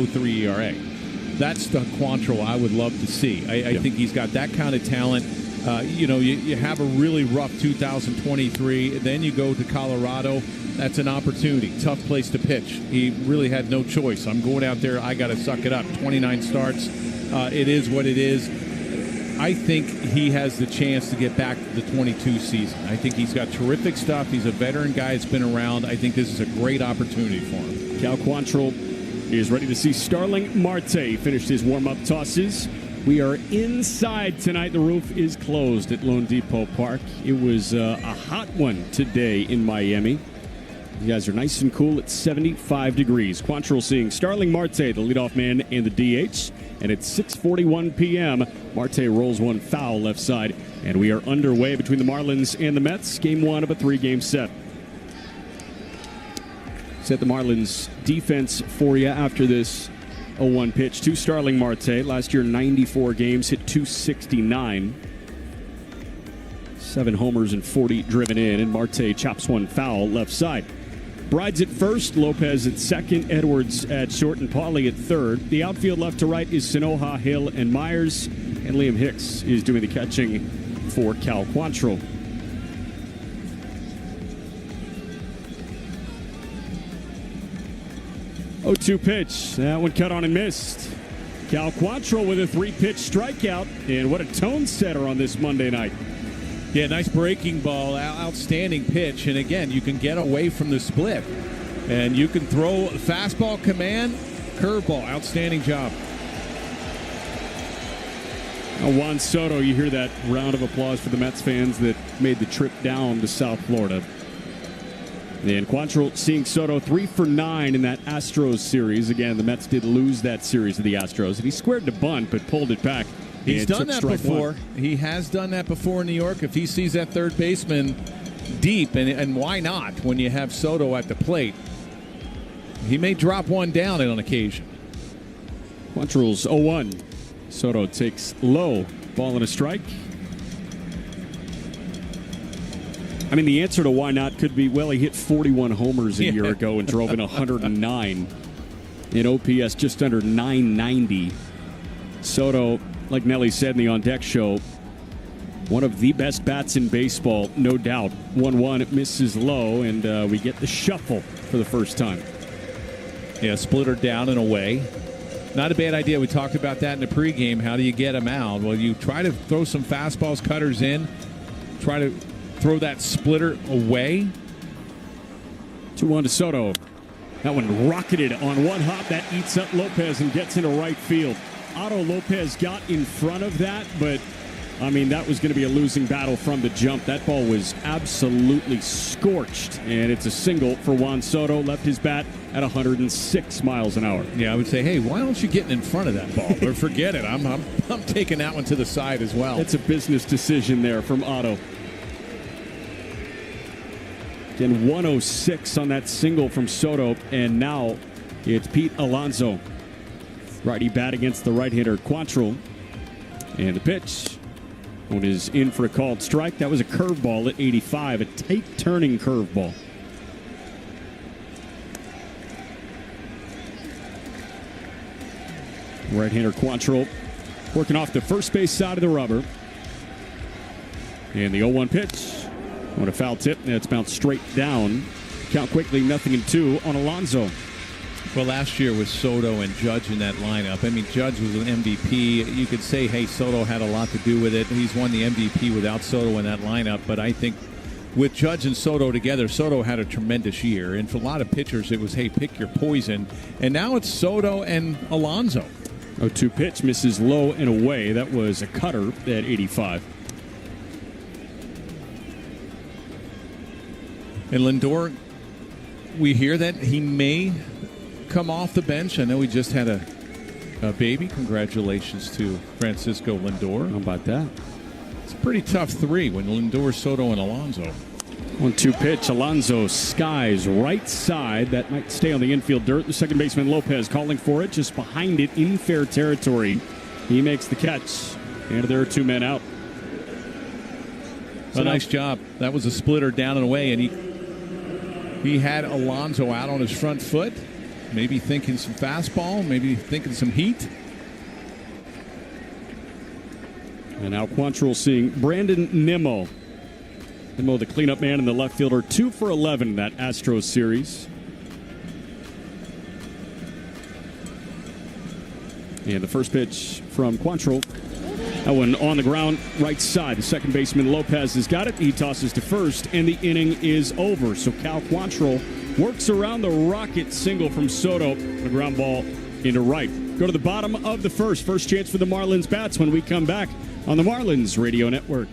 .03 ERA. That's the Quantrill I would love to see. I think he's got that kind of talent. You have a really rough 2023. Then you go to Colorado. That's an opportunity. Tough place to pitch. He really had no choice. I'm going out there. I got to suck it up. 29 starts. It is what it is. I think he has the chance to get back to the 22 season. I think he's got terrific stuff. He's a veteran guy that's been around. I think this is a great opportunity for him. Cal Quantrill is ready to see Starling Marte finished his warm-up tosses. We are inside tonight. The roof is closed at Lone Depot Park. It was a hot one today in Miami. You guys are nice and cool at 75 degrees. Quantrill seeing Starling Marte, the leadoff man and the DH. And at 6:41 p.m., Marte rolls one foul left side. And we are underway between the Marlins and the Mets. Game one of a three-game set. Set the Marlins defense for you after this 0-1 pitch to Starling Marte. Last year, 94 games, hit .269. 7 homers and 40 driven in. And Marte chops one foul left side. Brides at first, Lopez at second, Edwards at short, and Pauly at third. The outfield left to right is Sanoja, Hill, and Myers. And Liam Hicks is doing the catching for Cal Quantrill. Oh-2 pitch. That one cut on and missed. Cal Quantrill with a 3-pitch strikeout. And what a tone setter on this Monday night. Yeah, nice breaking ball, outstanding pitch. And again, you can get away from the split. And you can throw fastball, command, curveball. Outstanding job. Juan Soto, you hear that round of applause for the Mets fans that made the trip down to South Florida. And Quantrill seeing Soto 3 for 9 in that Astros series. Again, the Mets did lose that series to the Astros. And he squared the bunt, but pulled it back. He's done that before. He has done that before in New York. If he sees that third baseman deep, and why not when you have Soto at the plate, he may drop one down on occasion. Quantrill's 0-1. Soto takes low. Ball and a strike. I mean, the answer to why not could be, well, he hit 41 homers a year ago and drove in 109. In OPS just under 990. Soto, like Nelly said in the On Deck show, one of the best bats in baseball, no doubt. 1-1, it misses low, and we get the shuffle for the first time. Yeah, splitter down and away. Not a bad idea. We talked about that in the pregame. How do you get him out? Well, you try to throw some fastballs, cutters in. Try to throw that splitter away. 2-1 to Soto. That one rocketed on one hop. That eats up Lopez and gets into right field. Otto Lopez got in front of that, but, I mean, that was going to be a losing battle from the jump. That ball was absolutely scorched, and it's a single for Juan Soto. Left his bat at 106 miles an hour. Yeah, I would say, hey, why don't you get in front of that ball? Or forget it. I'm taking that one to the side as well. It's a business decision there from Otto. Again, 106 on that single from Soto, and now it's Pete Alonso. Righty bat against the right-hander Quantrill. And the pitch. One is in for a called strike. That was a curveball at 85, a tight-turning curveball. Right-hander Quantrill working off the first base side of the rubber. And the 0-1 pitch. On a foul tip, and it's bounced straight down. Count quickly, 0-2 on Alonso. Well, last year with Soto and Judge in that lineup. I mean, Judge was an MVP. You could say, hey, Soto had a lot to do with it. He's won the MVP without Soto in that lineup. But I think with Judge and Soto together, Soto had a tremendous year. And for a lot of pitchers, it was, hey, pick your poison. And now it's Soto and Alonso. 0-2 pitch misses low and away. That was a cutter at 85. And Lindor, we hear that he may come off the bench. I know he just had a baby. Congratulations to Francisco Lindor. How about that? It's a pretty tough three when Lindor, Soto, and Alonso. 1-2 pitch. Alonso skies right side. That might stay on the infield dirt. The second baseman Lopez calling for it. Just behind it in fair territory. He makes the catch. And there are 2 men out. So nice job. That was a splitter down and away, and he had Alonso out on his front foot. Maybe thinking some fastball, maybe thinking some heat. And now Quantrill seeing Brandon Nimmo. Nimmo, the cleanup man and the left fielder, 2 for 11 in that Astros series. And the first pitch from Quantrill. That one on the ground, right side. The second baseman, Lopez, has got it. He tosses to first, and the inning is over. So Cal Quantrill works around the rocket single from Soto. The ground ball into right. Go to the bottom of the first. First chance for the Marlins bats when we come back on the Marlins Radio Network.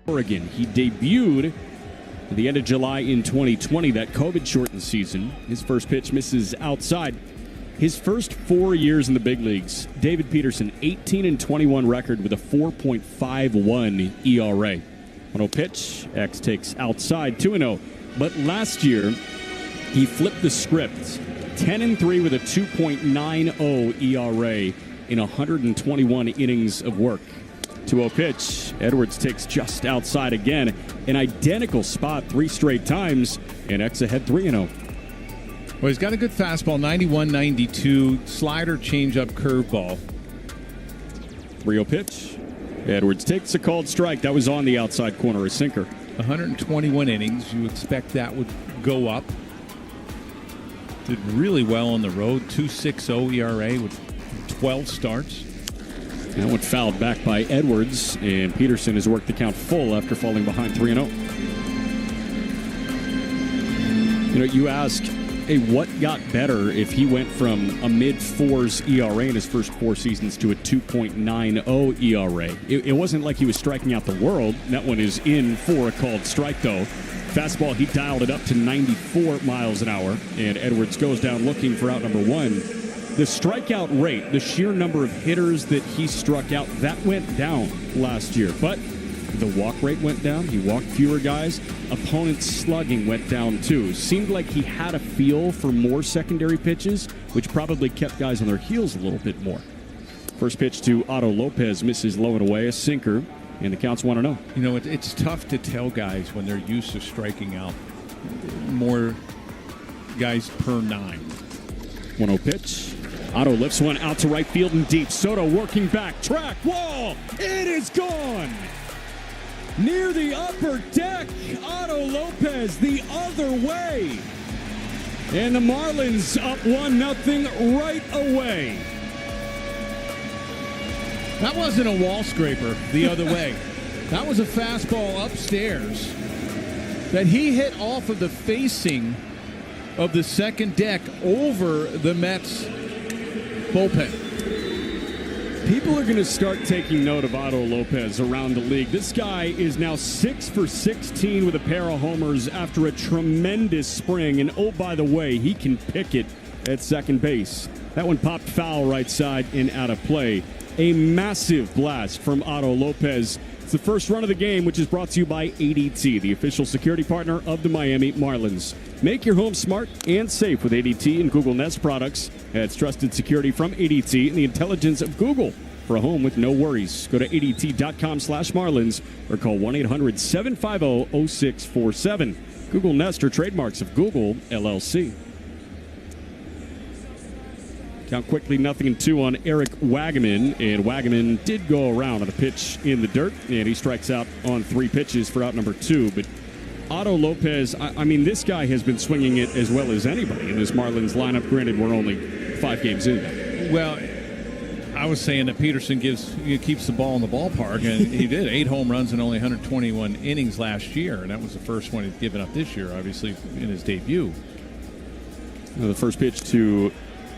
Oregon. He debuted at the end of July in 2020, that COVID-shortened season. His first pitch misses outside. His first 4 years in the big leagues, David Peterson, 18-21 record with a 4.51 ERA. 1-0 pitch, X takes outside, 2-0. But last year, he flipped the script. 10-3 with a 2.90 ERA in 121 innings of work. 2-0 pitch. Edwards takes just outside again. An identical spot 3 straight times, and X ahead 3-0. Well, he's got a good fastball, 91-92, slider, changeup, curveball. 3-0 pitch. Edwards takes a called strike. That was on the outside corner, a sinker. 121 innings. You expect that would go up. Did really well on the road. 2.60 ERA with 12 starts. That one fouled back by Edwards, and Peterson has worked the count full after falling behind 3-0. You know, you ask, hey, what got better if he went from a mid-4s ERA in his first 4 seasons to a 2.90 ERA? It wasn't like he was striking out the world. That one is in for a called strike, though. Fastball, he dialed it up to 94 miles an hour, and Edwards goes down looking for out number 1. The strikeout rate, the sheer number of hitters that he struck out, that went down last year. But the walk rate went down. He walked fewer guys. Opponents' slugging went down, too. Seemed like he had a feel for more secondary pitches, which probably kept guys on their heels a little bit more. First pitch to Otto Lopez, misses low and away, a sinker, and the count's 1-0. You know, it's tough to tell guys when they're used to striking out more guys per 9. 1-0 pitch. Otto lifts one out to right field and deep. Soto working back. Track wall. It is gone. Near the upper deck. Otto Lopez the other way. And the Marlins up 1-0 right away. That wasn't a wall scraper the other way. That was a fastball upstairs that he hit off of the facing of the second deck over the Mets bullpen. People are going to start taking note of Otto Lopez around the league. This guy is now 6 for 16 with a pair of homers after a tremendous spring. And oh, by the way, he can pick it at second base. That one popped foul right side and out of play. A massive blast from Otto Lopez. It's the first run of the game, which is brought to you by ADT, the official security partner of the Miami Marlins. Make your home smart and safe with ADT and Google Nest products. It's trusted security from ADT and the intelligence of Google for a home with no worries. Go to ADT.com/Marlins or call 1-800-750-0647. Google Nest are trademarks of Google, LLC. Count quickly, 0-2 on Eric Wagaman, and Wagaman did go around on a pitch in the dirt, and he strikes out on 3 pitches for out number 2. But Otto Lopez, I mean, this guy has been swinging it as well as anybody in this Marlins lineup. Granted, we're only 5 games in that. Well, I was saying that Peterson keeps the ball in the ballpark, and he did 8 home runs in only 121 innings last year, and that was the first one he's given up this year, obviously, in his debut. The first pitch to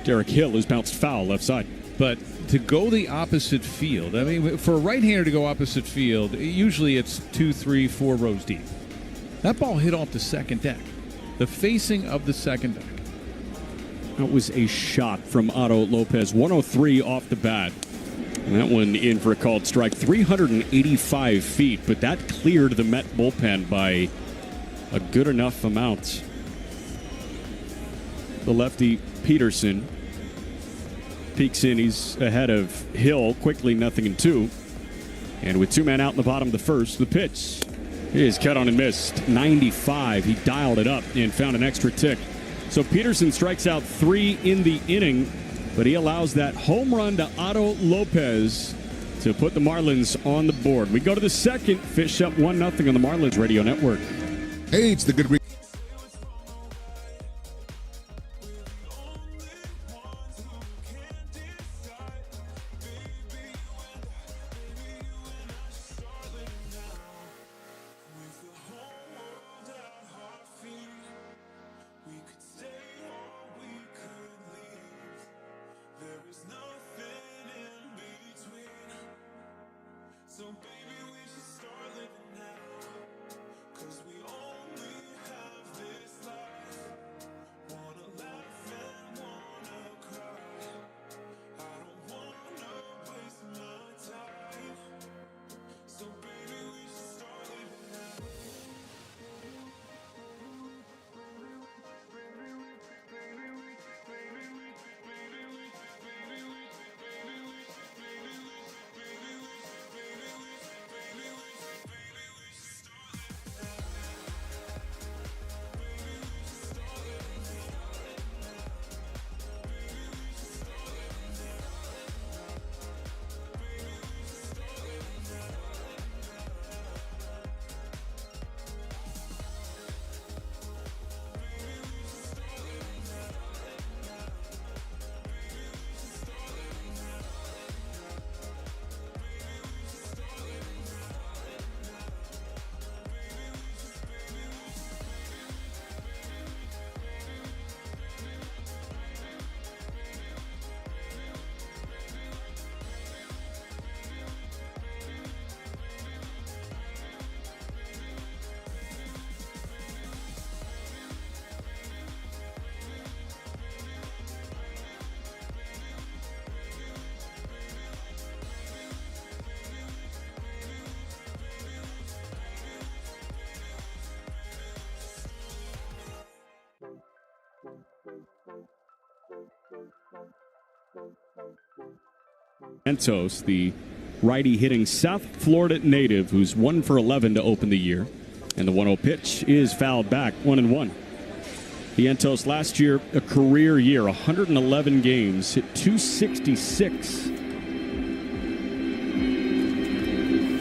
Derek Hill is bounced foul left side. But to go the opposite field, I mean, for a right-hander to go opposite field, usually it's 2, 3, 4 rows deep. That ball hit off the second deck, the facing of the second deck. That was a shot from Otto Lopez, 103 off the bat. And that one in for a called strike, 385 feet, but that cleared the Met bullpen by a good enough amount. The lefty Peterson peeks in. He's ahead of Hill quickly, 0-2. And with 2 men out in the bottom of the first, the pitch is cut on and missed. 95. He dialed it up and found an extra tick. So Peterson strikes out 3 in the inning, but he allows that home run to Otto Lopez to put the Marlins on the board. We go to the second. Fish up 1-0 on the Marlins Radio Network. Hey, it's the good. Santos, the righty hitting South Florida native, who's 1 for 11 to open the year. And the 1-0 pitch is fouled back, 1-1. Vientos last year, a career year, 111 games, hit .266.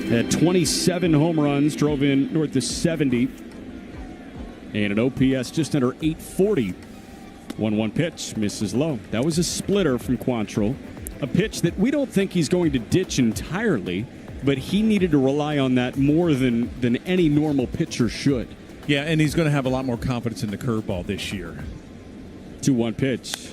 Had 27 home runs, drove in north of 70. And an OPS just under 840. 1-1 pitch, misses low. That was a splitter from Quantrill. A pitch that we don't think he's going to ditch entirely, but he needed to rely on that more than any normal pitcher should. Yeah, and he's going to have a lot more confidence in the curveball this year. 2-1 pitch.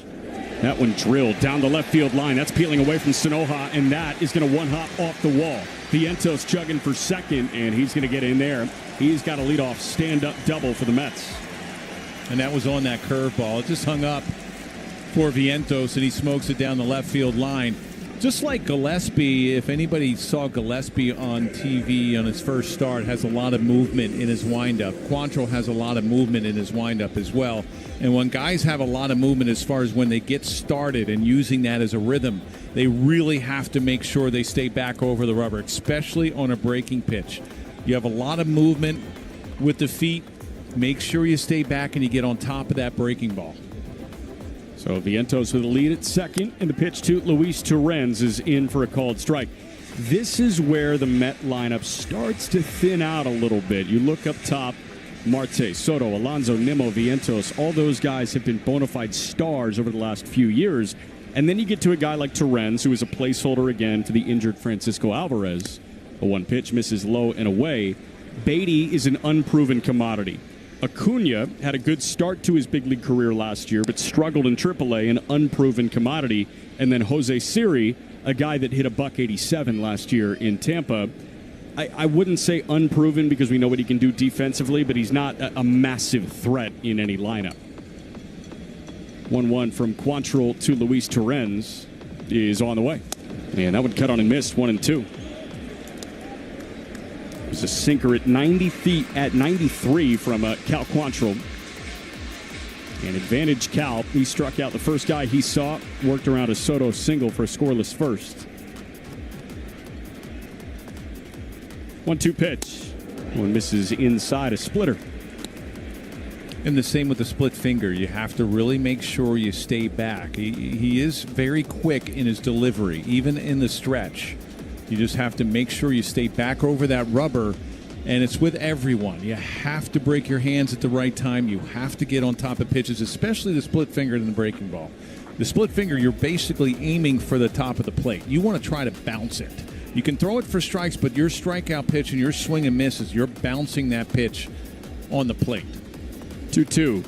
That one drilled down the left field line. That's peeling away from Sanoja, and that is going to one-hop off the wall. Vientos chugging for second, and he's going to get in there. He's got a leadoff stand-up double for the Mets. And that was on that curveball. It just hung up for Vientos, and he smokes it down the left field line. Just like Gillespie, if anybody saw Gillespie on TV on his first start, has a lot of movement in his windup. Quantrill has a lot of movement in his windup as well. And when guys have a lot of movement as far as when they get started and using that as a rhythm, they really have to make sure they stay back over the rubber, especially on a breaking pitch. You have a lot of movement with the feet. Make sure you stay back and you get on top of that breaking ball. So Vientos with the lead at second, and the pitch to Luis Torrens is in for a called strike. This is where the Met lineup starts to thin out a little bit. You look up top, Marte, Soto, Alonso, Nimmo, Vientos, all those guys have been bona fide stars over the last few years. And then you get to a guy like Torrens, who is a placeholder again for the injured Francisco Alvarez. A one pitch misses low and away. Beatty is an unproven commodity. Acuna had a good start to his big league career last year, but struggled in AAA, an unproven commodity. And then Jose Siri, a guy that hit a .187 last year in Tampa. I wouldn't say unproven because we know what he can do defensively, but he's not a massive threat in any lineup. 1-1 from Quantrill to Luis Torrens is on the way. And that one cut on and missed, 1-2. It was a sinker at 90 feet at 93 from Cal Quantrill. And advantage Cal. He struck out the first guy he saw, worked around a Soto single for a scoreless first. 1-2 pitch. One misses inside a splitter. And the same with the split finger. You have to really make sure you stay back. He is very quick in his delivery, even in the stretch. You just have to make sure you stay back over that rubber, and it's with everyone. You have to break your hands at the right time. You have to get on top of pitches, especially the split finger and the breaking ball. The split finger, you're basically aiming for the top of the plate. You want to try to bounce it. You can throw it for strikes, but your strikeout pitch and your swing and misses, you're bouncing that pitch on the plate. 2-2.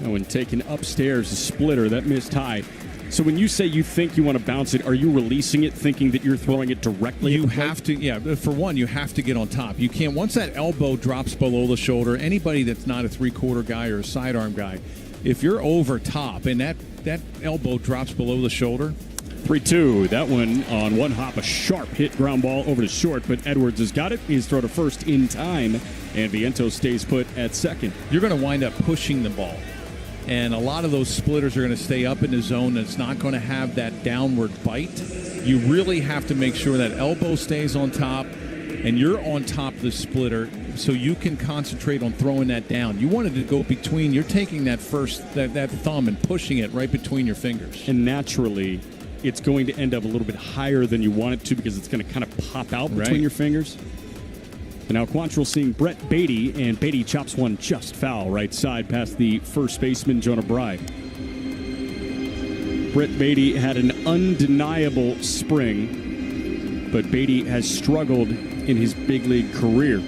And when taken upstairs, a splitter, that missed high. So when you say you think you want to bounce it, are you releasing it thinking that you're throwing it directly at the plate? You have to, yeah. For one, you have to get on top. You can't, once that elbow drops below the shoulder, anybody that's not a three-quarter guy or a sidearm guy, if you're over top and that elbow drops below the shoulder. 3-2. That one on one hop, a sharp hit ground ball over to short, but Edwards has got it. He's thrown to first in time, and Vientos stays put at second. You're going to wind up pushing the ball. And a lot of those splitters are going to stay up in the zone. It's not going to have that downward bite. You really have to make sure that elbow stays on top and you're on top of the splitter so you can concentrate on throwing that down. You want it to go between. You're taking that that thumb and pushing it right between your fingers. And naturally, it's going to end up a little bit higher than you want it to because it's going to kind of pop out between your fingers. And now Quantrill seeing Brett Beatty, and Beatty chops one just foul right side past the first baseman, Jonah Bry. Brett Beatty had an undeniable spring, but Beatty has struggled in his big league career.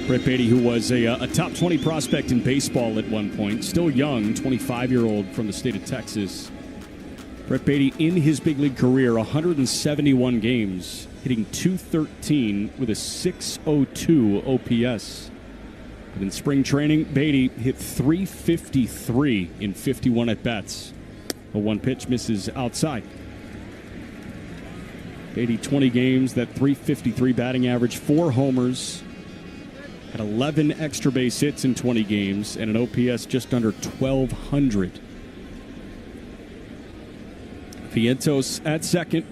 Brett Beatty, who was a top 20 prospect in baseball at one point, still young, 25-year-old from the state of Texas. Brett Beatty, in his big league career, 171 games, hitting .213 with a .602 OPS. But in spring training, Beatty hit .353 in 51 at-bats. A one-pitch misses outside. Beatty, 20 games, that .353 batting average, 4 homers, had 11 extra base hits in 20 games, and an OPS just under 1,200. Vientos at second.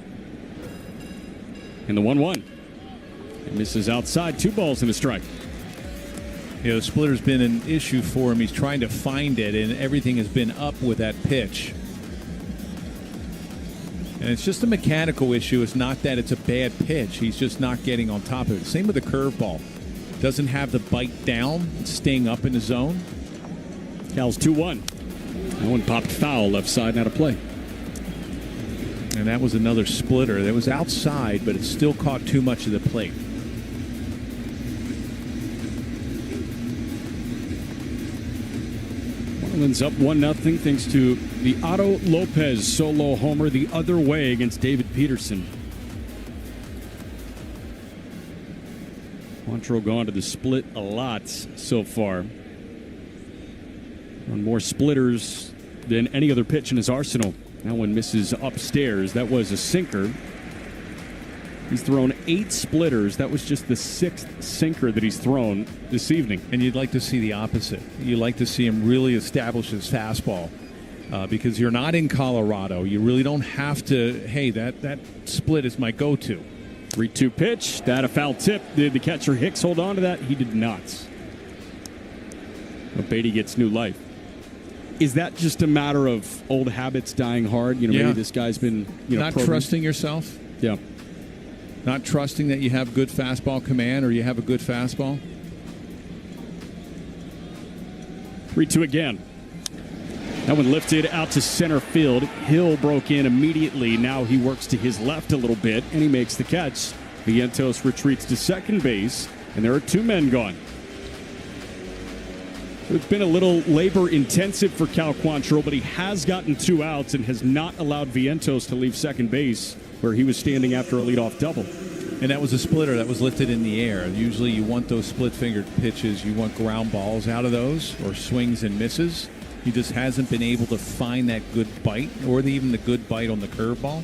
And the 1-1. It misses outside. 2 balls and a strike. You know, the splitter's been an issue for him. He's trying to find it, and everything has been up with that pitch. And it's just a mechanical issue. It's not that it's a bad pitch. He's just not getting on top of it. Same with the curveball. Doesn't have the bite down. It's staying up in the zone. Cal's 2-1. That one popped foul left side and out of play. And that was another splitter. That was outside, but it still caught too much of the plate. Marlins up 1-0 thanks to the Otto Lopez solo homer the other way against David Peterson. Quantrill gone to the split a lot so far. On more splitters than any other pitch in his arsenal. That one misses upstairs. That was a sinker. He's thrown 8 splitters. That was just the 6th sinker that he's thrown this evening. And you'd like to see the opposite. You'd like to see him really establish his fastball because you're not in Colorado. You really don't have to, hey, that split is my go-to. 3-2 pitch. That a foul tip. Did the catcher Hicks hold on to that? He did not. But Beatty gets new life. Is that just a matter of old habits dying hard? Maybe this guy's been not trusting yourself. Yeah. Not trusting that you have good fastball command or you have a good fastball. 3-2 again. That one lifted out to center field. Hill broke in immediately. Now he works to his left a little bit, and he makes the catch. Vientos retreats to second base, and there are 2 men gone. So it's been a little labor-intensive for Cal Quantrill, but he has gotten 2 outs and has not allowed Vientos to leave second base, where he was standing after a leadoff double. And that was a splitter that was lifted in the air. Usually you want those split-fingered pitches. You want ground balls out of those or swings and misses. He just hasn't been able to find that good bite or even the good bite on the curveball.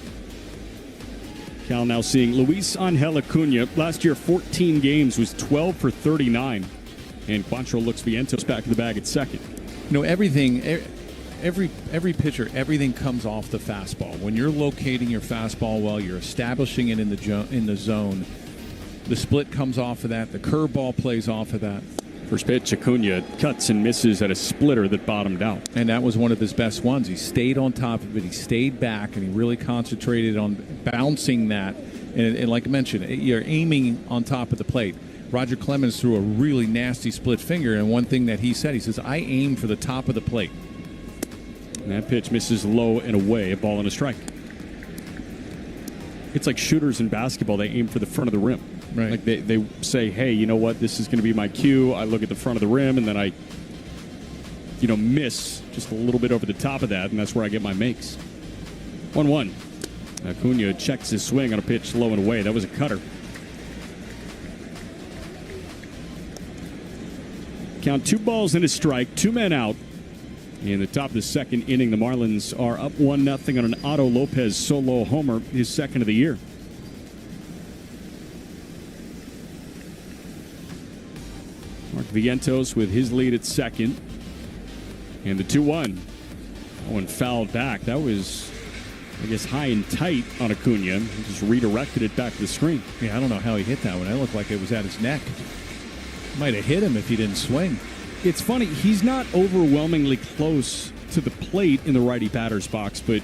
Cal now seeing Luis Angel Acuna. Last year, 14 games, was 12 for 39. And Quantrill looks Vientos back in the bag at second. Everything... Every pitcher, everything comes off the fastball. When you're locating your fastball well, you're establishing it in the zone. The split comes off of that. The curveball plays off of that. First pitch, Acuna cuts and misses at a splitter that bottomed out. And that was one of his best ones. He stayed on top of it. He stayed back, and he really concentrated on bouncing that. And like I mentioned, you're aiming on top of the plate. Roger Clemens threw a really nasty split finger, and one thing that he says, I aim for the top of the plate. And that pitch misses low and away, a ball and a strike. It's like shooters in basketball. They aim for the front of the rim. Right. Like they say, hey, you know what? This is going to be my cue. I look at the front of the rim, and then I, miss just a little bit over the top of that, and that's where I get my makes. 1-1. Acuna checks his swing on a pitch low and away. That was a cutter. Count 2 balls and a strike. 2 men out. In the top of the second inning, the Marlins are up 1-0 on an Otto Lopez solo homer, his second of the year. Mark Vientos with his lead at second. And the 2-1. That one fouled back. That was, I guess, high and tight on Acuna. He just redirected it back to the screen. Yeah, I don't know how he hit that one. It looked like it was at his neck. Might have hit him if he didn't swing. It's funny, he's not overwhelmingly close to the plate in the righty batter's box, but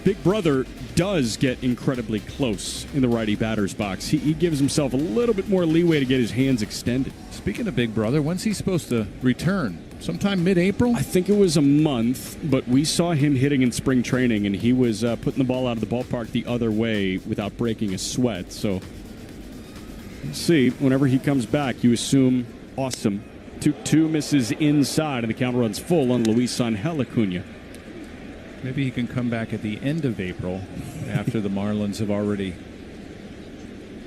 Big Brother does get incredibly close in the righty batter's box. He gives himself a little bit more leeway to get his hands extended. Speaking of Big Brother, when's he supposed to return? Sometime mid-April? I think it was a month, but we saw him hitting in spring training, and he was putting the ball out of the ballpark the other way without breaking a sweat. So, let's see. Whenever he comes back, you assume awesome. 2-2 misses inside, and the count runs full on Luis Angel Acuna. Maybe he can come back at the end of April after the Marlins have already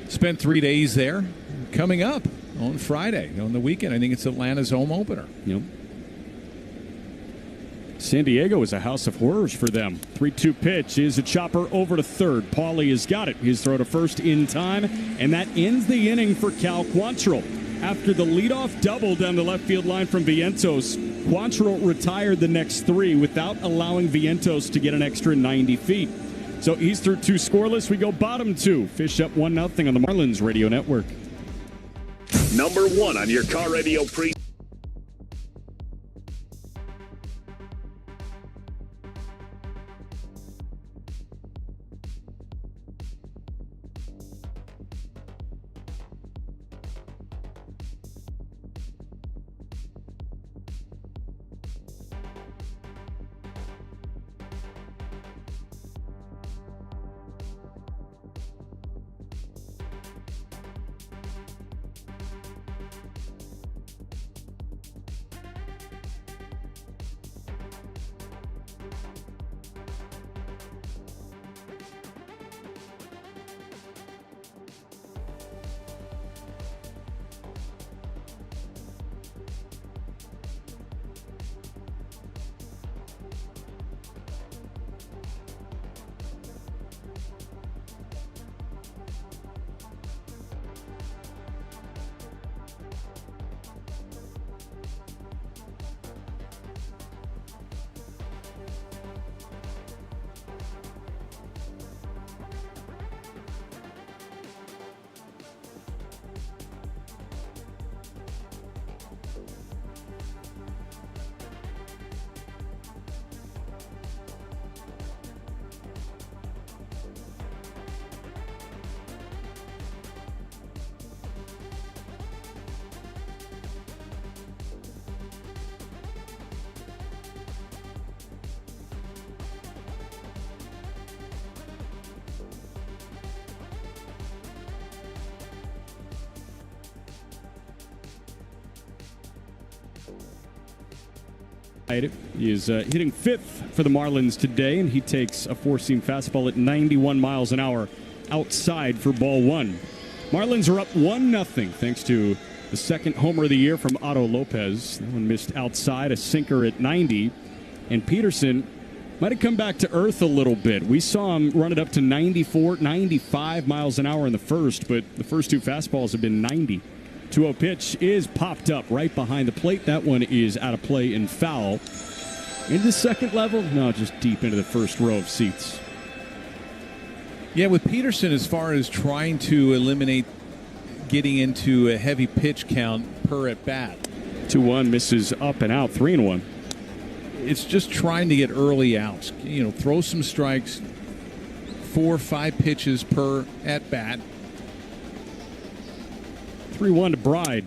spent 3 days there. Coming up on Friday, on the weekend, I think it's Atlanta's home opener. Yep. San Diego is a house of horrors for them. 3-2 pitch is a chopper over to third. Paulie has got it. His throw to first in time, and that ends the inning for Cal Quantrill. After the leadoff double down the left field line from Vientos, Quantrill retired the next 3 without allowing Vientos to get an extra 90 feet. So he's through 2 scoreless. We go bottom 2. Fish up 1-0 on the Marlins Radio Network. Number 1 on your car radio pre. He is hitting fifth for the Marlins today, and he takes a four-seam fastball at 91 miles an hour outside for ball one. Marlins are up 1-0 thanks to the second homer of the year from Otto Lopez. That one missed outside, a sinker at 90. And Peterson might have come back to earth a little bit. We saw him run it up to 94, 95 miles an hour in the first, but the first two fastballs have been 90. 2-0 pitch is popped up right behind the plate. That one is out of play and foul. Into the second level? No, just deep into the first row of seats. Yeah, with Peterson, as far as trying to eliminate getting into a heavy pitch count per at bat. 2-1 misses up and out, 3-1. It's just trying to get early outs. You know, throw some strikes, 4 or 5 pitches per at bat. 3-1 to Bride.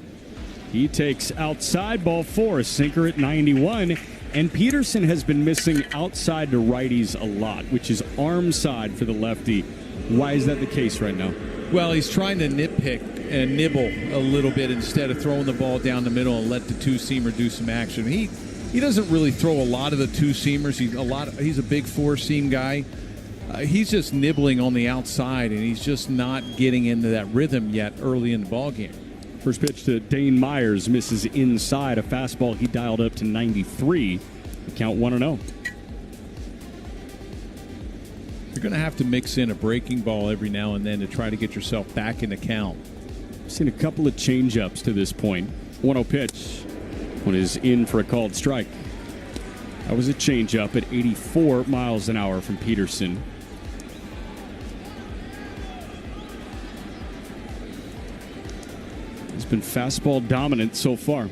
He takes outside, ball 4, a sinker at 91. And Peterson has been missing outside to righties a lot, which is arm side for the lefty. Why is that the case right now? Well, he's trying to nitpick and nibble a little bit instead of throwing the ball down the middle and let the two-seamer do some action. He doesn't really throw a lot of the two-seamers. He's a big four-seam guy. He's just nibbling on the outside, and he's just not getting into that rhythm yet early in the ballgame. First pitch to Dane Myers, misses inside, a fastball he dialed up to 93. The count 1-0. You're going to have to mix in a breaking ball every now and then to try to get yourself back in the count. I've seen a couple of change-ups to this point. 1-0 pitch. One is in for a called strike. That was a change-up at 84 miles an hour from Peterson. He's been fastball dominant so far.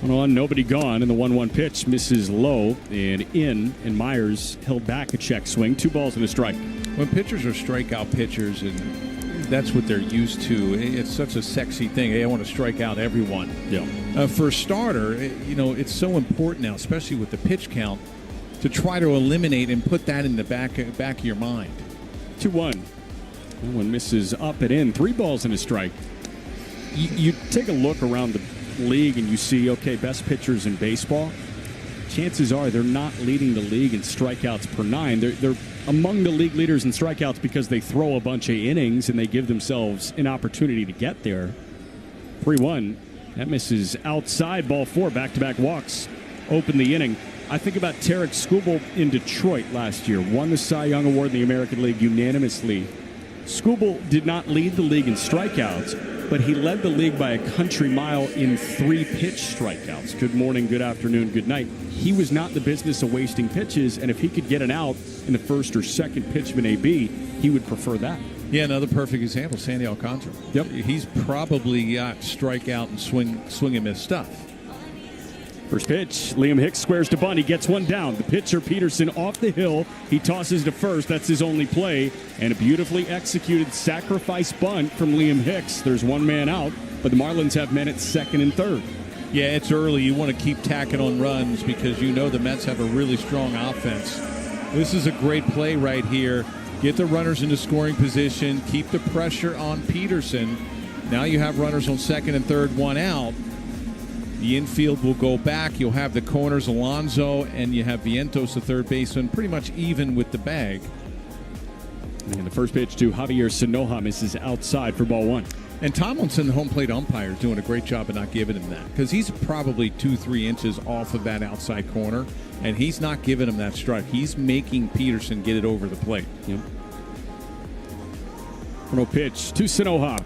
1-1, nobody gone, and the 1-1 pitch misses low and in, and Myers held back a check swing. 2 balls and a strike. When pitchers are strikeout pitchers, and that's what they're used to, it's such a sexy thing. They want to strike out everyone. Yeah. For a starter, it's so important now, especially with the pitch count, to try to eliminate and put that in the back of your mind. 2-1. That one misses up and in. 3 balls and a strike. You take a look around the league and you see, okay, best pitchers in baseball. Chances are they're not leading the league in strikeouts per 9. They're among the league leaders in strikeouts because they throw a bunch of innings and they give themselves an opportunity to get there. 3-1. That misses outside, ball 4. Back-to-back walks open the inning. I think about Tarek Skubal in Detroit last year. Won the Cy Young Award in the American League unanimously. Skubal did not lead the league in strikeouts, but he led the league by a country mile in 3-pitch strikeouts. Good morning, good afternoon, good night. He was not in the business of wasting pitches, and if he could get an out in the first or second pitch of an AB, he would prefer that. Yeah, another perfect example, Sandy Alcantara. Yep. He's probably got strikeout and swing and miss stuff. First pitch, Liam Hicks squares to bunt. He gets one down. The pitcher, Peterson, off the hill. He tosses to first. That's his only play. And a beautifully executed sacrifice bunt from Liam Hicks. There's one man out, but the Marlins have men at second and third. Yeah, it's early. You want to keep tacking on runs because you know the Mets have a really strong offense. This is a great play right here. Get the runners into scoring position. Keep the pressure on Peterson. Now you have runners on second and third, one out. The infield will go back. You'll have the corners, Alonso, and you have Vientos, the third baseman, pretty much even with the bag. And the first pitch to Javier Sanoja misses outside for ball 1. And Tomlinson, the home plate umpire, is doing a great job of not giving him that because he's probably 2-3 inches off of that outside corner, and he's not giving him that strike. He's making Peterson get it over the plate. Yep. 1-0 pitch to Sanoja.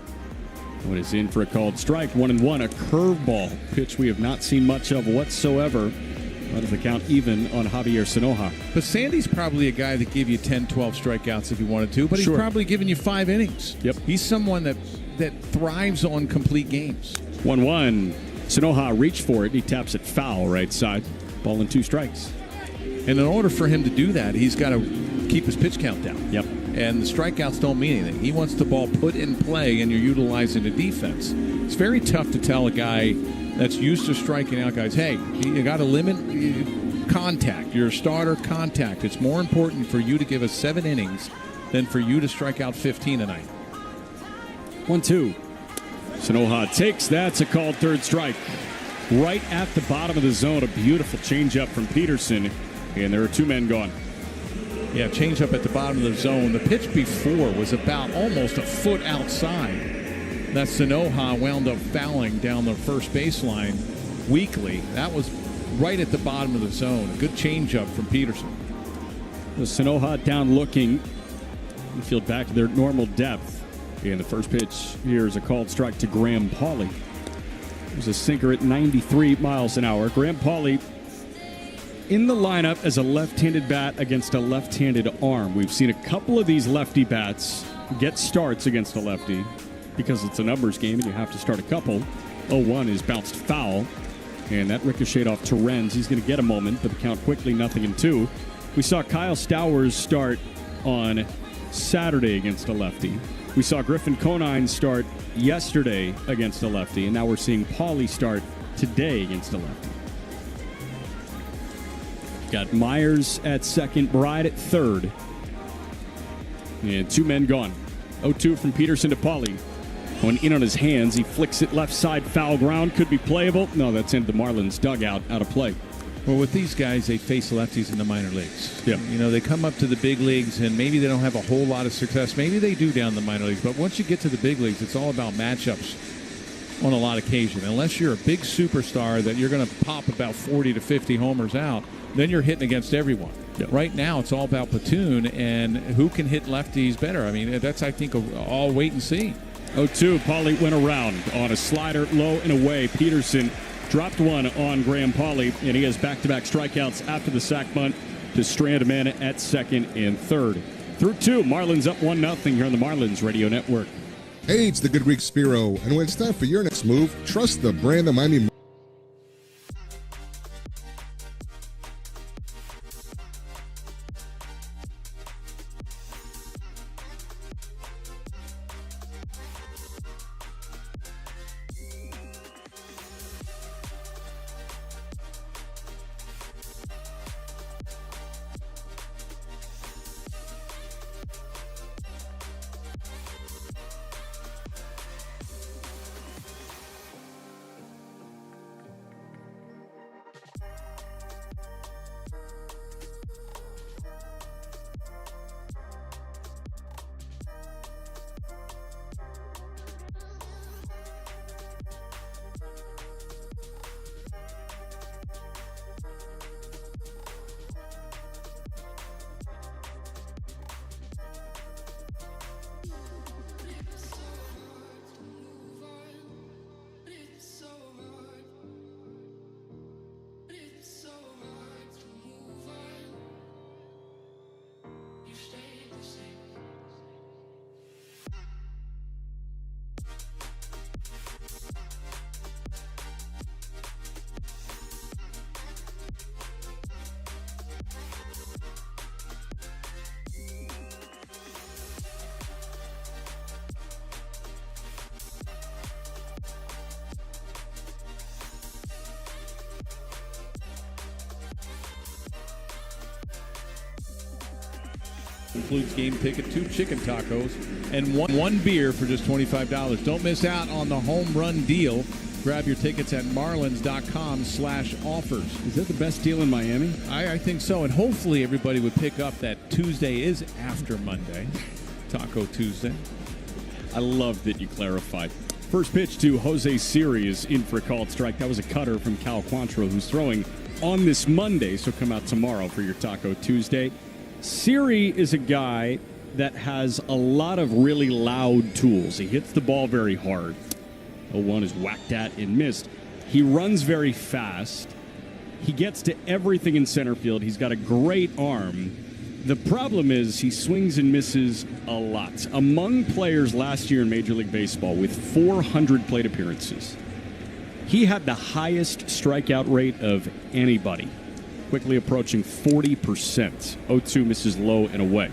One is in for a called strike. 1-1, a curveball pitch we have not seen much of whatsoever. That is the count even on Javier Sanoja. But Sandy's probably a guy that give you 10, 12 strikeouts if you wanted to, but he's probably giving you 5 innings. Yep. He's someone that thrives on complete games. 1-1. Sanoja reached for it. He taps it foul right side. Ball and 2 strikes. And in order for him to do that, he's got to keep his pitch count down. Yep. And the strikeouts don't mean anything. He wants the ball put in play, and you're utilizing the defense. It's very tough to tell a guy that's used to striking out guys, hey, you got to limit contact. You're a starter, contact. It's more important for you to give us 7 innings than for you to strike out 15 tonight. 1-2. Sanoja takes. That's a called third strike. right at the bottom of the zone. A beautiful changeup from Peterson, and there are two men gone. Yeah, changeup at the bottom of the zone. The pitch before was about almost a foot outside. That Sanoha wound up fouling down the first baseline weakly. That was right at the bottom of the zone. A good changeup from Peterson. The Sanoha down looking. Infield back to their normal depth. And the first pitch here is a called strike to Graham Pauley. It was a sinker at 93 miles an hour. Graham Pauley in the lineup as a left-handed bat against a left-handed arm. We've seen a couple of these lefty bats get starts against a lefty because it's a numbers game and you have to start a couple. 0-1 is bounced foul, and that ricocheted off Torrens. He's going to get a moment, but the count quickly 0-2. We saw Kyle Stowers start on Saturday against a lefty. We saw Griffin Conine start yesterday against a lefty, and now we're seeing Pauley start today against a lefty. Got Myers at second, Bride at third, and two men gone. 0-2 from Peterson to Pauley. Going in on his hands, he flicks it left side, foul ground, could be playable. No, that's into the Marlins dugout, out of play. Well, with these guys, they face lefties in the minor leagues. Yep. You know, they come up to the big leagues, and maybe they don't have a whole lot of success. Maybe they do down in the minor leagues, but once you get to the big leagues, it's all about matchups on a lot of occasion. Unless you're a big superstar that you're going to pop about 40 to 50 homers out, then you're hitting against everyone. Yep. Right now, it's all about platoon and who can hit lefties better. I mean, that's, I think, all wait and see. 0-2, Pauley went around on a slider, low and away. Peterson dropped one on Graham Pauley, and he has back-to-back strikeouts after the sac bunt to strand a man at second and third. Through two, Marlins up 1-0 here on the Marlins Radio Network. Hey, it's the Good Greek Spiro, and when it's time for your next move, trust the brand of Miami. Includes game ticket, 2 chicken tacos, and one beer for just $25. Don't miss out on the home run deal. Grab your tickets at marlins.com/offers. Is that the best deal in Miami? I think so, and hopefully everybody would pick up that Tuesday is after Monday, Taco Tuesday. I love that you clarified. First pitch to Jose Siri is in for a called strike. That was a cutter from Cal Quantrill, who's throwing on this Monday, so come out tomorrow for your Taco Tuesday. Siri is a guy that has a lot of really loud tools. He hits the ball very hard. 0-1 is whacked at and missed. He runs very fast. He gets to everything in center field. He's got a great arm. The problem is he swings and misses a lot. Among players last year in Major League Baseball with 400 plate appearances, he had the highest strikeout rate of anybody, quickly approaching 40%. 0-2 misses low and away.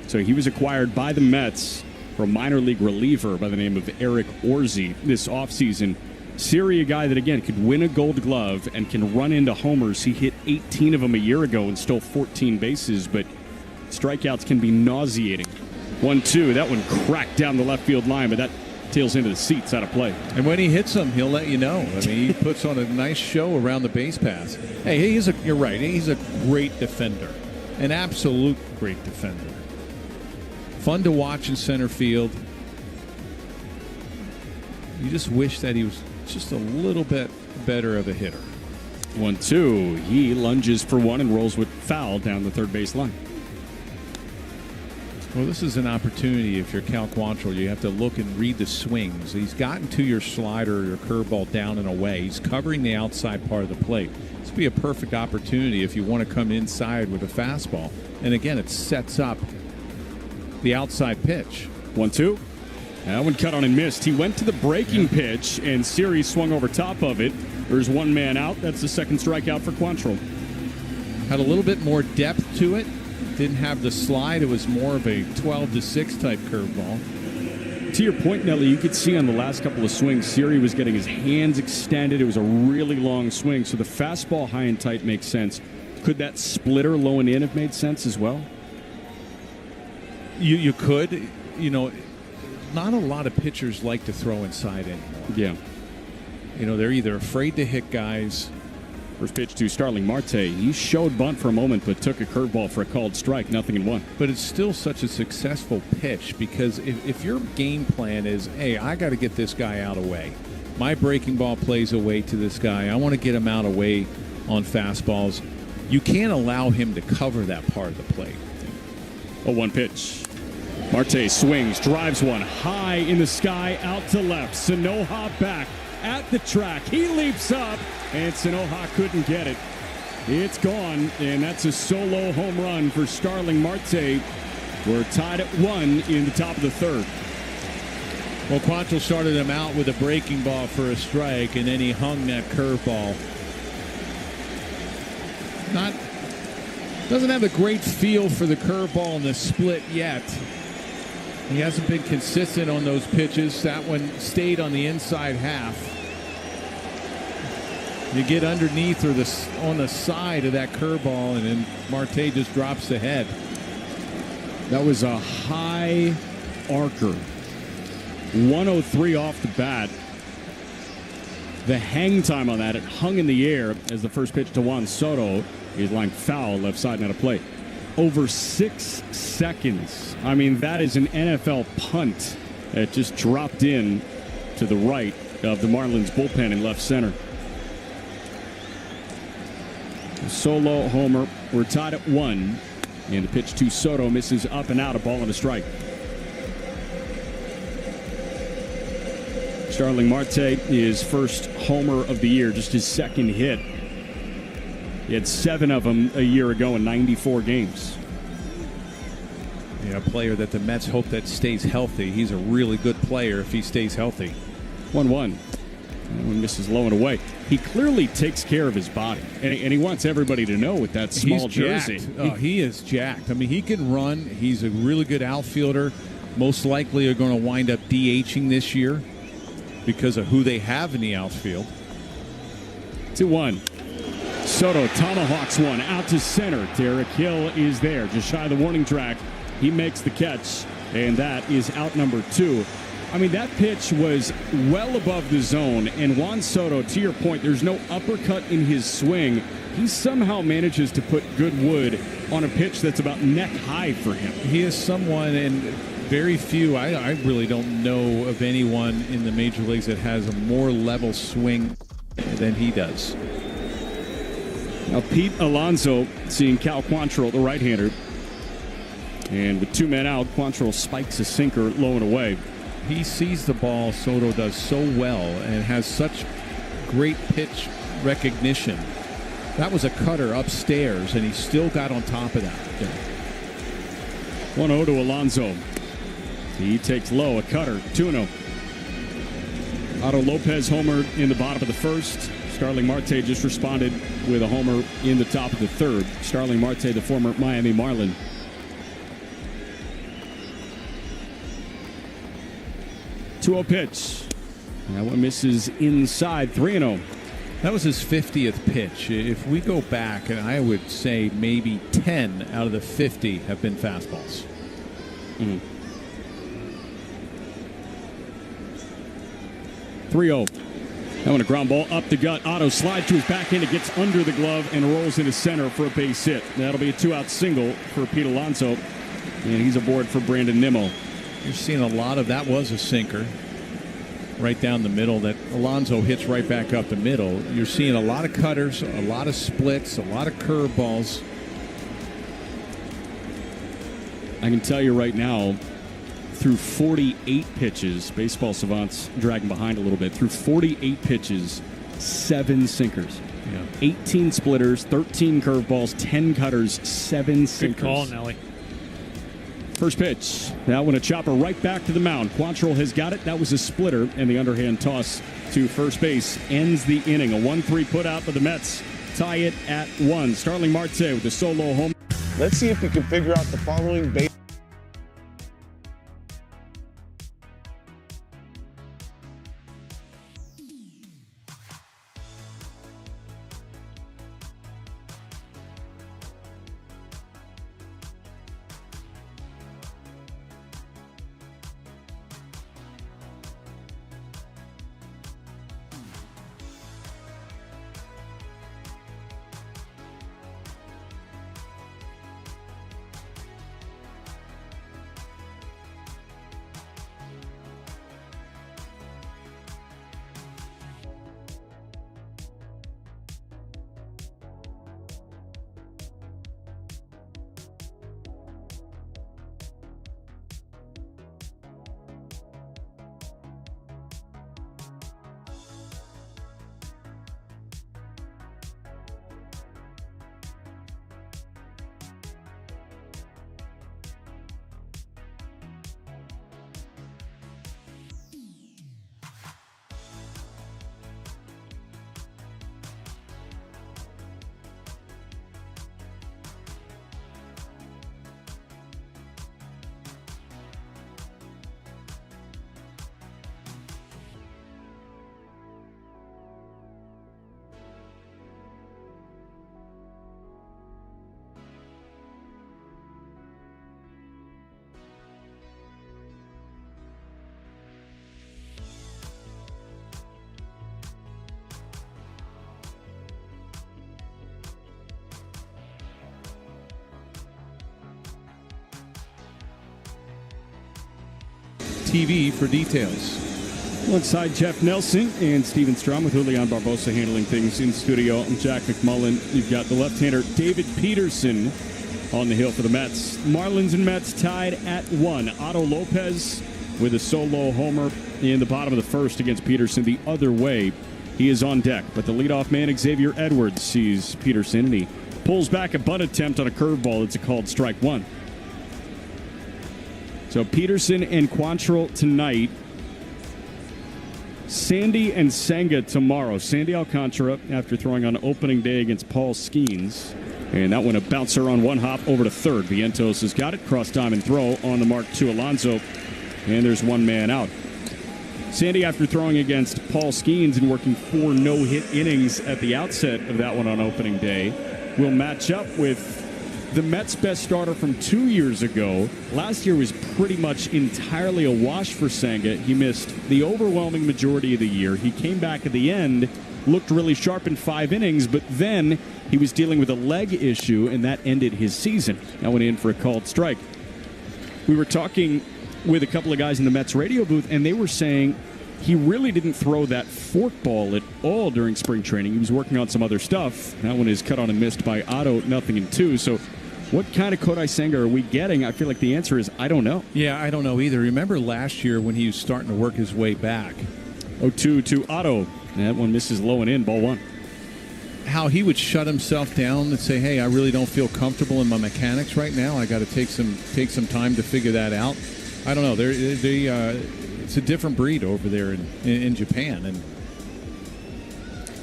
So he was acquired by the Mets for a minor league reliever by the name of Eric Orsi this offseason. Siri, a guy that, again, could win a Gold Glove and can run into homers. He hit 18 of them a year ago and stole 14 bases, but strikeouts can be nauseating. 1-2, that one cracked down the left field line, but that tails into the seats, out of play. And when he hits them, he'll let you know. I mean, he puts on a nice show around the base pass. Hey, you're right. He's a great defender, an absolute great defender. Fun to watch in center field. You just wish that he was just a little bit better of a hitter. 1-2. He lunges for one and rolls with foul down the third base line. Well, this is an opportunity if you're Cal Quantrill. You have to look and read the swings. He's gotten to your slider or your curveball down and away. He's covering the outside part of the plate. This would be a perfect opportunity if you want to come inside with a fastball. And again, it sets up the outside pitch. 1-2. That one cut on and missed. He went to the breaking pitch, and Siri swung over top of it. There's one man out. That's the second strikeout for Quantrill. Had a little bit more depth to it. Didn't have the slide. It was more of a 12-6 type curveball. To your point, Nelly, you could see on the last couple of swings, Siri was getting his hands extended. It was a really long swing, so the fastball high and tight makes sense. Could that splitter low and in have made sense as well? You could. Not a lot of pitchers like to throw inside anymore. Yeah. They're either afraid to hit guys. First pitch to Starling Marte. He showed bunt for a moment, but took a curveball for a called strike, 0-1. But it's still such a successful pitch because if your game plan is, hey, I got to get this guy out of the way. My breaking ball plays away to this guy. I want to get him out of the way on fastballs. You can't allow him to cover that part of the plate. 0-1 pitch. Marte swings, drives one high in the sky, out to left. Sanoha back at the track. He leaps up, and Sanoha couldn't get it. It's gone, and that's a solo home run for Starling Marte. We're tied at 1 in the top of the third. Well, Quantrill started him out with a breaking ball for a strike, and then he hung that curveball. Doesn't have a great feel for the curveball in the split yet. He hasn't been consistent on those pitches. That one stayed on the inside half. You get underneath or on the side of that curveball, and then Marte just drops the head. That was a high arcer. 103 off the bat. The hang time on that, it hung in the air as the first pitch to Juan Soto is lined foul left side and out of play. Over 6 seconds. I mean, that is an NFL punt that just dropped in to the right of the Marlins bullpen in left center. Solo homer. We're tied at 1. And the pitch to Soto misses up and out, a ball and a strike. Starling Marte is first homer of the year, just his second hit. He had 7 of them a year ago in 94 games. Yeah, a player that the Mets hope that stays healthy. He's a really good player if he stays healthy. 1-1. That one misses low and away. He clearly takes care of his body, and he wants everybody to know with that small jersey. He is jacked. I mean, he can run. He's a really good outfielder. Most likely are going to wind up DHing this year because of who they have in the outfield. 2-1. Soto tomahawks one out to center. Derek Hill is there, just shy of the warning track. He makes the catch, and that is out number 2. I mean, that pitch was well above the zone, and Juan Soto, to your point, there's no uppercut in his swing. He somehow manages to put good wood on a pitch that's about neck high for him. He is someone, and very few, I really don't know of anyone in the major leagues that has a more level swing than he does. Now, Pete Alonso seeing Cal Quantrill, the right-hander. And with 2 men out, Quantrill spikes a sinker low and away. He sees the ball, Soto does so well, and has such great pitch recognition. That was a cutter upstairs, and he still got on top of that. 1-0 to Alonso. He takes low, a cutter, 2-0. Otto Lopez homered in the bottom of the first. Starling Marte just responded with a homer in the top of the third. Starling Marte, the former Miami Marlin. 2-0 pitch. That one misses inside, 3-0. That was his 50th pitch. If we go back, and I would say maybe 10 out of the 50 have been fastballs. 3-0. That one a ground ball up the gut. Otto slides to his backhand. It gets under the glove and rolls into center for a base hit. That'll be a 2-out single for Pete Alonso. And he's aboard for Brandon Nimmo. You're seeing a lot of that. Was a sinker right down the middle that Alonso hits right back up the middle. You're seeing a lot of cutters, a lot of splits, a lot of curveballs. I can tell you right now, through 48 pitches, baseball savants dragging behind a little bit. Through 48 pitches, 7 sinkers. Yeah. 18 splitters, 13 curveballs, 10 cutters, 7 sinkers. Good call, Nelly. First pitch. That one a chopper right back to the mound. Quantrill has got it. That was a splitter, and the underhand toss to first base ends the inning. A 1-3 put out for the Mets. Tie it at 1. Starling Marte with a solo home. Let's see if you can figure out the following base. TV for details. Alongside Jeff Nelson and Steven Strom with Julian Barbosa handling things in studio. I'm Jack McMullen. You've got the left-hander David Peterson on the hill for the Mets. Marlins and Mets tied at 1. Otto Lopez with a solo homer in the bottom of the first against Peterson. The other way, he is on deck. But the leadoff man, Xavier Edwards, sees Peterson, and he pulls back a bunt attempt on a curveball. It's a called strike 1. So Peterson and Quantrill tonight. Sandy and Senga tomorrow. Sandy Alcantara after throwing on opening day against Paul Skeens. And that one a bouncer on one hop over to third. Vientos has got it. Cross diamond throw on the mark to Alonso. And there's one man out. Sandy, after throwing against Paul Skeens and working 4 no-hit innings at the outset of that one on opening day, will match up with the Mets' best starter from 2 years ago. Last year was pretty much entirely a wash for Senga. He missed the overwhelming majority of the year. He came back at the end, looked really sharp in 5 innings, but then he was dealing with a leg issue, and that ended his season. That went in for a called strike. We were talking with a couple of guys in the Mets radio booth, and they were saying he really didn't throw that forkball at all during spring training. He was working on some other stuff. That one is cut on and missed by Otto, 0-2. So what kind of Kodai Senga are we getting? I feel like the answer is I don't know. Yeah, I don't know either. Remember last year when he was starting to work his way back? 0-2 to Otto. That one misses low and in, ball 1. How he would shut himself down and say, hey, I really don't feel comfortable in my mechanics right now. I got to take some time to figure that out. I don't know. It's a different breed over there in Japan. And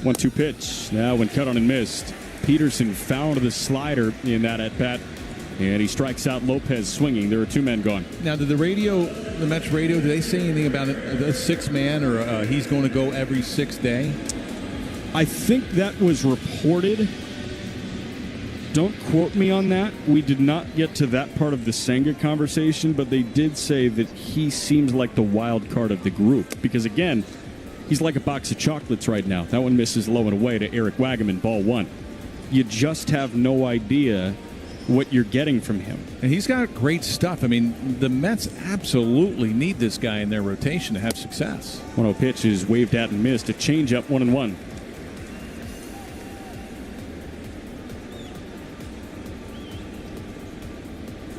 1-2 pitch. Now when cut on and missed, Peterson fouled the slider in that at-bat, and he strikes out Lopez swinging. There are 2 men gone. Now, did the Mets radio, do they say anything about a 6-man or he's going to go every 6th day? I think that was reported. Don't quote me on that. We did not get to that part of the Senga conversation, but they did say that he seems like the wild card of the group. Because, again, He's like a box of chocolates right now. That one misses low and away to Eric Wagaman, ball one. You just have no idea what you're getting from him. And he's got great stuff. I mean, the Mets absolutely need this guy in their rotation to have success. 1-0 pitch is waved at and missed. A changeup, 1-1.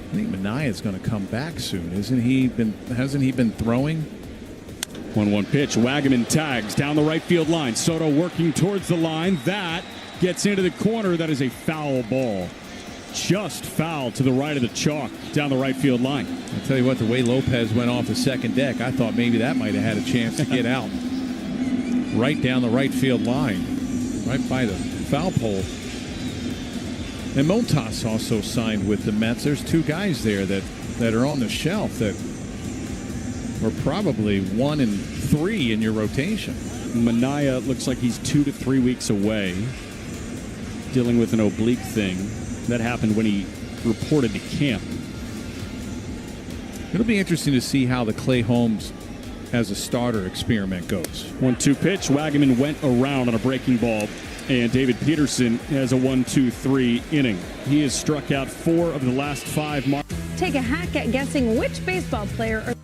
I think Manaea's going to come back soon, hasn't he been throwing? 1-1 pitch. Wagaman tags down the right field line. Soto working towards the line. That gets into the corner. That is a foul ball. Just foul to the right of the chalk down the right field line. I'll tell you what, the way Lopez went off the second deck, I thought maybe that might have had a chance to get out. Right down the right field line, right by the foul pole. And Montas also signed with the Mets. There's two guys there that are on the shelf that were probably 1 and 3 in your rotation. Manaea looks like he's 2 to 3 weeks away, dealing with an oblique thing. That happened when he reported to camp. It'll be interesting to see how the Clay Holmes as a starter experiment goes. 1-2 pitch. Wagaman went around on a breaking ball, and David Peterson has a 1-2-3 inning. He has struck out 4 of the last 5 marks. Take a hack at guessing which baseball player.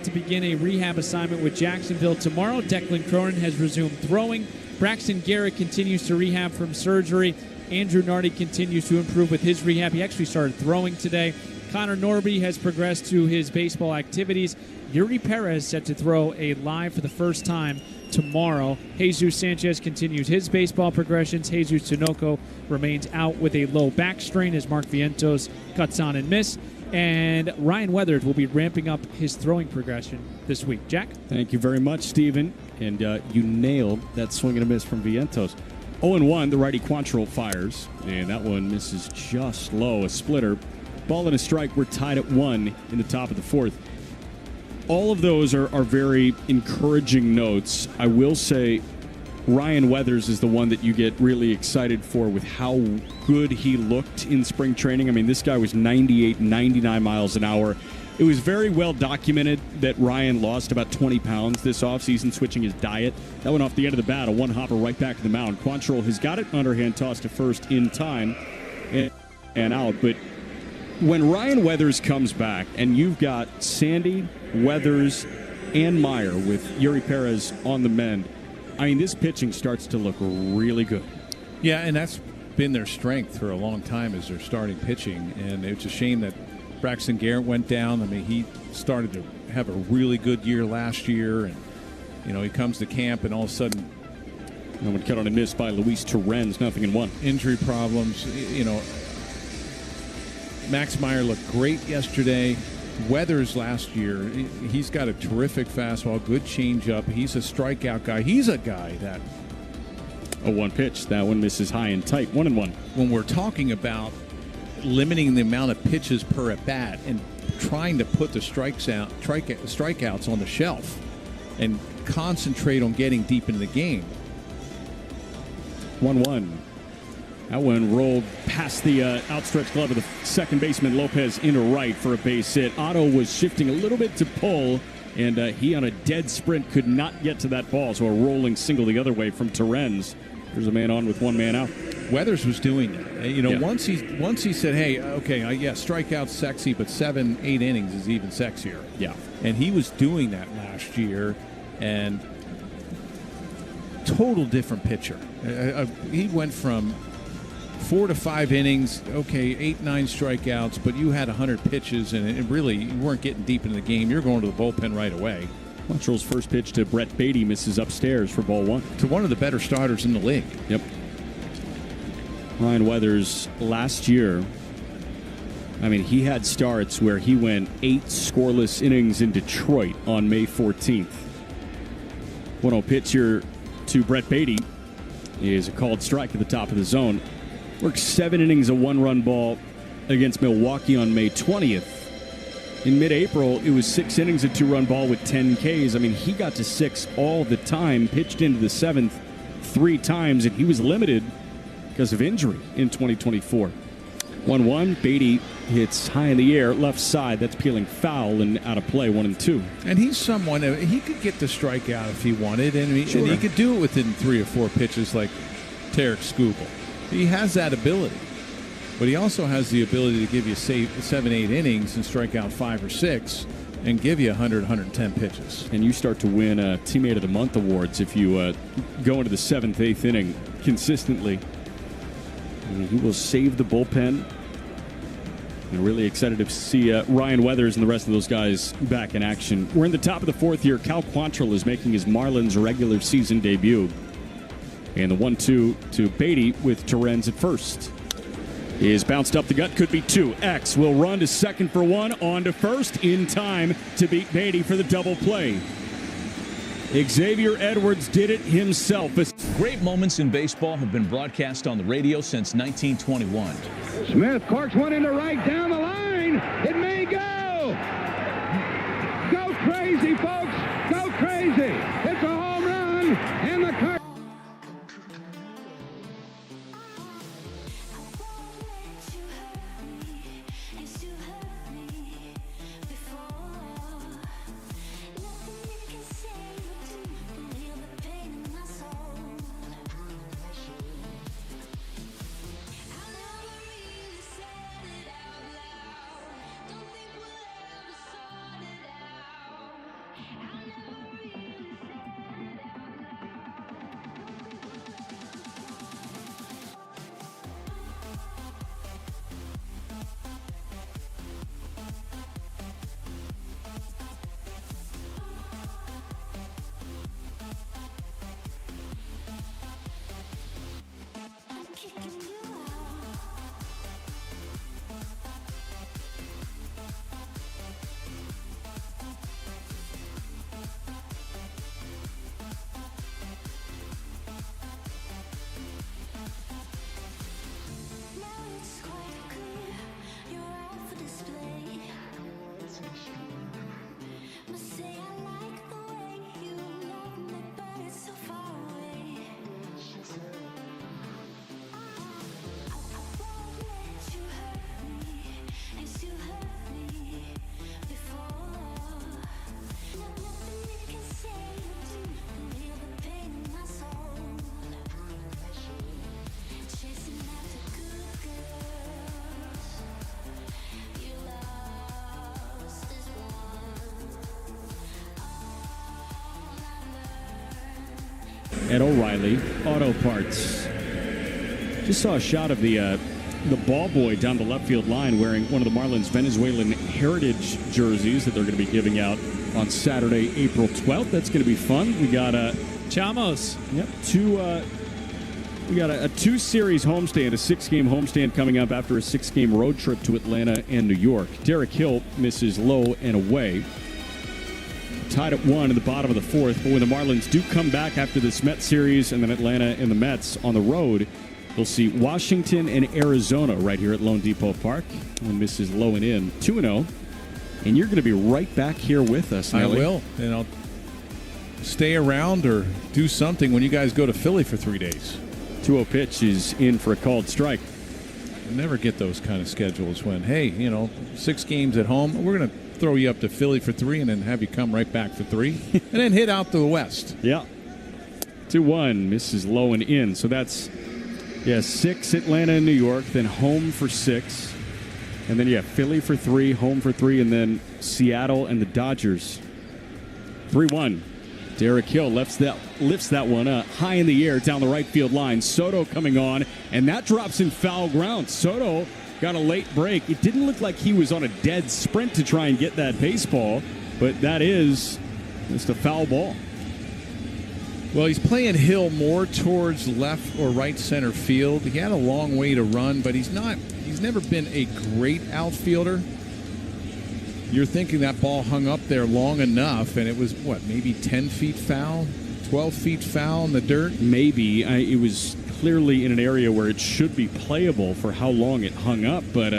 To begin a rehab assignment with Jacksonville tomorrow. Declan Cronin has resumed throwing. Braxton Garrett continues to rehab from surgery. Andrew Nardi continues to improve with his rehab. He actually started throwing today. Connor Norby has progressed to his baseball activities. Yuri Perez set to throw a live for the first time tomorrow. Jesus Sanchez continues his baseball progressions. Jesus Tinoco remains out with a low back strain as Mark Vientos cuts on and miss. And Ryan Weathers will be ramping up his throwing progression this week. Jack? Thank you very much, Steven. And you nailed that swing and a miss from Vientos. 0-1, the righty Quantrill fires. And that one misses just low, a splitter. Ball and a strike. We're tied at 1 in the top of the 4th. All of those are very encouraging notes. I will say Ryan Weathers is the one that you get really excited for with how good he looked in spring training. I mean, this guy was 98, 99 miles an hour. It was very well documented that Ryan lost about 20 pounds this offseason, switching his diet. That went off the end of the bat, a one-hopper right back to the mound. Quantrill has got it underhand toss to first in time and out. But when Ryan Weathers comes back and you've got Sandy, Weathers, and Meyer with Yuri Perez on the mend, I mean, this pitching starts to look really good. Yeah, and that's been their strength for a long time as their starting pitching. And it's a shame that Braxton Garrett went down. I mean, he started to have a really good year last year. And, you know, he comes to camp and all of a sudden. No one cut on a miss by Luis Torrens, 0-1. Injury problems. You know, Max Meyer looked great yesterday. Weathers last year, he's got a terrific fastball, good changeup. He's a strikeout guy. He's a guy that... A one pitch. That one misses high and tight. 1-1. When we're talking about limiting the amount of pitches per at-bat and trying to put the strikeouts on the shelf and concentrate on getting deep into the game. 1-1. That one rolled past the outstretched glove of the second baseman Lopez into right for a base hit. Otto was shifting a little bit to pull, and he on a dead sprint could not get to that ball, so a rolling single the other way from Torrens. There's a man on with one man out. Weathers was doing that. Once he said, hey, okay, strikeout's sexy, but 7-8 innings is even sexier. Yeah. And he was doing that last year, and total different pitcher. He went from 4 to 5 innings, okay, 8-9 strikeouts, but you had 100 pitches, and it really, you weren't getting deep into the game. You're going to the bullpen right away. Montreal's first pitch to Brett Beatty misses upstairs for ball 1. To one of the better starters in the league. Yep. Ryan Weathers last year, he had starts where he went 8 scoreless innings in Detroit on May 14th. 1-0 pitch here to Brett Beatty is a called strike at the top of the zone. Worked 7 innings, a 1-run ball against Milwaukee on May 20th. In mid-April, it was 6 innings, a 2-run ball with 10 Ks. He got to 6 all the time, pitched into the 7th 3 times, and he was limited because of injury in 2024. 1-1, Beatty hits high in the air, left side. That's peeling foul and out of play, 1-2. And he's someone, he could get the strikeout if he wanted, and he could do it within 3 or 4 pitches like Tarek Skubal. He has that ability. But he also has the ability to give you 7-8 innings and strike out 5 or 6 and give you 100, 110 pitches. And you start to win Teammate of the Month awards if you go into the 7th, 8th inning consistently. He will save the bullpen. I'm really excited to see Ryan Weathers and the rest of those guys back in action. We're in the top of the 4th here. Cal Quantrill is making his Marlins regular season debut. And the 1-2 to Beatty with Torrens at first. Is bounced up the gut, could be 2. X will run to second for 1, on to first, in time to beat Beatty for the double play. Xavier Edwards did it himself. Great moments in baseball have been broadcast on the radio since 1921. Smith corks one into right, down the line. It may go. Go crazy, folks. Go crazy. It's a home run, and the Cardinals. At O'Reilly Auto Parts. Just saw a shot of the ball boy down the left field line wearing one of the Marlins Venezuelan heritage jerseys that they're going to be giving out on Saturday, April 12th. That's going to be fun. We got Chamos. Yep, We got a 2-series homestand, a 6-game homestand coming up after a 6-game road trip to Atlanta and New York. Derek Hill misses low and away. Tied at 1 in the bottom of the 4th, but when the Marlins do come back after this Mets series and then Atlanta and the Mets on the road, we'll see Washington and Arizona right here at Lone Depot Park. One misses low and in, 2-0. And you're going to be right back here with us, Nelly. I will, and I'll stay around or do something when you guys go to Philly for 3 days. 2-0 pitch is in for a called strike. I never get those kind of schedules when, hey, 6 games at home, we're going to throw you up to Philly for 3 and then have you come right back for 3 and then hit out to the west. Yeah. 2-1, misses low and in. So that's, 6 Atlanta and New York, then home for 6. And then, Philly for 3, home for 3, and then Seattle and the Dodgers. 3-1. Derek Hill lifts that one up high in the air down the right field line. Soto coming on, and that drops in foul ground. Soto got a late break. It didn't look like he was on a dead sprint to try and get that baseball, but that is just a foul ball. Well, he's playing Hill more towards left or right center field. He had a long way to run, but he's never been a great outfielder. You're thinking that ball hung up there long enough, and it was, maybe 10 feet foul? 12 feet foul in the dirt? Maybe. It was clearly in an area where it should be playable for how long it hung up. But,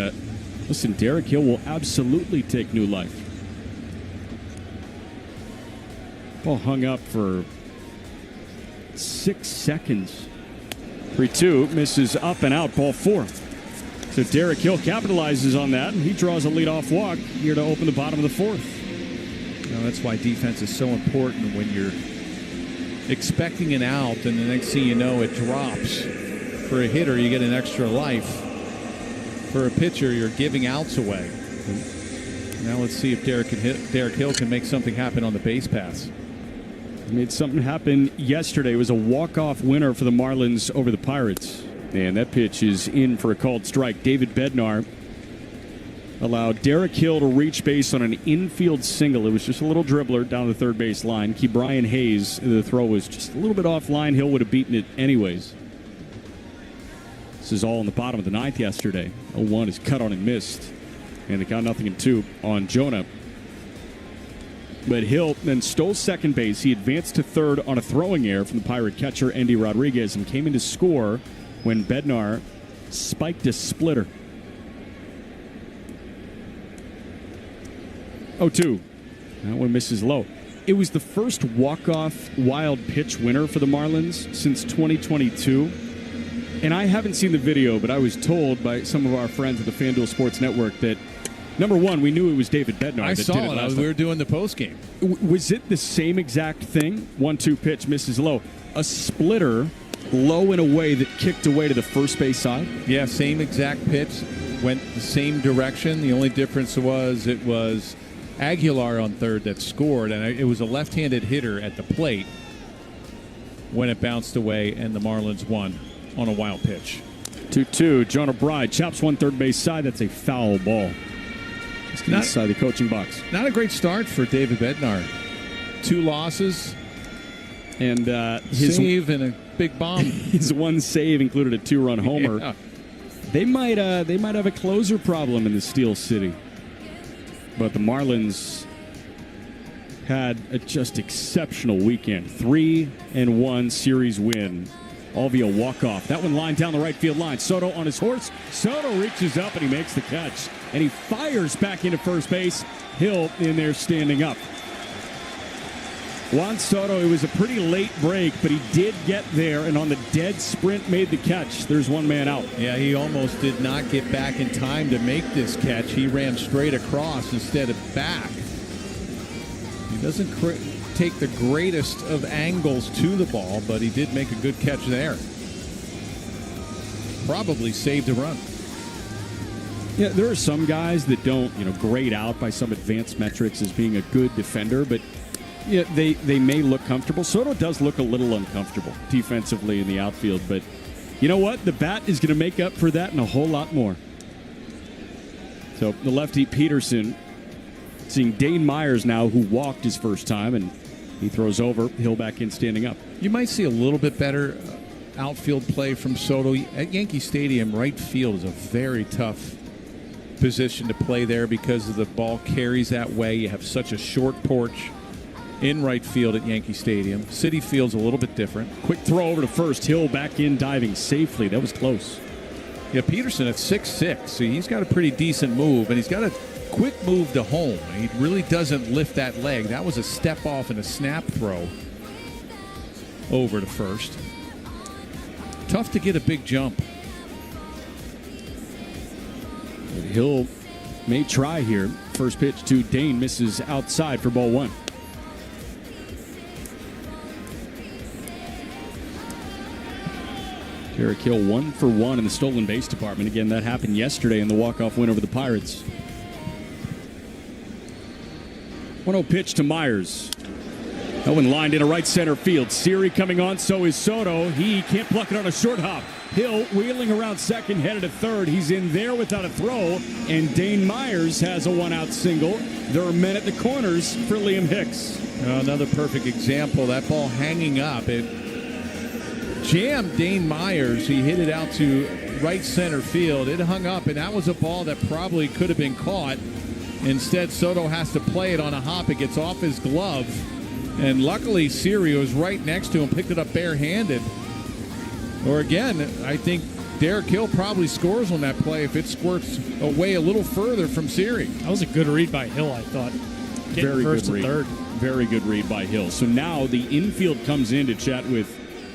listen, Derek Hill will absolutely take new life. Ball hung up for 6 seconds. 3-2, misses up and out, ball 4. So Derek Hill capitalizes on that, and he draws a leadoff walk here to open the bottom of the 4th. That's why defense is so important when you're expecting an out, and the next thing you know, it drops. For a hitter, you get an extra life. For a pitcher, you're giving outs away. Now let's see if Derek Hill can make something happen on the base pass. He made something happen yesterday. It was a walk-off winner for the Marlins over the Pirates. And that pitch is in for a called strike. David Bednar allowed Derek Hill to reach base on an infield single. It was just a little dribbler down the third base line. Brian Hayes, the throw was just a little bit offline. Hill would have beaten it anyways. This is all in the bottom of the 9th yesterday. 0-1 is cut on and missed. And they count 0-2 on Jonah. But Hill then stole second base. He advanced to third on a throwing error from the Pirate catcher, Andy Rodriguez, and came in to score when Bednar spiked a splitter. 0-2. That one misses low. It was the first walk-off wild pitch winner for the Marlins since 2022. And I haven't seen the video, but I was told by some of our friends at the FanDuel Sports Network that, number one, we knew it was David Bednar. I saw it. We were doing the postgame. Was it the same exact thing? 1-2 pitch, misses low. A splitter low and away that kicked away to the first base side? Yeah, same exact pitch. Went the same direction. The only difference was it was Aguilar on third that scored, and it was a left-handed hitter at the plate when it bounced away, and the Marlins won on a wild pitch. 2-2. Jonah Bride chops one third base side. That's a foul ball. Just inside the coaching box. Not a great start for David Bednar. 2 losses. And his save and a big bomb. His one save included a 2-run homer. Yeah. They might have a closer problem in the Steel City. But the Marlins had a just exceptional weekend. 3-1 series win, all via walk-off. That one lined down the right field line. Soto on his horse. Soto reaches up and he makes the catch. And he fires back into first base. Hill in there standing up. Juan Soto, it was a pretty late break, but he did get there, and on the dead sprint made the catch. There's one man out. Yeah, he almost did not get back in time to make this catch. He ran straight across instead of back. He doesn't take the greatest of angles to the ball, but he did make a good catch there. Probably saved a run. Yeah, there are some guys that don't, grade out by some advanced metrics as being a good defender, but yeah, they may look comfortable. Soto does look a little uncomfortable defensively in the outfield, but you know what? The bat is going to make up for that and a whole lot more. So the lefty Peterson, seeing Dane Myers now, who walked his first time, and he throws over. Hill back in standing up. You might see a little bit better outfield play from Soto. At Yankee Stadium, right field is a very tough position to play there because of the ball carries that way. You have such a short porch in right field at Yankee Stadium. Citi Field's a little bit different. Quick throw over to first. Hill back in diving safely. That was close. Yeah, Peterson at 6'6", so he's got a pretty decent move, and he's got a quick move to home. He really doesn't lift that leg. That was a step off and a snap throw over to first. Tough to get a big jump. Hill may try here. First pitch to Dane misses outside for ball one. Derek Hill 1 for 1 in the stolen base department. Again, that happened yesterday in the walk-off win over the Pirates. 1-0 pitch to Myers. That one lined into right center field. Siri coming on, so is Soto. He can't pluck it on a short hop. Hill wheeling around second, headed to third. He's in there without a throw, and Dane Myers has a one-out single. There are men at the corners for Liam Hicks. Another perfect example. That ball hanging up. It jammed Dane Myers. He hit it out to right center field. It hung up, and that was a ball that probably could have been caught. Instead, Soto has to play it on a hop. It gets off his glove. And luckily, Siri was right next to him, picked it up barehanded. Or again, I think Derek Hill probably scores on that play if it squirts away a little further from Siri. That was a good read by Hill, I thought. Getting Very first good read. and third. Very good read by Hill. So now the infield comes in to chat with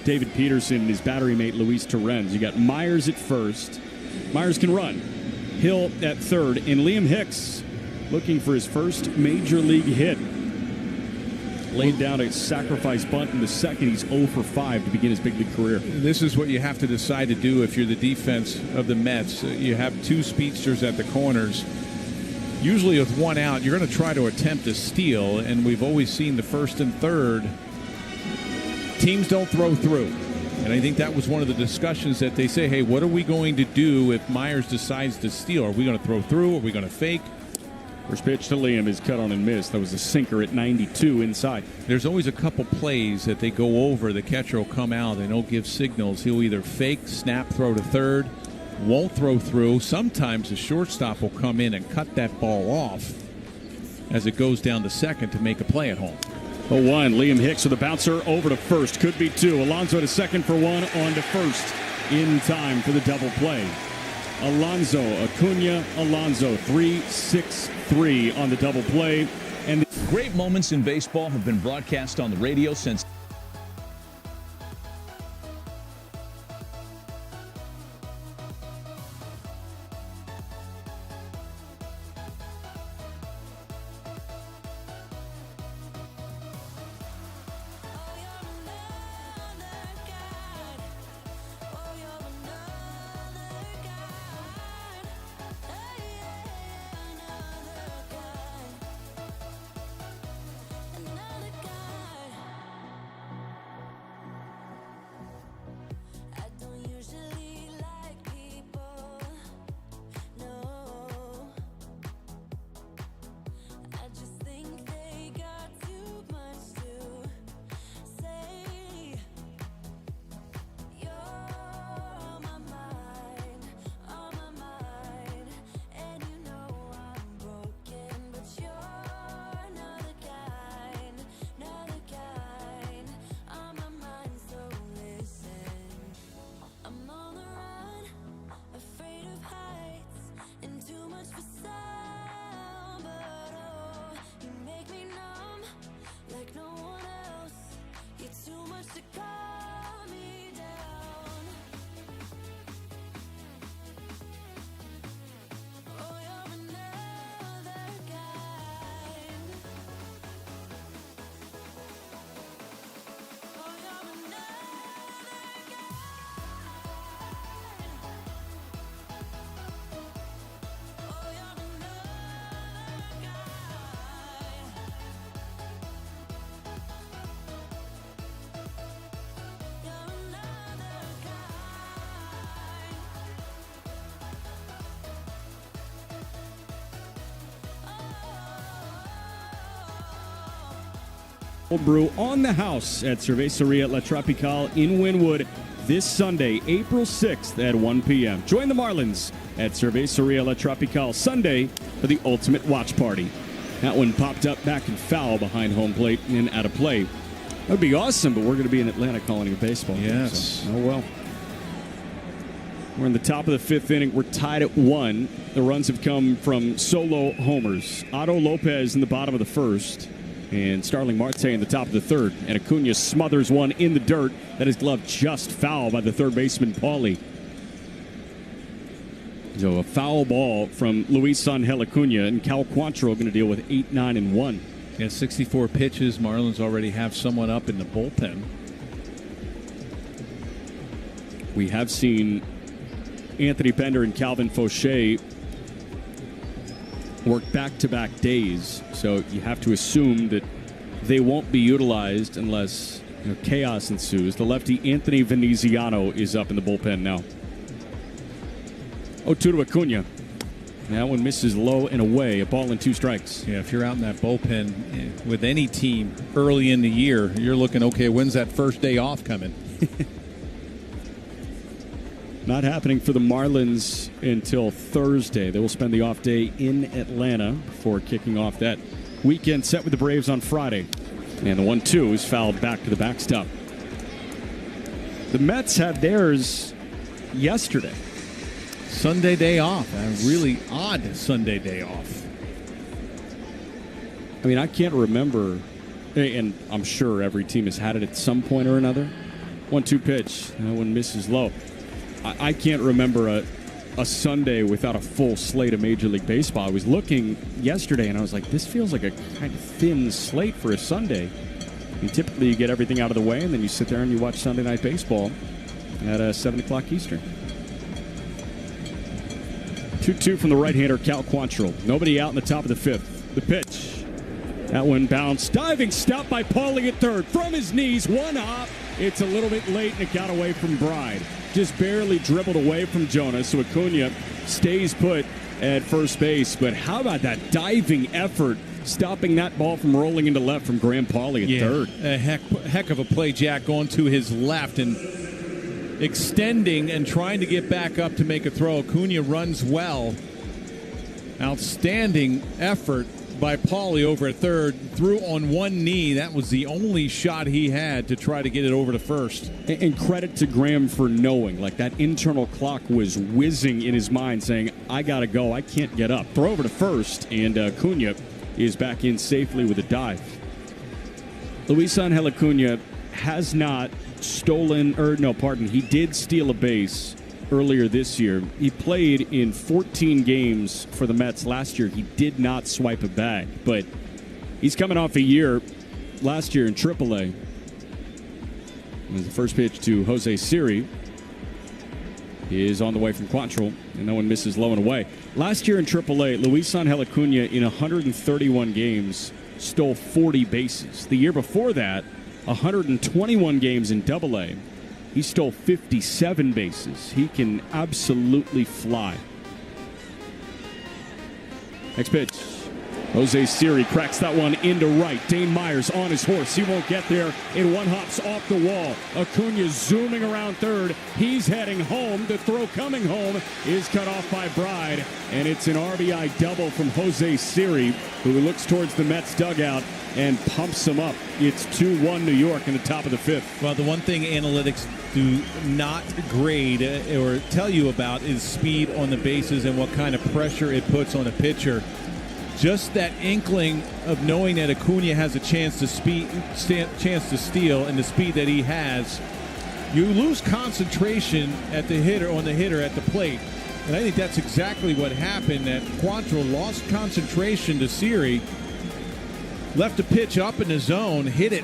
David Peterson and his battery mate Luis Torrens. You got Myers at first. Myers can run. Hill at third. And Liam Hicks looking for his first major league hit. Laid down a sacrifice bunt in the second. He's 0 for 5 to begin his big league career. This is what you have to decide to do if you're the defense of the Mets. You have two speedsters at the corners. Usually with one out, you're going to try to attempt a steal, and we've always seen the first and third. Teams don't throw through. And I think that was one of the discussions that they say, hey, what are we going to do if Myers decides to steal? Are we going to throw through? Are we going to fake? First pitch to Liam is cut on and missed. That was a sinker at 92 inside. There's always a couple plays that they go over. The catcher will come out and he'll give signals. He'll either fake, snap, throw to third, won't throw through. Sometimes the shortstop will come in and cut that ball off as it goes down to second to make a play at home. 0-1. Liam Hicks with a bouncer over to first. Could be two. Alonso to second for one. On to first in time for the double play. Alonso, Acuna, Alonso, 3-6-3 on the double play. And great moments in baseball have been broadcast on the radio since brew on the house at Cerveceria La Tropical in Wynwood. this Sunday, April 6th at 1 p.m. Join the Marlins at Cerveceria La Tropical Sunday for the ultimate watch party. That one popped up back and foul behind home plate and out of play. That would be awesome, but we're going to be in Atlanta calling a baseball game. Yes. So, oh, well. We're in the top of the fifth inning. We're tied at 1. The runs have come from solo homers. Otto Lopez in the bottom of the first, and Starling Marte in the top of the third. And Acuna smothers one in the dirt. That is gloved just foul by the third baseman, Paulie. So a foul ball from Luis Angel Acuna, and Cal Quantrill going to deal with 8, 9, and 1. Yeah, 64 pitches. Marlins already have someone up in the bullpen. We have seen Anthony Bender and Calvin Fauché work back-to-back days, so you have to assume that they won't be utilized unless chaos ensues. The lefty Anthony Veneziano is up in the bullpen now. 0-2 to Acuna. That one misses low and away. A ball and 2 strikes. Yeah, if you're out in that bullpen with any team early in the year, you're looking, okay, when's that first day off coming? Not happening for the Marlins until Thursday. They will spend the off day in Atlanta before kicking off that weekend set with the Braves on Friday. And the 1-2 is fouled back to the backstop. The Mets had theirs yesterday. Sunday day off. A really odd Sunday day off. I mean, I can't remember, and I'm sure every team has had it at some point or another. 1-2 pitch. That one misses low. I can't remember a Sunday without a full slate of Major League Baseball. I was looking yesterday, and I was like, this feels like a kind of thin slate for a Sunday. And typically you get everything out of the way, and then you sit there and you watch Sunday Night Baseball at 7 o'clock Eastern. 2-2 from the right-hander, Cal Quantrill. Nobody out in the top of the fifth. The pitch. That one bounced. Diving stop by Paulie at third. From his knees, one hop. It's a little bit late, and it got away from Bride. Just barely dribbled away from Jonas, so Acuna stays put at first base. But how about that diving effort, stopping that ball from rolling into left from Graham Paulie at third? A heck of a play, Jack, going to his left and extending and trying to get back up to make a throw. Acuna runs well. Outstanding effort by Paulie over at third. Threw on one knee. That was the only shot he had to try to get it over to first. And credit to Graham for knowing. Like, that internal clock was whizzing in his mind saying, I got to go. I can't get up. Throw over to first. And Acuna is back in safely with a dive. Luis Angel Acuna has not stolen, he did steal a base earlier this year. He played in 14 games for the Mets last year. He did not swipe a bag, but he's coming off a year last year in AAA. It was the first pitch to Jose Siri. He is on the way from Quantrill, and no one misses low and away. Last year in AAA, Luis Angel Acuna in 131 games stole 40 bases. The year before that, 121 games in AA. He stole 57 bases. He can absolutely fly. Next pitch. Jose Siri cracks that one into right. Dane Myers on his horse. He won't get there. It one hops off the wall. Acuna zooming around third. He's heading home. The throw coming home is cut off by Bride. And it's an RBI double from Jose Siri, who looks towards the Mets dugout and pumps him up. It's 2-1 New York in the top of the fifth. Well, the one thing analytics do not grade or tell you about is speed on the bases and what kind of pressure it puts on a pitcher. Just that inkling of knowing that Acuna has a chance to steal, and the speed that he has, you lose concentration at the hitter at the plate. And I think that's exactly what happened. That Quantrill lost concentration to Siri, left a pitch up in the zone, hit it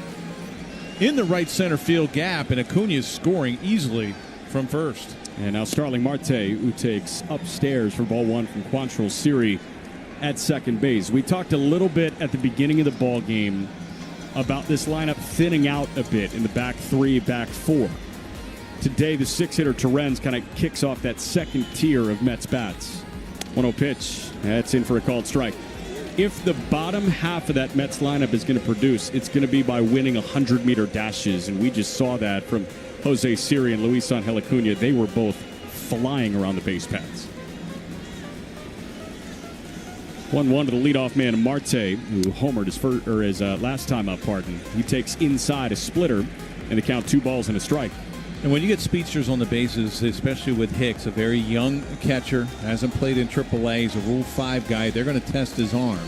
in the right center field gap, and Acuna is scoring easily from first. And now Starling Marte, who takes upstairs for ball one from Quantrill. Siri at second base. We talked a little bit at the beginning of the ball game about this lineup thinning out a bit in the back three, back four. Today, the six-hitter Terrens kind of kicks off that second tier of Mets bats. 1-0 pitch. That's in for a called strike. If the bottom half of that Mets lineup is going to produce, it's going to be by winning 100-meter dashes, and we just saw that from Jose Siri and Luis Angel Acuna, they were both flying around the base paths. 1-1 to the leadoff man, Marte, who homered his last time up, He takes inside a splitter, and the count 2 balls and a strike. And when you get speedsters on the bases, especially with Hicks, a very young catcher, hasn't played in AAA, he's a Rule 5 guy, they're going to test his arm.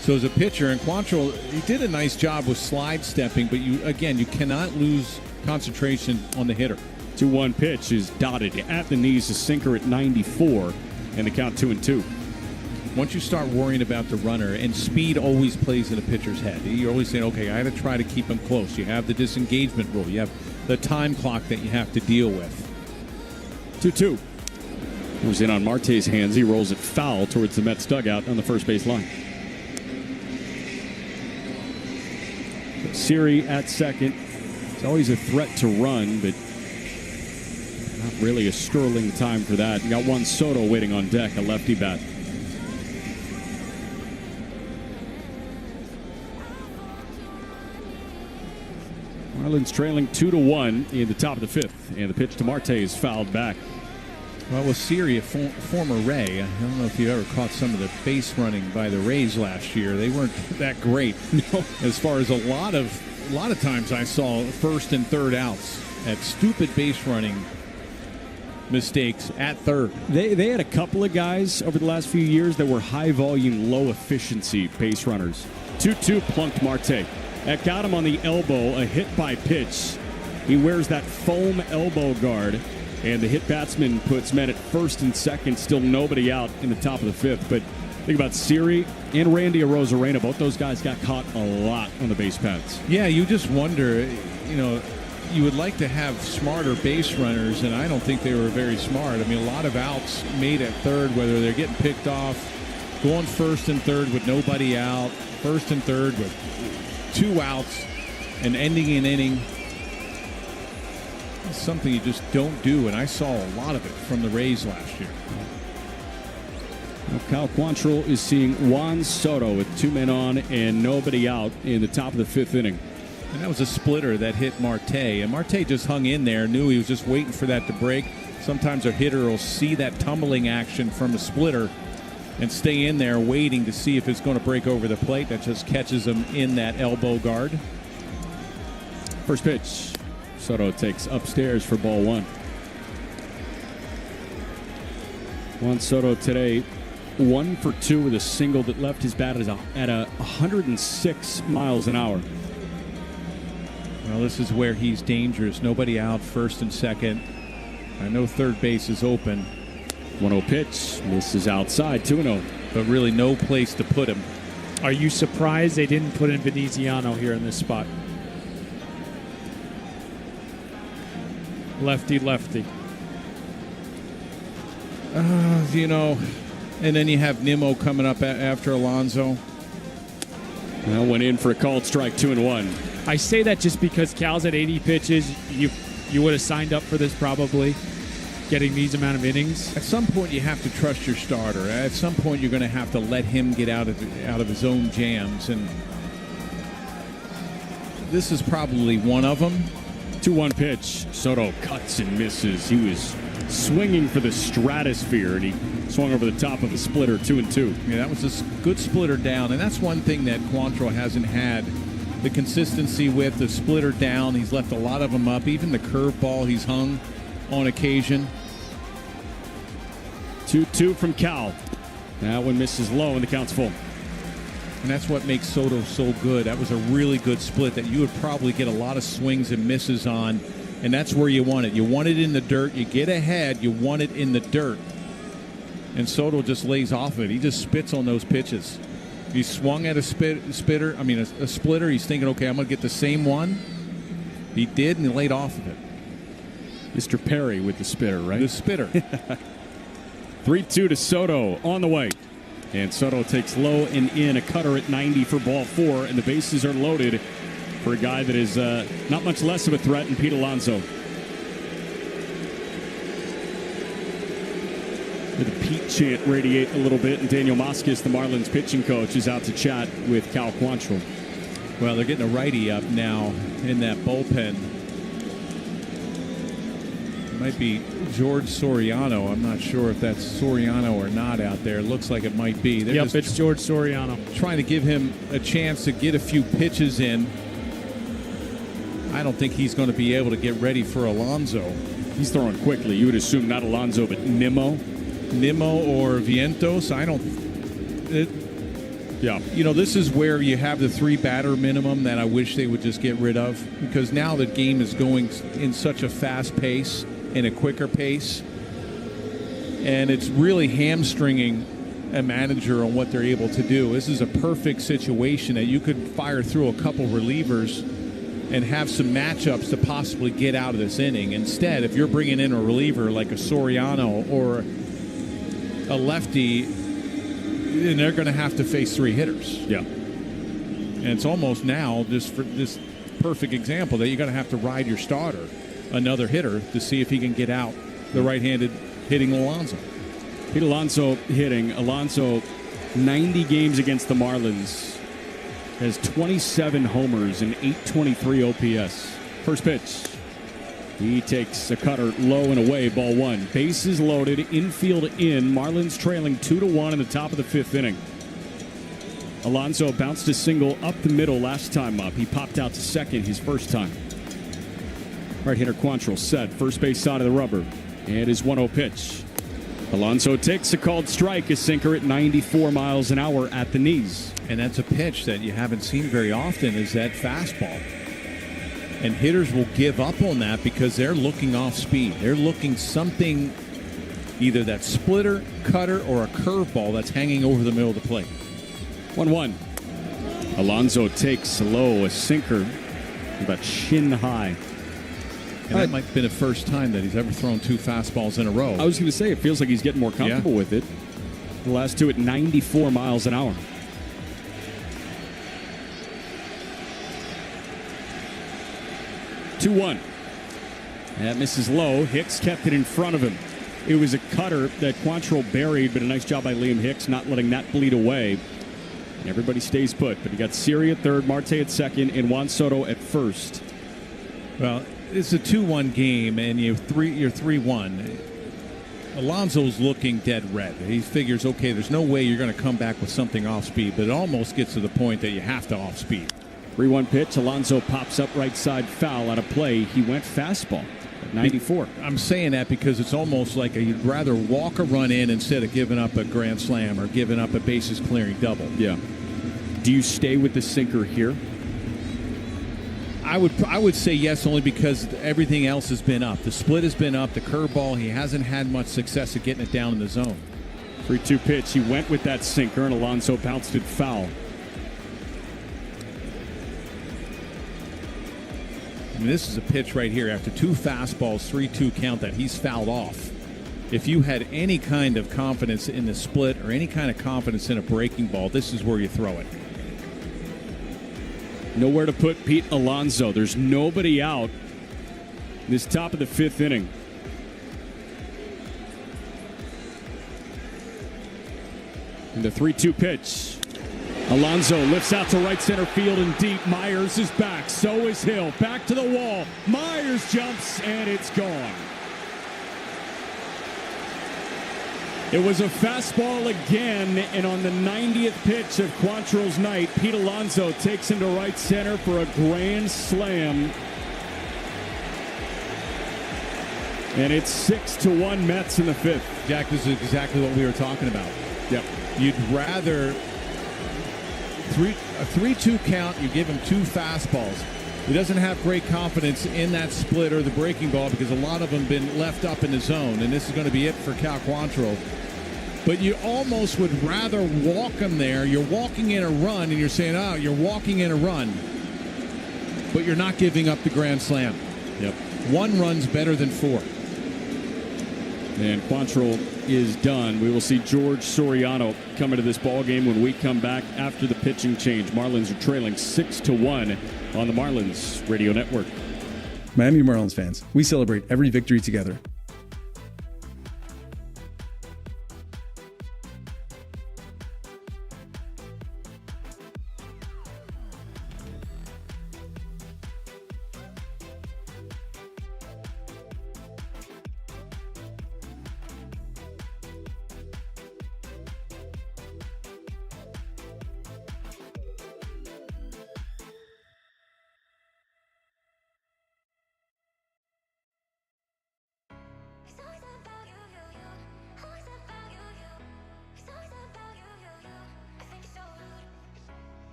So as a pitcher, and Quantrill, he did a nice job with slide stepping, but you cannot lose concentration on the hitter. 2-1 pitch is dotted at the knees, a sinker at 94, and the count 2-2. Once you start worrying about the runner, and speed always plays in a pitcher's head. You're always saying, okay, I got to try to keep him close. You have the disengagement rule. You have the time clock that you have to deal with. 2-2. It was in on Marte's hands. He rolls it foul towards the Mets dugout on the first base line. Siri at second. It's always a threat to run, but not really a sterling time for that. You got Juan Soto waiting on deck, a lefty bat. Marlins trailing 2-1 in the top of the fifth, and the pitch to Marte is fouled back. Well, with Siri, a former Ray, I don't know if you ever caught some of the base running by the Rays last year. They weren't that great. No. As far as a lot of times I saw first and third outs at stupid base running mistakes at third. They had a couple of guys over the last few years that were high volume, low efficiency base runners. 2-2 plunked Marte. That got him on the elbow, a hit by pitch. He wears that foam elbow guard, and the hit batsman puts men at first and second, still nobody out in the top of the fifth. But think about Siri and Randy Arozarena. Both those guys got caught a lot on the base paths. Yeah, you just wonder, you would like to have smarter base runners, and I don't think they were very smart. I mean, a lot of outs made at third, whether they're getting picked off, going first and third with nobody out, first and third with 2 outs, and ending an inning. It's something you just don't do, and I saw a lot of it from the Rays last year. Well, Cal Quantrill is seeing Juan Soto with 2 men on and nobody out in the top of the fifth inning. And that was a splitter that hit Marte, and Marte just hung in there, knew he was just waiting for that to break. Sometimes a hitter will see that tumbling action from a splitter and stay in there waiting to see if it's going to break over the plate. That just catches him in that elbow guard. First pitch. Soto takes upstairs for ball 1. Juan Soto today 1 for 2 with a single that left his bat at 106 miles an hour. Well, this is where he's dangerous. Nobody out, first and second. I know third base is open. 1-0 pitch. Misses outside, 2-0. But really no place to put him. Are you surprised they didn't put in Veneziano here in this spot? Lefty. And then you have Nimmo coming up after Alonso. Well, went in for a called strike, 2-1. I say that just because Cal's at 80 pitches. You would have signed up for this probably, getting these amount of innings. At some point, you have to trust your starter. At some point, you're going to have to let him get out of his own jams, and this is probably one of them. 2-1 pitch. Soto cuts and misses. He was swinging for the stratosphere, and he swung over the top of the splitter, 2-2. Yeah, that was a good splitter down, and that's one thing that Quantrill hasn't had the consistency with, the splitter down. He's left a lot of them up. Even the curveball he's hung on occasion. 2-2 from Cal. That one misses low, and the count's full. And that's what makes Soto so good. That was a really good split that you would probably get a lot of swings and misses on, and that's where you want it. You want it in the dirt. You get ahead, you want it in the dirt. And Soto just lays off of it. He just spits on those pitches. He swung at a splitter. He's thinking, okay, I'm going to get the same one. He did, and he laid off of it. Mr. Perry with the spitter, right? The spitter. 3-2 to Soto on the way. And Soto takes low and in, a cutter at 90 for ball 4, and the bases are loaded for a guy that is not much less of a threat in Pete Alonso. The Pete chant radiate a little bit, and Daniel Moskis, the Marlins pitching coach, is out to chat with Cal Quantrill. Well, they're getting a righty up now in that bullpen. might be George Soriano. I'm not sure if that's Soriano or not out there. It looks like it might be. Yep, it's George Soriano. Trying to give him a chance to get a few pitches in. I don't think he's going to be able to get ready for Alonso. He's throwing quickly. You would assume not Alonso, but Nimmo or Vientos. This is where you have the 3-batter minimum that I wish they would just get rid of, because now the game is going in such a fast pace and a quicker pace, and it's really hamstringing a manager on what they're able to do. This is a perfect situation that you could fire through a couple relievers and have some matchups to possibly get out of this inning. Instead, if you're bringing in a reliever like a Soriano or a lefty, then they're going to have to face 3 hitters. Yeah. And it's almost now, just for this perfect example, that you're going to have to ride your starter, another hitter, to see if he can get out the right-handed hitting Alonso. Pete Alonso hitting. Alonso, 90 games against the Marlins, has 27 homers and 823 OPS. First pitch. He takes a cutter low and away, ball 1. Bases loaded, infield in. Marlins trailing 2-1 in the top of the 5th inning. Alonso bounced a single up the middle last time up. He popped out to second his first time. Right hitter Quantrill set, first base side of the rubber. And his 1-0 pitch. Alonso takes a called strike, a sinker at 94 miles an hour at the knees. And that's a pitch that you haven't seen very often, is that fastball. And hitters will give up on that because they're looking off speed. They're looking something, either that splitter, cutter, or a curveball that's hanging over the middle of the plate. 1-1. Alonso takes low, a sinker about shin high. And that might have been the first time that he's ever thrown 2 fastballs in a row. I was going to say, it feels like he's getting more comfortable with it. The last 2 at 94 miles an hour. Two-1. That misses low. Hicks kept it in front of him. It was a cutter that Quantrill buried, but a nice job by Liam Hicks not letting that bleed away. And everybody stays put, but you got Siri at third, Marte at second, and Juan Soto at first. Well, it's a 2-1 game, and you're 3-1. Alonso's looking dead red. He figures, okay, there's no way you're going to come back with something off speed, but it almost gets to the point that you have to off speed. 3-1 pitch. Alonso pops up right side foul out of play. He went fastball at 94. I'm saying that because it's almost like you'd rather walk a run in instead of giving up a grand slam or giving up a bases clearing double. Yeah. Do you stay with the sinker here? I would say yes, only because everything else has been up. The split has been up. The curveball, he hasn't had much success at getting it down in the zone. 3-2 pitch. He went with that sinker, and Alonso bounced it foul. I mean, this is a pitch right here. After 2 fastballs, 3-2 count that he's fouled off. If you had any kind of confidence in the split or any kind of confidence in a breaking ball, this is where you throw it. Nowhere to put Pete Alonso. There's nobody out in this top of the 5th inning. And the 3-2 pitch. Alonso lifts out to right center field and deep. Myers is back. So is Hill. Back to the wall. Myers jumps, and it's gone. It was a fastball again, and on the 90th pitch of Quantrill's night, Pete Alonso takes him to right center for a grand slam. And it's 6-1 Mets in the 5th. Jack, this is exactly what we were talking about. Yep. You'd rather a 3-2 count, you give him 2 fastballs. He doesn't have great confidence in that split or the breaking ball because a lot of them been left up in the zone, and this is going to be it for Cal Quantrill. But you almost would rather walk him there. You're walking in a run, and you're saying, oh, you're walking in a run, but you're not giving up the grand slam. Yep. 1 run's better than 4. And Quantrill is done. We will see George Soriano come into this ball game when we come back after the pitching change. Marlins are trailing 6-1 on the Marlins Radio Network. Miami Marlins fans, we celebrate every victory together.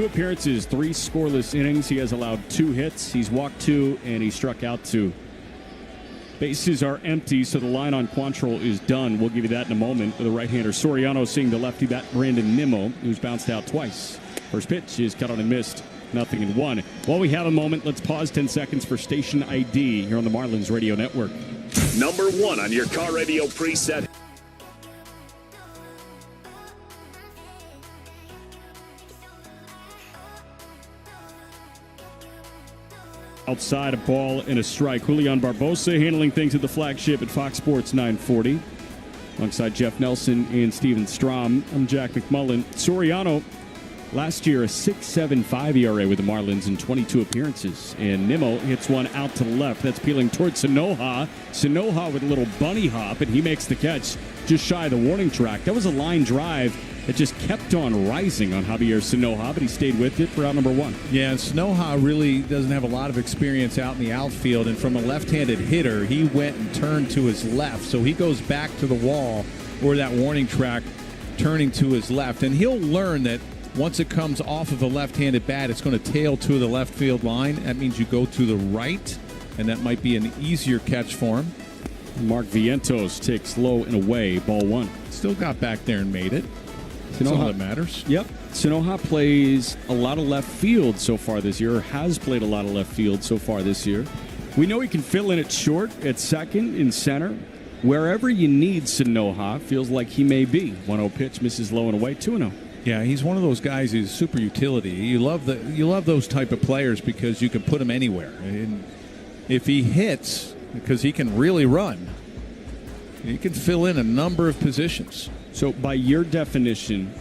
2 appearances, 3 scoreless innings. He has allowed 2 hits. He's walked 2, and he struck out 2. Bases are empty, so the line on Quantrill is done. We'll give you that in a moment. The right-hander Soriano seeing the lefty bat Brandon Nimmo, who's bounced out twice. First pitch is cut on and missed. 0-1. While we have a moment, let's pause 10 seconds for station ID here on the Marlins Radio Network. Number 1 on your car radio preset. Outside, a ball and a strike. Julian Barbosa handling things at the flagship at Fox Sports 940. Alongside Jeff Nelson and Steven Strom, I'm Jack McMullen. Soriano, last year a 6.75 ERA with the Marlins in 22 appearances. And Nimmo hits one out to left. That's peeling towards Sanoha. Sanoha with a little bunny hop, and he makes the catch just shy of the warning track. That was a line drive that just kept on rising on Javier Sanoha, but he stayed with it for out number 1. Yeah, Sanoha really doesn't have a lot of experience out in the outfield, and from a left-handed hitter, he went and turned to his left, so he goes back to the wall or that warning track, turning to his left, and he'll learn that once it comes off of a left-handed bat, it's going to tail to the left field line. That means you go to the right, and that might be an easier catch for him. Mark Vientos takes low and away, ball 1. Still got back there and made it. That's all that matters. Yep. Sanoha plays a lot of left field so far this year, or has played a lot of left field so far this year. We know he can fill in at short, at second, in center. Wherever you need Sanoha, feels like he may be. 1-0 pitch, misses low and away, 2-0. Yeah, he's one of those guys who's super utility. You love those type of players because you can put him anywhere. And if he hits, because he can really run, he can fill in a number of positions. So by your definition,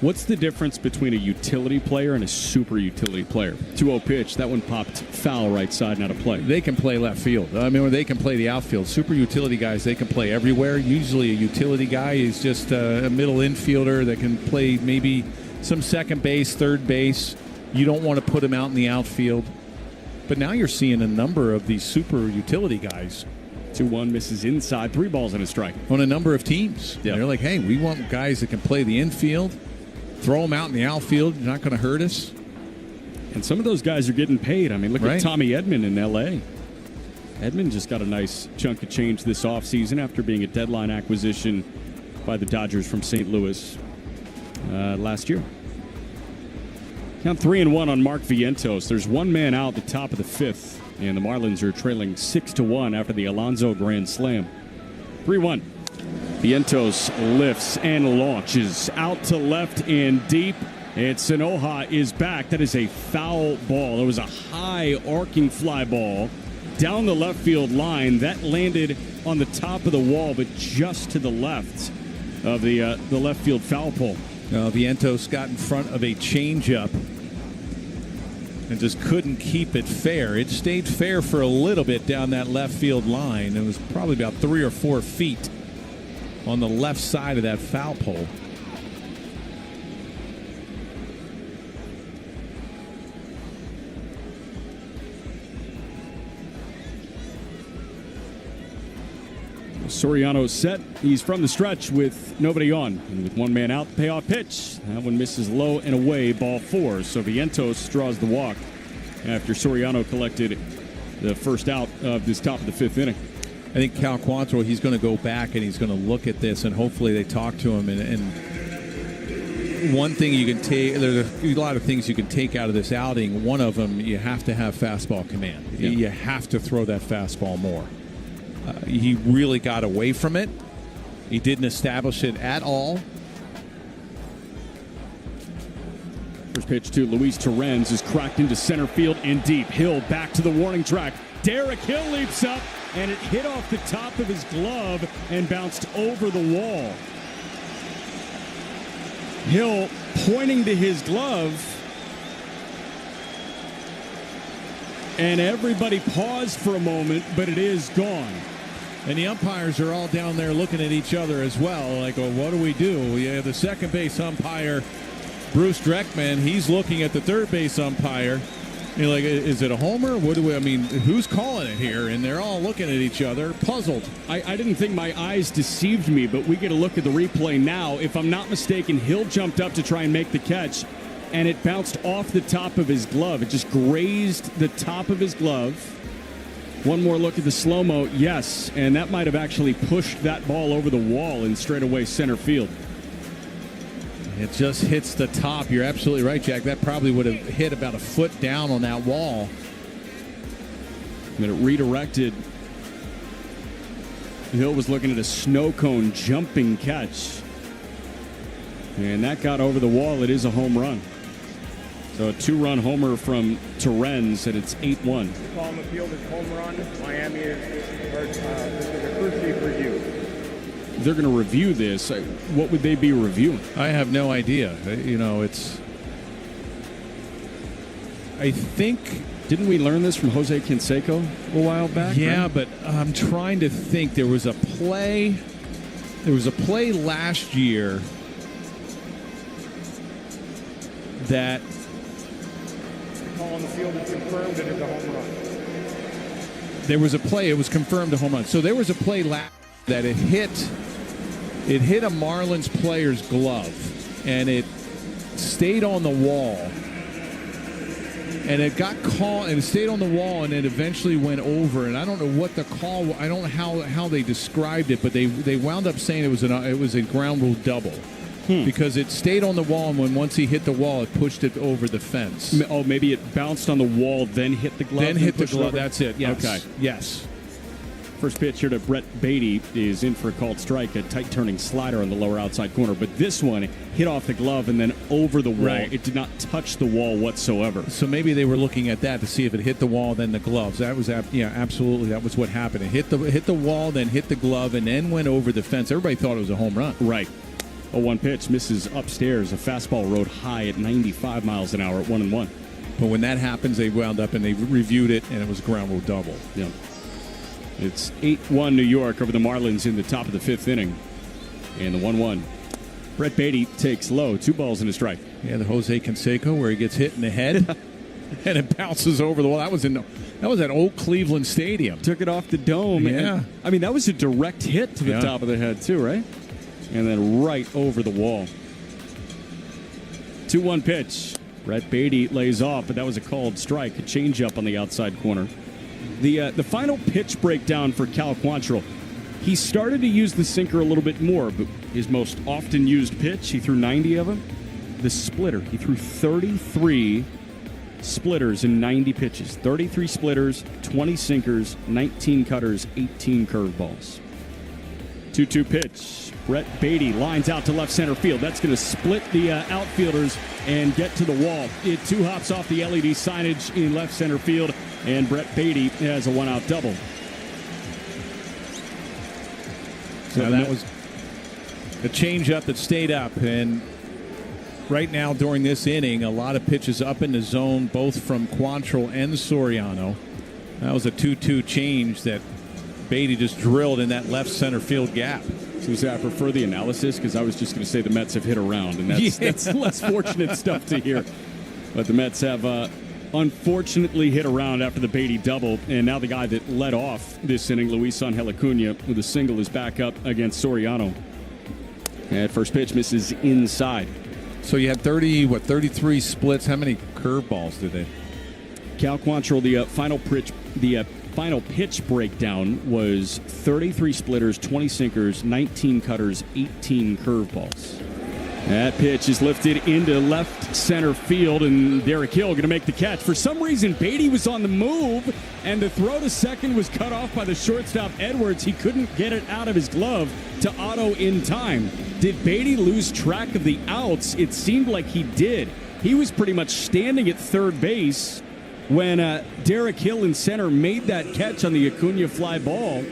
what's the difference between a utility player and a super utility player? 2-0 pitch, that one popped foul right side, not a play. They can play left field. I mean, they can play the outfield. Super utility guys, they can play everywhere. Usually a utility guy is just a middle infielder that can play maybe some second base, third base. You don't want to put him out in the outfield. But now you're seeing a number of these super utility guys. 2-1 misses inside, 3 balls and a strike. On a number of teams. Yep. They're like, hey, we want guys that can play the infield, throw them out in the outfield, you're not going to hurt us. And some of those guys are getting paid. I mean, look at Tommy Edman in L.A. Edman just got a nice chunk of change this offseason after being a deadline acquisition by the Dodgers from St. Louis last year. Count 3-1 on Mark Vientos. There's one man out at the top of the 5th. And the Marlins are trailing 6-1 after the Alonso grand slam. 3-1. Vientos lifts and launches out to left and deep. And Sanoha is back. That is a foul ball. It was a high arcing fly ball down the left field line. That landed on the top of the wall, but just to the left of the left field foul pole. Vientos got in front of a changeup and just couldn't keep it fair. It stayed fair for a little bit down that left field line. It was probably about 3 or 4 feet on the left side of that foul pole. Soriano set. He's from the stretch with nobody on. And with one man out, the payoff pitch. That one misses low and away, ball 4. So Vientos draws the walk after Soriano collected the first out of this top of the 5th inning. I think Cal Quantrill, he's going to go back and he's going to look at this, and hopefully they talk to him. And one thing you can take, there's a lot of things you can take out of this outing. One of them, you have to have fastball command. Yeah. You have to throw that fastball more. He really got away from it. He didn't establish it at all. First pitch to Luis Torrens is cracked into center field and deep. Hill back to the warning track. Derek Hill leaps up, and it hit off the top of his glove and bounced over the wall. Hill pointing to his glove, and everybody paused for a moment, but it is gone. And the umpires are all down there looking at each other as well. Like, well, what do we do? We have the second base umpire, Bruce Dreckman. He's looking at the third base umpire. You're like, is it a homer? What do we? I mean, who's calling it here? And they're all looking at each other, puzzled. I didn't think my eyes deceived me, but we get a look at the replay now. If I'm not mistaken, Hill jumped up to try and make the catch, and it bounced off the top of his glove. It just grazed the top of his glove. One more look at the slow-mo. Yes, and that might have actually pushed that ball over the wall in straightaway center field. It just hits the top. You're absolutely right, Jack. That probably would have hit about a foot down on that wall. And it redirected. Hill was looking at a snow cone jumping catch. And that got over the wall. It is a home run. So a 2-run homer from Torrens, and it's 8-1. The call on the field is home run. Miami is a first review. They're going to review this. What would they be reviewing? I have no idea. You know, it's... I think... Didn't we learn this from Jose Canseco a while back? Yeah, right? but I'm trying to think. There was a play last year that... The call on the field is confirmed and it's a home run. There was a play. It was confirmed a home run. So there was a play last that it hit a Marlins player's glove, and it stayed on the wall. And it got caught, and it stayed on the wall, and it eventually went over. And I don't know what the call. I don't know how they described it, but they wound up saying it was a ground rule double because it stayed on the wall, and once he hit the wall, it pushed it over the fence. Oh, maybe it bounced on the wall, then hit the glove. Then hit the glove. That's it. Yes. Okay. Yes. First pitch here to Brett Beatty is in for a called strike, a tight-turning slider on the lower outside corner. But this one hit off the glove and then over the wall. Right. It did not touch the wall whatsoever. So maybe they were looking at that to see if it hit the wall, then the gloves. That was absolutely. That was what happened. It hit the wall, then hit the glove, and then went over the fence. Everybody thought it was a home run. Right. A 1 pitch misses upstairs. A fastball rode high at 95 miles an hour at 1-1. But when that happens, they wound up and they reviewed it, and it was a ground rule double. Yeah. It's 8-1 New York over the Marlins in the top of the 5th inning. And the 1-1. Brett Beatty takes low. 2 balls and a strike. Yeah, the Jose Canseco where he gets hit in the head and it bounces over the wall. That was at Old Cleveland Stadium. Took it off the dome. Yeah. And, I mean, that was a direct hit to the top of the head too, right? And then right over the wall. 2-1 pitch. Brett Beatty lays off, but that was a called strike. A changeup on the outside corner. The final pitch breakdown for Cal Quantrill. He started to use the sinker a little bit more, but his most often used pitch, he threw 90 of them. The splitter, he threw 33 splitters in 90 pitches. 33 splitters, 20 sinkers, 19 cutters, 18 curveballs. 2-2 pitch. Brett Beatty lines out to left center field. That's going to split the outfielders and get to the wall. It 2 hops off the LED signage in left center field, and Brett Beatty has a 1-out double. So that was a changeup that stayed up, and right now during this inning, a lot of pitches up in the zone, both from Quantrill and Soriano. That was a 2-2 change that Beatty just drilled in that left center field gap. So I prefer the analysis because I was just going to say the Mets have hit around, and that's less fortunate stuff to hear. But the Mets have unfortunately hit around after the Beatty double, and now the guy that led off this inning, Luis Angel Acuna, with a single, is back up against Soriano. And first pitch misses inside. So you had 33 splits. How many curveballs did they? Cal Quantrill, the final pitch breakdown was 33 splitters, 20 sinkers, 19 cutters, 18 curveballs. That pitch is lifted into left center field, and Derek Hill going to make the catch. For some reason, Beatty was on the move, and the throw to second was cut off by the shortstop, Edwards. He couldn't get it out of his glove to Otto in time. Did Beatty lose track of the outs? It seemed like he did. He was pretty much standing at third base when Derek Hill in center made that catch on the Acuna fly ball.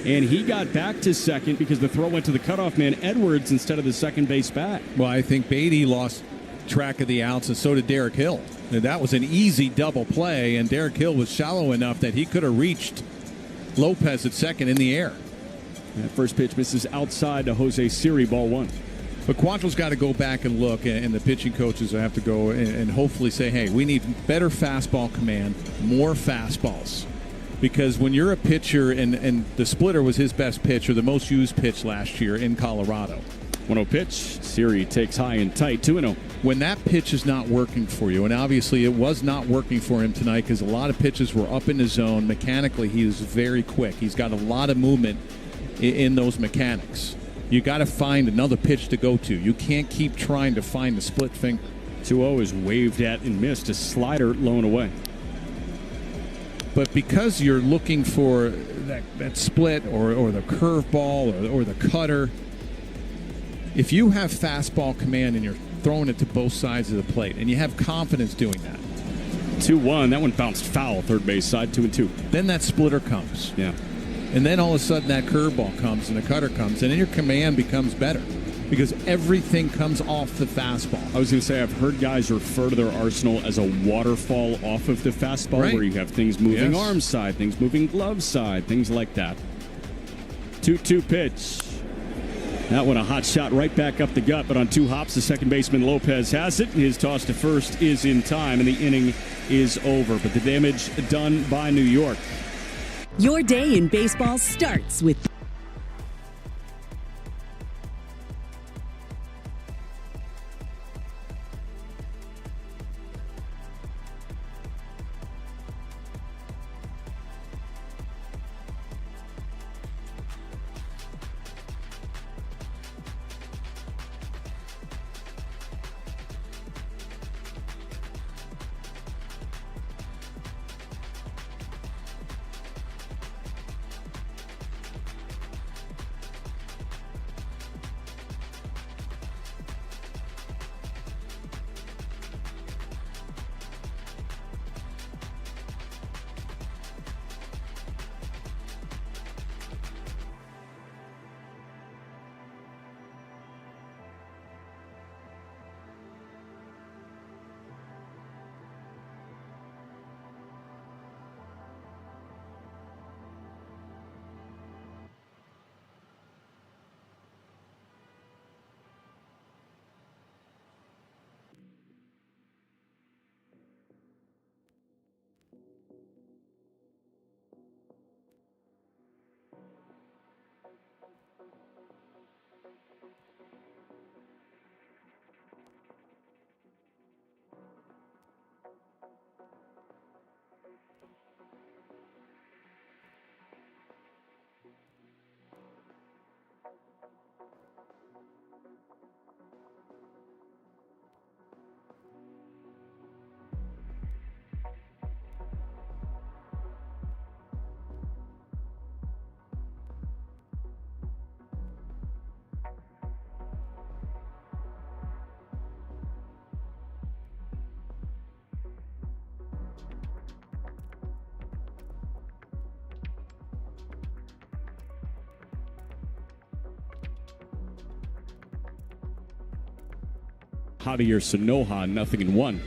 And he got back to second because the throw went to the cutoff man, Edwards, instead of the second base bat. Well, I think Beatty lost track of the outs, and so did Derek Hill. And that was an easy double play, and Derek Hill was shallow enough that he could have reached Lopez at second in the air. That first pitch misses outside to Jose Siri, ball 1. But Quantrill's got to go back and look, and the pitching coaches have to go and hopefully say, hey, we need better fastball command, more fastballs. Because when you're a pitcher, and the splitter was his best pitch or the most used pitch last year in Colorado. 1-0 pitch. Siri takes high and tight, 2-0. When that pitch is not working for you, and obviously it was not working for him tonight because a lot of pitches were up in the zone. Mechanically, he is very quick. He's got a lot of movement in those mechanics. You got to find another pitch to go to. You can't keep trying to find the split finger. 2-0 is waved at and missed. A slider low and away. But because you're looking for that split or the curveball or the cutter, if you have fastball command and you're throwing it to both sides of the plate and you have confidence doing that. 2-1. That one bounced foul, third base side, 2-2. Then that splitter comes. Yeah. And then all of a sudden that curveball comes and the cutter comes, and then your command becomes better because everything comes off the fastball. I was going to say, I've heard guys refer to their arsenal as a waterfall off of the fastball, right, where you have things moving arm side, things moving glove side, things like that. 2-2 pitch. That one a hot shot right back up the gut, but on 2 hops, the second baseman Lopez has it. His toss to first is in time, and the inning is over. But the damage done by New York. Your day in baseball starts with... Javier Sanoja, 0-1.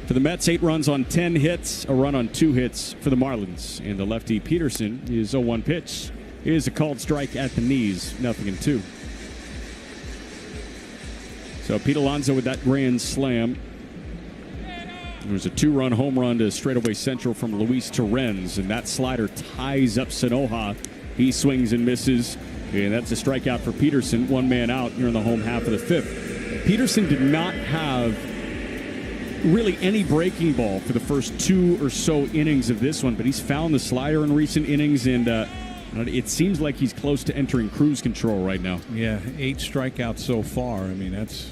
For the Mets, 8 runs on 10 hits, a run on 2 hits for the Marlins. And the lefty Peterson, his 0-1 pitch is a called strike at the knees, 0-2. So Pete Alonso with that grand slam. There was a 2-run home run to straightaway central from Luis Torrens, and that slider ties up Sanoja. He swings and misses, and that's a strikeout for Peterson. 1 man out here in the home half of the 5th. Peterson did not have really any breaking ball for the first 2 or so innings of this one, but he's found the slider in recent innings, and it seems like he's close to entering cruise control right now. Yeah, 8 strikeouts so far. I mean, that's...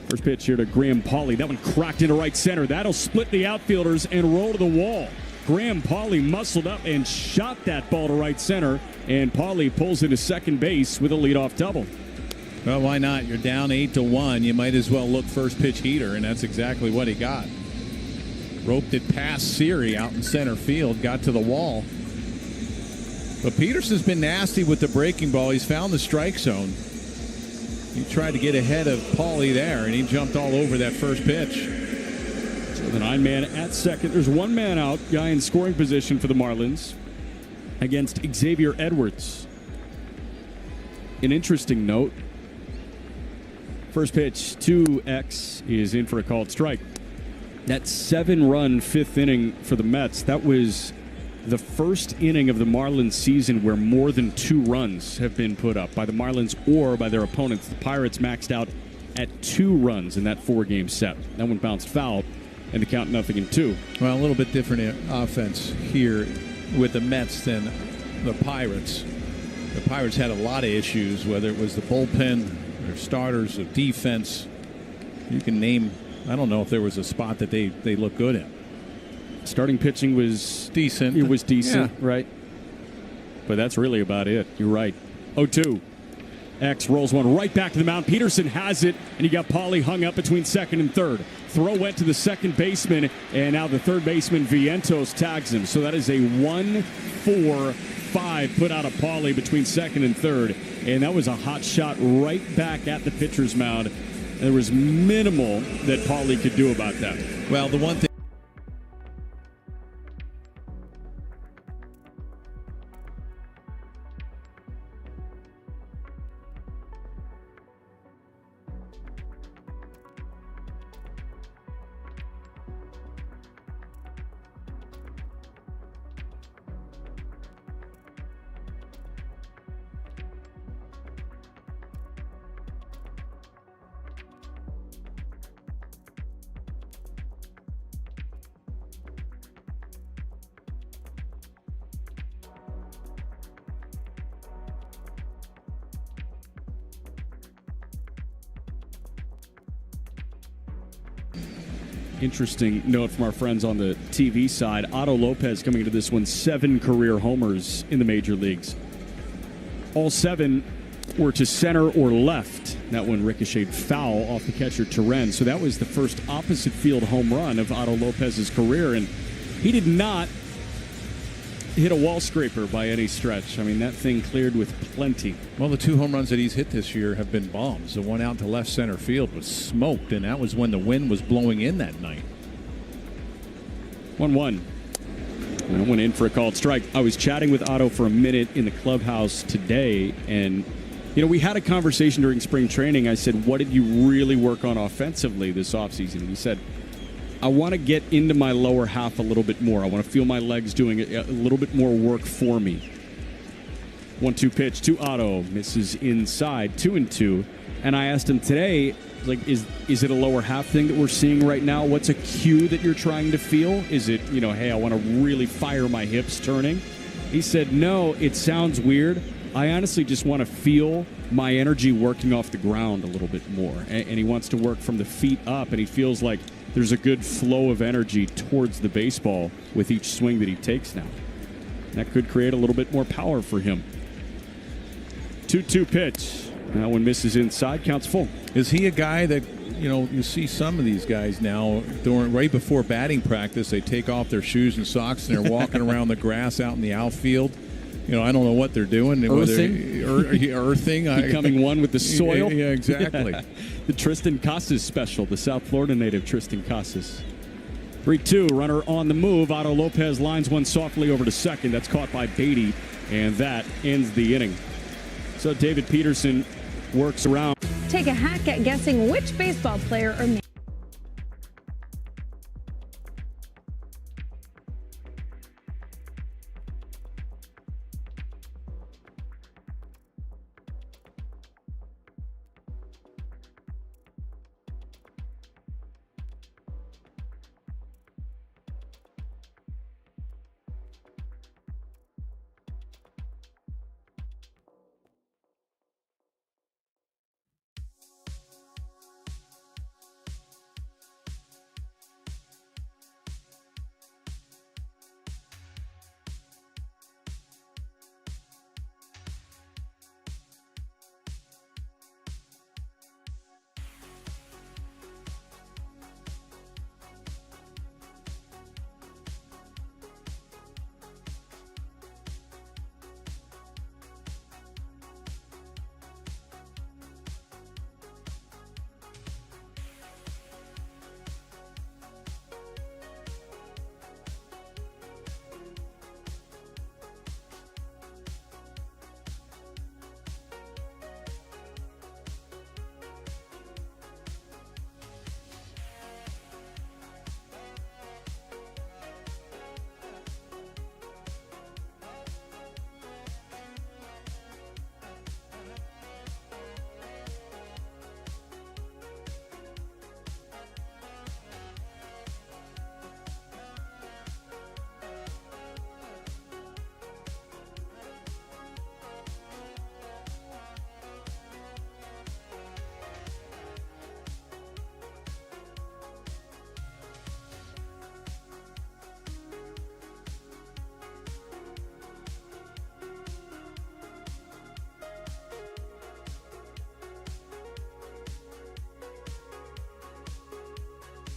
First pitch here to Graham Pauley. That one cracked into right center. That'll split the outfielders and roll to the wall. Graham Pauley muscled up and shot that ball to right center, and Pauley pulls into second base with a leadoff double. Well, why not? You're down 8-1. You might as well look first pitch heater, and that's exactly what he got. Roped it past Siri out in center field, got to the wall. But Peterson's been nasty with the breaking ball. He's found the strike zone. He tried to get ahead of Pauley there, and he jumped all over that first pitch. So the 9-man at second. There's 1 man out, guy in scoring position for the Marlins against Xavier Edwards. An interesting note. First pitch to X is in for a called strike. That 7-run 5th inning for the Mets, that was the first inning of the Marlins season where more than 2 runs have been put up by the Marlins or by their opponents. The Pirates maxed out at 2 runs in that 4-game set. That one bounced foul, and the count 0-2. Well, a little bit different offense here with the Mets than the Pirates. The Pirates had a lot of issues, whether it was the bullpen, their starters, the defense. You can name, I don't know if there was a spot that they looked good in. Starting pitching was decent. It was decent, yeah. Right? But that's really about it. You're right. 0-2. X rolls one right back to the mound. Peterson has it, and you got Pauly hung up between second and third. Throw went to the second baseman, and now the third baseman, Vientos, tags him. So that is a 1-4-5 put out of Pauly between second and third. And that was a hot shot right back at the pitcher's mound. And there was minimal that Pauly could do about that. Well, the one thing. Interesting note from our friends on the TV side. Otto Lopez coming into this one, 7 career homers in the major leagues. All 7 were to center or left. That one ricocheted foul off the catcher Turen. So that was the first opposite field home run of Otto Lopez's career. And he did not hit a wall scraper by any stretch. I mean, that thing cleared with plenty. Well, the 2 home runs that he's hit this year have been bombs. The one out to left center field was smoked, and that was when the wind was blowing in that night. 1-1. And I went in for a called strike. I was chatting with Otto for a minute in the clubhouse today, and we had a conversation during spring training. I said, what did you really work on offensively this offseason? And he said, I want to get into my lower half a little bit more. I want to feel my legs doing a little bit more work for me. 1-2 pitch to Otto. Misses inside. 2-2. And I asked him today, is it a lower half thing that we're seeing right now? What's a cue that you're trying to feel? Is it, hey, I want to really fire my hips turning? He said, no, it sounds weird. I honestly just want to feel my energy working off the ground a little bit more. And he wants to work from the feet up, and he feels like there's a good flow of energy towards the baseball with each swing that he takes now. That could create a little bit more power for him. 2-2 pitch. That one misses inside, counts full. Is he a guy that, you see some of these guys now, right before batting practice, they take off their shoes and socks and they're walking around the grass out in the outfield. I don't know what they're doing. Earthing. Earthing. Becoming one with the soil. Yeah, exactly. Yeah. The Tristan Casas special, the South Florida native Tristan Casas. 3-2, runner on the move. Otto Lopez lines one softly over to second. That's caught by Beatty, and that ends the inning. So David Peterson works around. Take a hack at guessing which baseball player or man.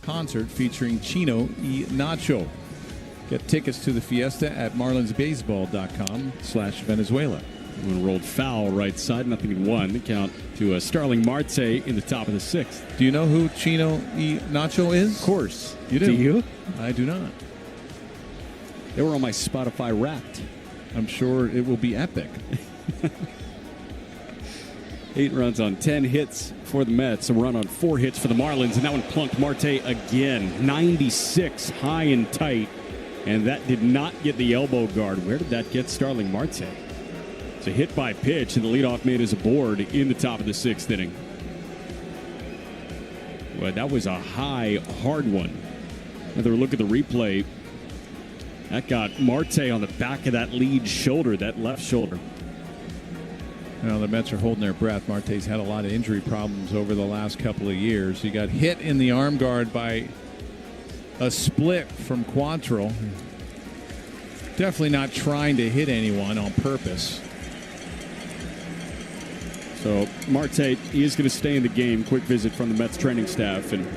concert featuring Chino y Nacho. Get tickets to the fiesta at marlinsbaseball.com/Venezuela. One rolled foul right side, nothing in one. The count to Starling Marte in the top of the 6th. Do you know who Chino y Nacho is? Of course. You do? Do you? I do not. They were on my Spotify Wrapped. I'm sure it will be epic. 8 runs on 10 hits for the Mets, a run on 4 hits for the Marlins, and that one plunked Marte again. 96 high and tight, and that did not get the elbow guard. Where did that get Starling Marte? It's a hit by pitch, and the leadoff man is aboard in the top of the 6th inning. Well, that was a high, hard one. Another look at the replay. That got Marte on the back of that lead shoulder, that left shoulder. Well, the Mets are holding their breath. Marte's had a lot of injury problems over the last couple of years. He got hit in the arm guard by a split from Quantrill. Definitely not trying to hit anyone on purpose. So Marte, he is going to stay in the game. Quick visit from the Mets training staff. And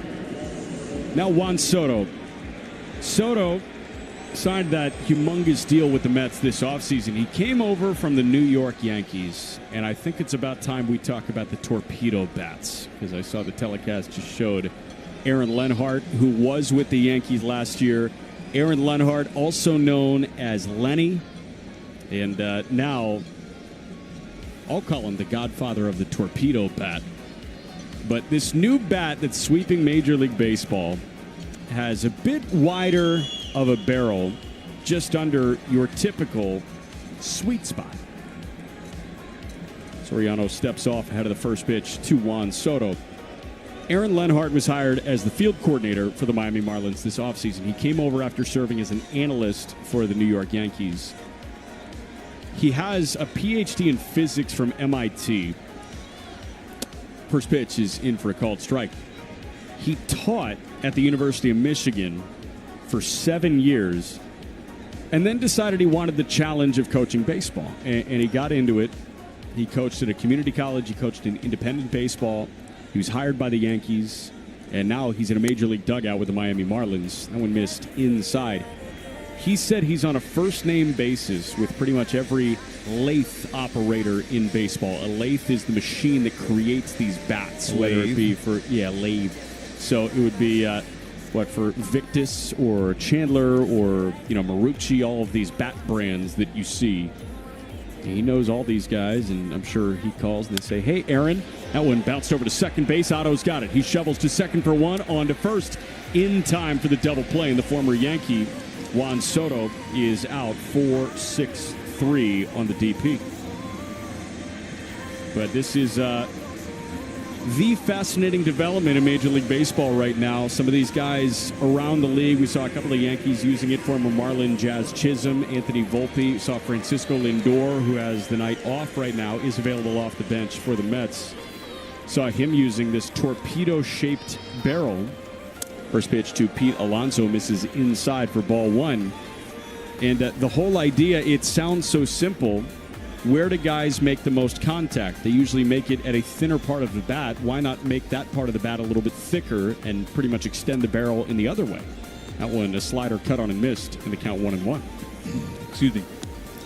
now Juan Soto. Soto signed that humongous deal with the Mets this offseason. He came over from the New York Yankees, and I think it's about time we talk about the torpedo bats, because I saw the telecast just showed Aaron Lenhart, who was with the Yankees last year. Aaron Lenhart, also known as Lenny, and now I'll call him the godfather of the torpedo bat. But this new bat that's sweeping Major League Baseball has a bit wider of a barrel, just under your typical sweet spot. Soriano steps off ahead of the first pitch to Juan Soto. Aaron Lenhart was hired as the field coordinator for the Miami Marlins this offseason. He came over after serving as an analyst for the New York Yankees. He has a PhD in physics from MIT. First pitch is in for a called strike. He taught at the University of Michigan for 7 years, and then decided he wanted the challenge of coaching baseball, and he got into it. He coached at a community college. He coached in independent baseball. He was hired by the Yankees, and now he's in a major league dugout with the Miami Marlins. That one missed inside. He said he's on a first-name basis with pretty much every lathe operator in baseball. A lathe is the machine that creates these bats, whether it be for, lathe. So it would be, for Victus or Chandler or, Marucci, all of these bat brands that you see. He knows all these guys, and I'm sure he calls and they say, hey, Aaron, that one bounced over to second base. Otto's got it. He shovels to second for one, on to first in time for the double play. And the former Yankee, Juan Soto, is out 4-6-3 on the DP. But this is the fascinating development in Major League Baseball right now. Some of these guys around the league. We saw a couple of Yankees using it. Former Marlin Jazz Chisholm, Anthony Volpe. We saw Francisco Lindor, who has the night off right now, is available off the bench for the Mets. Saw him using this torpedo-shaped barrel. First pitch to Pete Alonso, misses inside for ball one. And the whole idea, it sounds so simple. Where do guys make the most contact? They usually make it at a thinner part of the bat. Why not make that part of the bat a little bit thicker and pretty much extend the barrel in the other way? That one, a slider cut on and missed in the count 1-1. Excuse me.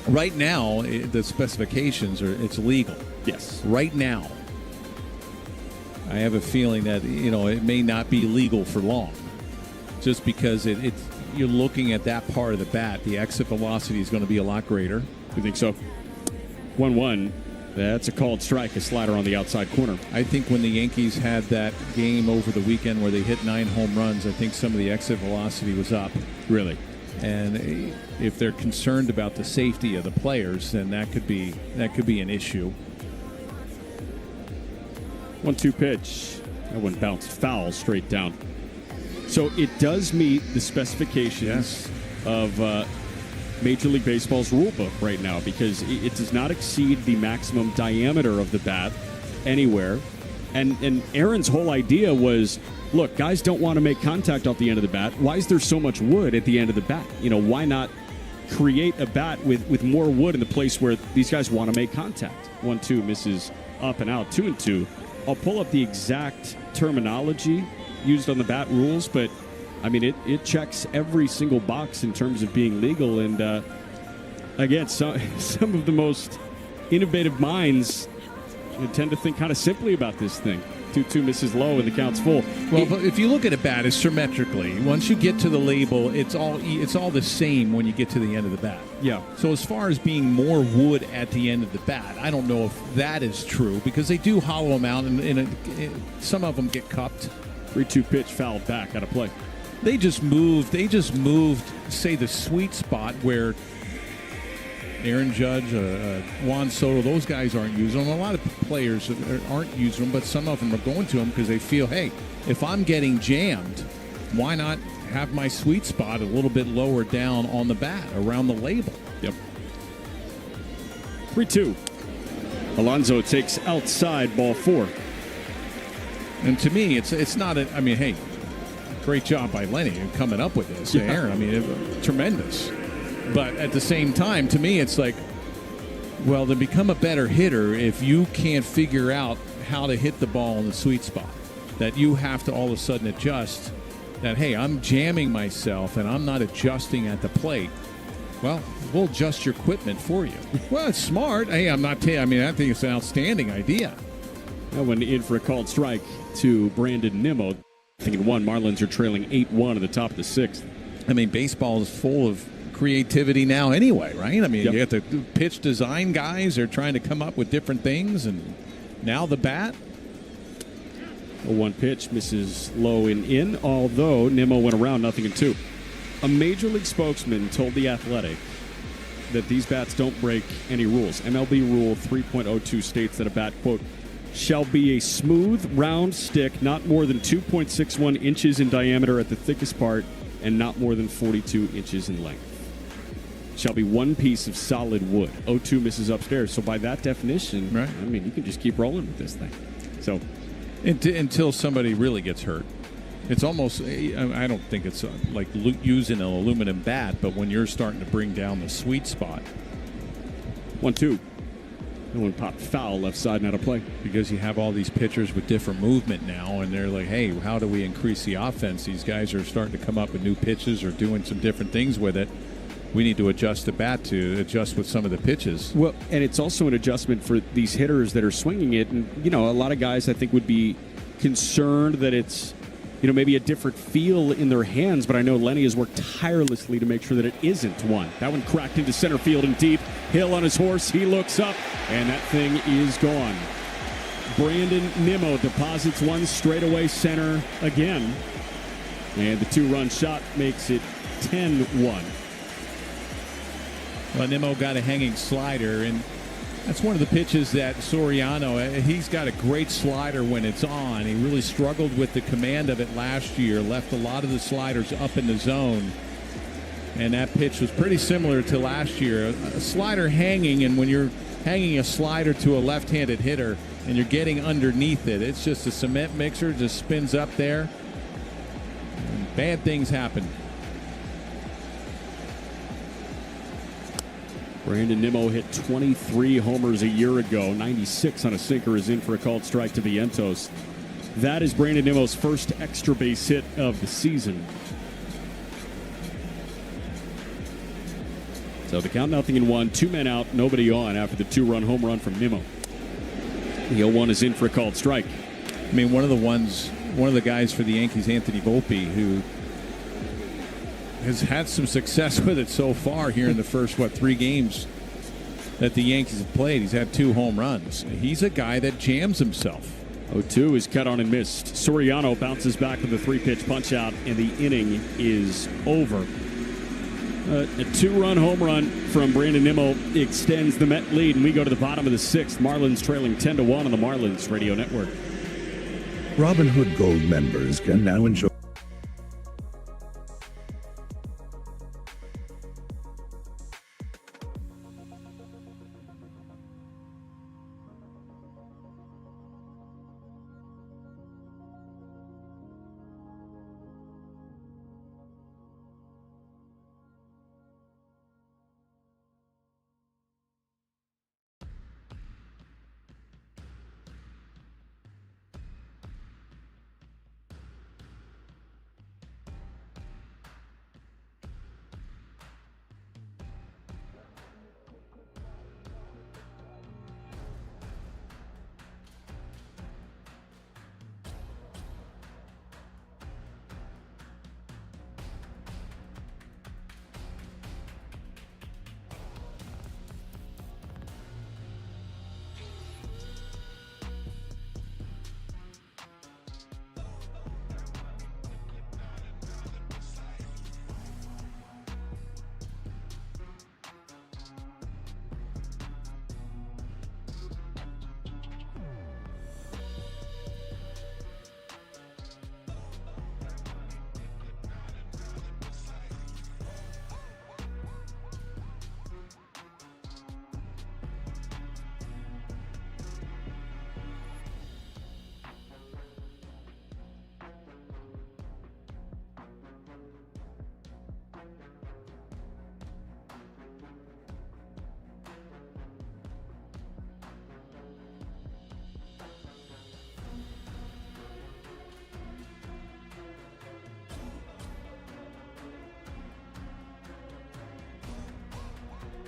Right now, the specifications are, it's legal. Yes. Right now. I have a feeling that, it may not be legal for long. Just because it's you're looking at that part of the bat. The exit velocity is going to be a lot greater. You think so? 1-1. That's a called strike, a slider on the outside corner. I think when the Yankees had that game over the weekend where they hit 9 home runs, I think some of the exit velocity was up. Really? And if they're concerned about the safety of the players, then that could be an issue. 1-2 pitch. That one bounced foul straight down. So it does meet the specifications of Major League Baseball's rule book right now, because it does not exceed the maximum diameter of the bat anywhere. And Aaron's whole idea was, look, guys don't want to make contact off the end of the bat. Why is there so much wood at the end of the bat? Why not create a bat with more wood in the place where these guys want to make contact? 1-2 misses up and out. 2-2. I'll pull up the exact terminology, used on the bat rules, but I mean, it checks every single box in terms of being legal. And again, some of the most innovative minds tend to think kind of simply about this thing. 2-2 misses low and the count's full. Well, but if you look at a bat, it's symmetrically. Once you get to the label, it's all the same when you get to the end of the bat. Yeah. So as far as being more wood at the end of the bat, I don't know if that is true because they do hollow them out, and some of them get cupped. 3-2 pitch fouled back out of play. They just moved, say, the sweet spot where Aaron Judge, Juan Soto, those guys aren't using them. A lot of players aren't using them, but some of them are going to them because they feel, hey, if I'm getting jammed, why not have my sweet spot a little bit lower down on the bat, around the label? Yep. 3-2. Alonso takes outside, ball 4. And to me, it's not I mean, hey, great job by Lenny coming up with this. Yeah. Aaron, I mean, tremendous. But at the same time, to me, it's like, well, to become a better hitter, if you can't figure out how to hit the ball in the sweet spot, that you have to all of a sudden adjust that, hey, I'm jamming myself and I'm not adjusting at the plate. Well, we'll adjust your equipment for you. Well, it's smart. Hey, I think it's an outstanding idea. That went in for a called strike to Brandon Nimmo. Thinking 1, Marlins are trailing 8-1 at the top of the 6th. I mean, baseball is full of creativity now anyway, right? I mean, Yep. You got the pitch design guys are trying to come up with different things, and now the bat. A 1 pitch misses low and in, although Nimmo went around 0-2. A Major League spokesman told The Athletic that these bats don't break any rules. MLB Rule 3.02 states that a bat, quote, shall be a smooth, round stick not more than 2.61 inches in diameter at the thickest part and not more than 42 inches in length. Shall be one piece of solid wood. 0-2 misses upstairs. So by that definition, right. I mean, you can just keep rolling with this thing. So Until somebody really gets hurt. It's almost, I don't think it's like using an aluminum bat, but when you're starting to bring down the sweet spot. 1-2. No one popped foul left side and out of play. Because you have all these pitchers with different movement now, and they're like, hey, how do we increase the offense? These guys are starting to come up with new pitches or doing some different things with it. We need to adjust the bat to adjust with some of the pitches. Well, and it's also an adjustment for these hitters that are swinging it. And, you know, a lot of guys I think would be concerned that it's, you know, maybe a different feel in their hands. But I know Lenny has worked tirelessly to make sure that it isn't one. That one cracked into center field and deep. Hill on his horse. He looks up, and that thing is gone. Brandon Nimmo deposits one straightaway center again. And the 2-run shot makes it 10-1. Well, Nimmo got a hanging slider, and that's one of the pitches that Soriano, he's got a great slider when it's on. He really struggled with the command of it last year, left a lot of the sliders up in the zone. And that pitch was pretty similar to last year. A slider hanging, and when you're hanging a slider to a left-handed hitter and you're getting underneath it, it's just a cement mixer, just spins up there. And bad things happen. Brandon Nimmo hit 23 homers a year ago. 96 on a sinker is in for a called strike to Vientos. That is Brandon Nimmo's first extra base hit of the season. So the count 0-1, 2 men out, nobody on after the 2-run home run from Nimmo. The 0-1 is in for a called strike. I mean, one of the guys for the Yankees, Anthony Volpe, who has had some success with it so far here in the first, 3 games that the Yankees have played. He's had 2 home runs. He's a guy that jams himself. 0-2 is cut on and missed. Soriano bounces back with a 3-pitch punch out, and the inning is over. A 2-run home run from Brandon Nimmo extends the Met lead, and we go to the bottom of the 6th. Marlins trailing 10-1 on the Marlins Radio Network. Robinhood Gold members can now enjoy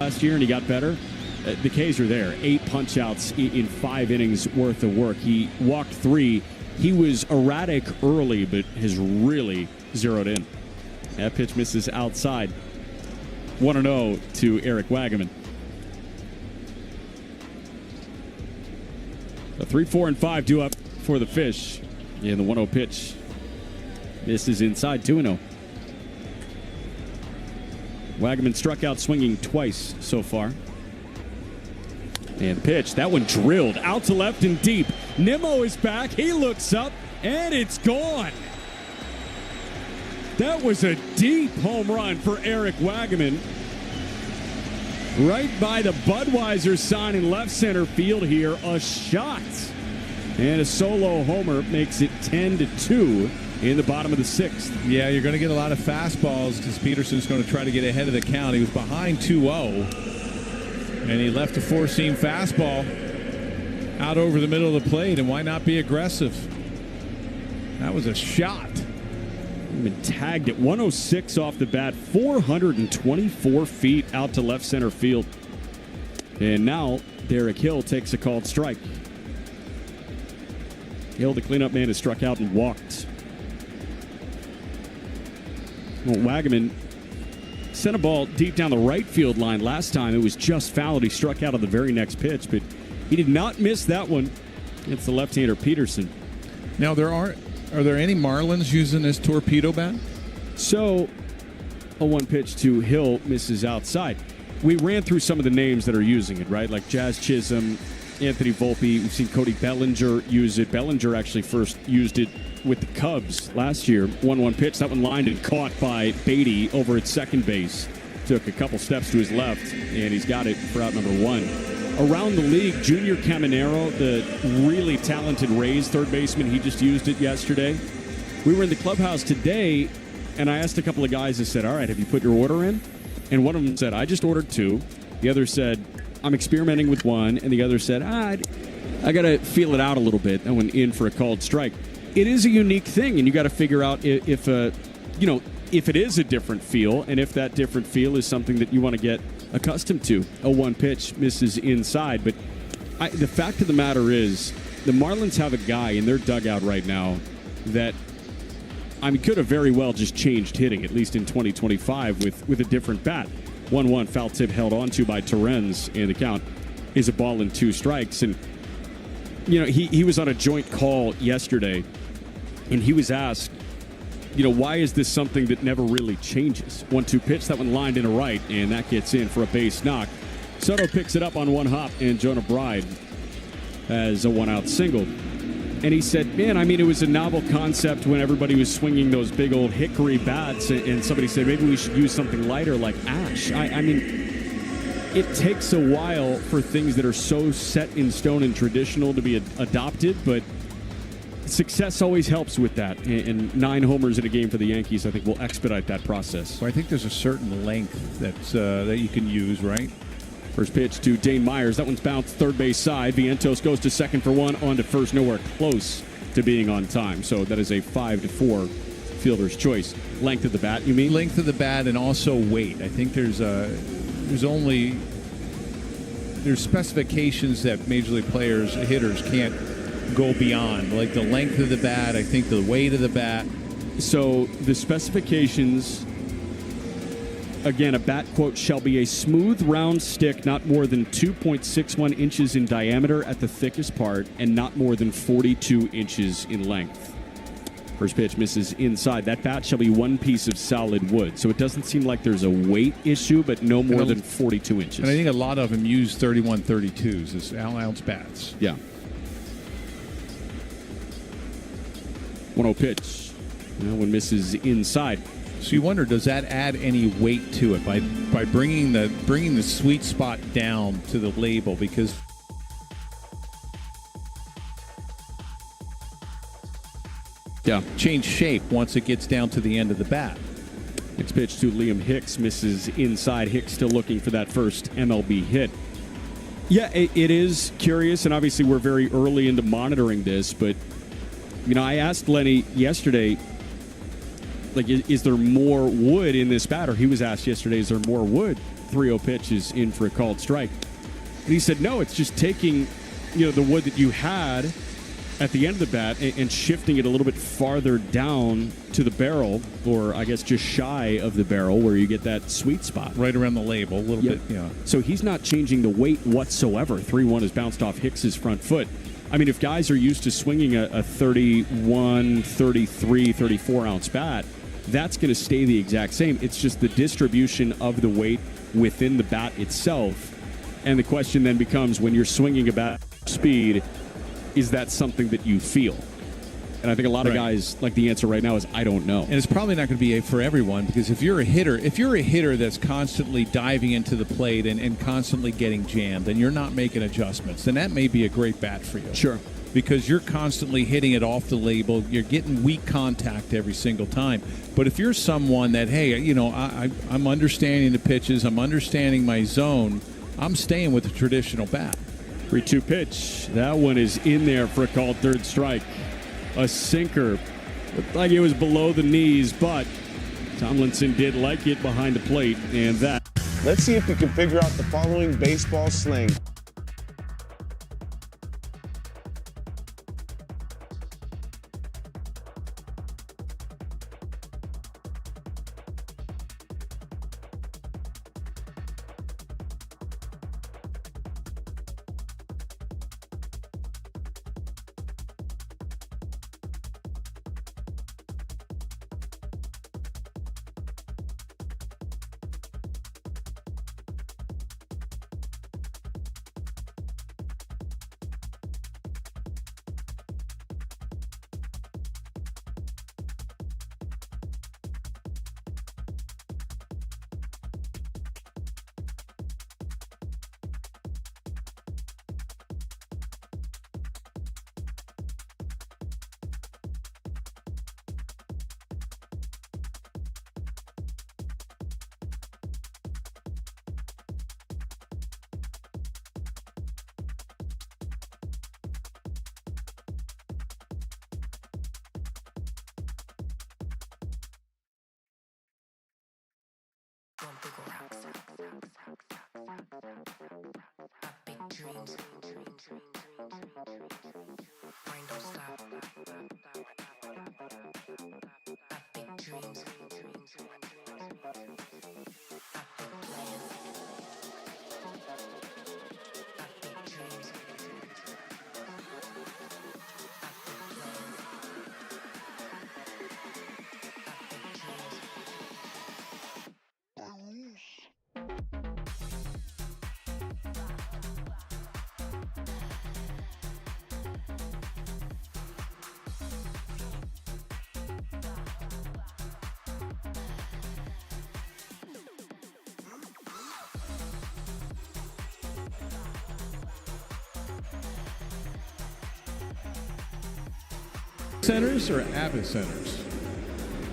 last year and he got better. The K's are there. 8 punch-outs in 5 innings worth of work. He walked 3. He was erratic early, but has really zeroed in. That pitch misses outside. 1-0 to Eric Wagaman. A 3, 4, and 5 due up for the Fish. And the 1-0 pitch misses inside. 2-0. Wagaman struck out swinging twice so far. And the pitch, that one drilled out to left and deep. Nimmo is back. He looks up, and it's gone. That was a deep home run for Eric Wagaman. Right by the Budweiser sign in left center field here. A shot. And a solo homer makes it 10-2 in the bottom of the 6th. Yeah, you're going to get a lot of fastballs because Peterson's going to try to get ahead of the count. He was behind 2-0. And he left a 4-seam fastball out over the middle of the plate. And why not be aggressive? That was a shot. Been tagged at 106 off the bat, 424 feet out to left center field. And now Derek Hill takes a called strike. Hill, the cleanup man, has struck out and walked. Well, Wagaman sent a ball deep down the right field line last time. It was just fouled. He struck out on the very next pitch, but he did not miss that one. It's the left-hander Peterson. Now, are there any Marlins using this torpedo bat? So, a 1 pitch to Hill misses outside. We ran through some of the names that are using it, right? Like Jazz Chisholm, Anthony Volpe. We've seen Cody Bellinger use it. Bellinger actually first used it with the Cubs last year. 1-1 pitch. That one lined and caught by Beatty over at second base. Took a couple steps to his left, and he's got it for out number 1. Around the league, Junior Caminero, the really talented Rays third baseman, he just used it yesterday. We were in the clubhouse today, and I asked a couple of guys, I said, all right, have you put your order in? And one of them said, I just ordered 2. The other said, I'm experimenting with 1. And the other said, I got to feel it out a little bit. I went in for a called strike. It is a unique thing, and you got to figure out if it is a different feel, and if that different feel is something that you want to get accustomed to. A 1 pitch misses inside, but the fact of the matter is the Marlins have a guy in their dugout right now that could have very well just changed hitting, at least in 2025, with a different bat. 1-1 foul tip held onto by Terrence, and the count is a ball and 2 strikes. And he was on a joint call yesterday, and he was asked, why is this something that never really changes? 1-2 pitch, that one lined into right, and that gets in for a base knock. Soto picks it up on 1 hop, and Jonah Bride has a 1-out single. And he said, man, it was a novel concept when everybody was swinging those big old hickory bats, and somebody said, maybe we should use something lighter like ash. It takes a while for things that are so set in stone and traditional to be adopted, but success always helps with that. And 9 homers in a game for the Yankees, I think, will expedite that process. Well, I think there's a certain length that you can use, right? First pitch to Dane Myers. That one's bounced third base side. Vientos goes to second for 1, on to first, nowhere close to being on time. So that is a 5-4 fielder's choice. Length of the bat, you mean? Length of the bat and also weight. I think there's specifications that major league hitters can't go beyond, like the length of the bat, I think the weight of the bat. So the specifications, again, a bat quote, shall be a smooth round stick not more than 2.61 inches in diameter at the thickest part and not more than 42 inches in length. First pitch misses inside. That bat shall be 1 piece of solid wood. So it doesn't seem like there's a weight issue, but no more than 42 inches. And I think a lot of them use 31-32s as ounce bats. Yeah. 1-0 pitch. That one misses inside. So you wonder, does that add any weight to it by bringing the sweet spot down to the label? Because change shape once it gets down to the end of the bat. Next pitch to Liam Hicks misses inside. Hicks still looking for that first MLB hit. Yeah, it is curious, and obviously we're very early into monitoring this, but I asked Lenny yesterday, like, is there more wood in this batter? He was asked yesterday, is there more wood? 3-0 pitch is in for a called strike. And he said, no, it's just taking, the wood that you had at the end of the bat and shifting it a little bit farther down to the barrel, or I guess just shy of the barrel where you get that sweet spot. Right around the label, a little bit, yeah. So he's not changing the weight whatsoever. 3-1 has bounced off Hicks's front foot. I mean, if guys are used to swinging a 31, 33, 34-ounce bat, that's going to stay the exact same. It's just the distribution of the weight within the bat itself. And the question then becomes, when you're swinging a bat speed, is that something that you feel? And I think a lot of guys, like, the answer right now is, I don't know. And it's probably not going to be for everyone, because if you're a hitter that's constantly diving into the plate and constantly getting jammed, and you're not making adjustments, then that may be a great bat for you. Sure. Because you're constantly hitting it off the label. You're getting weak contact every single time. But if you're someone that, hey, I'm understanding the pitches, I'm understanding my zone, I'm staying with the traditional bat. 3-2 pitch. That one is in there for a called third strike. A sinker. Looked like it was below the knees, but Tomlinson did like it behind the plate, and that. Let's see if we can figure out the following baseball slang. Centers or ABBA centers?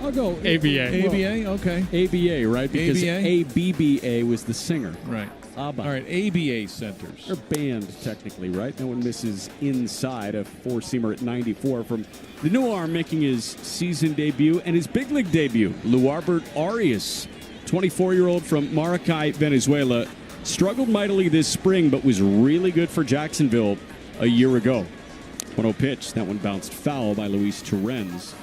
I'll go ABA. ABA, okay. ABA, right? Because ABA? ABBA was the singer. Right. ABBA. All right, ABA centers. Or band, technically, right? No one misses inside. A four-seamer at 94 from the new arm making his season debut and his big league debut. Luarbert Arias, 24-year-old from Maracay, Venezuela, struggled mightily this spring but was really good for Jacksonville a year ago. 1-0 pitch. That one bounced foul by Luis Torrens.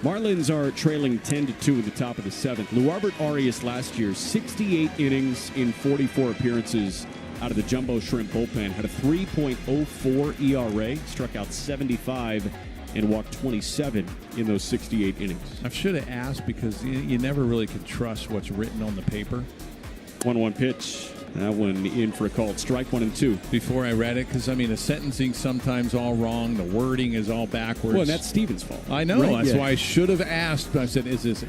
Marlins are trailing 10-2 in the top of the seventh. Luarbert Arias last year, 68 innings in 44 appearances out of the Jumbo Shrimp bullpen. Had a 3.04 ERA, struck out 75, and walked 27 in those 68 innings. I should have asked because you never really can trust what's written on the paper. 1-1 pitch. That one in for a called strike, 1-2. Before I read it, because, the sentencing's sometimes all wrong. The wording is all backwards. Well, and that's Steven's fault. I know. Right? That's why I should have asked. I said, is this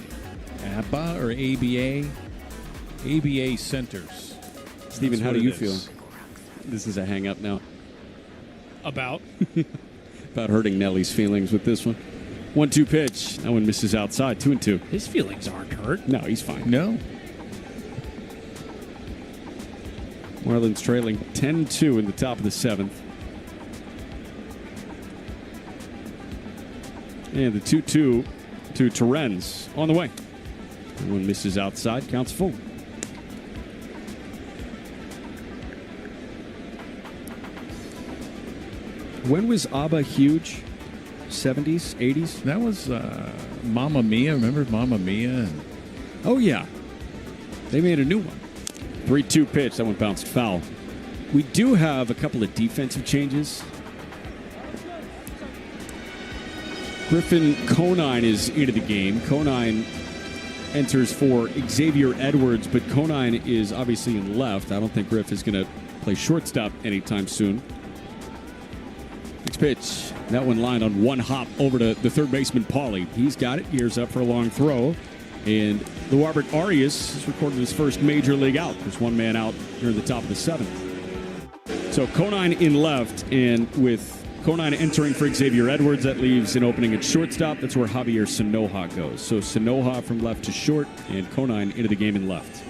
ABBA or ABA? ABA centers. Steven, how do you feel? This is a hang-up now. About? About hurting Nelly's feelings with this one. 1-2 pitch. That one misses outside, 2-2. His feelings aren't hurt. No, he's fine. No. Marlins trailing 10-2 in the top of the seventh. And the 2-2 to Terens on the way. One misses outside, counts full. When was ABBA huge? 70s, 80s? That was Mamma Mia. Remember Mamma Mia? Oh, yeah. They made a new one. 3-2 pitch. That one bounced foul. We do have a couple of defensive changes. Griffin Conine is into the game. Conine enters for Xavier Edwards, but Conine is obviously in left. I don't think Griff is going to play shortstop anytime soon. Next pitch. That one lined on one hop over to the third baseman, Pauly. He's got it. Gears up for a long throw. And Luarbert Arias has recorded his first major league out. There's one man out here in the top of the seventh. So Conine in left, and with Conine entering for Xavier Edwards, that leaves an opening at shortstop. That's where Javier Sanoja goes. So Sanoja from left to short, and Conine into the game in left.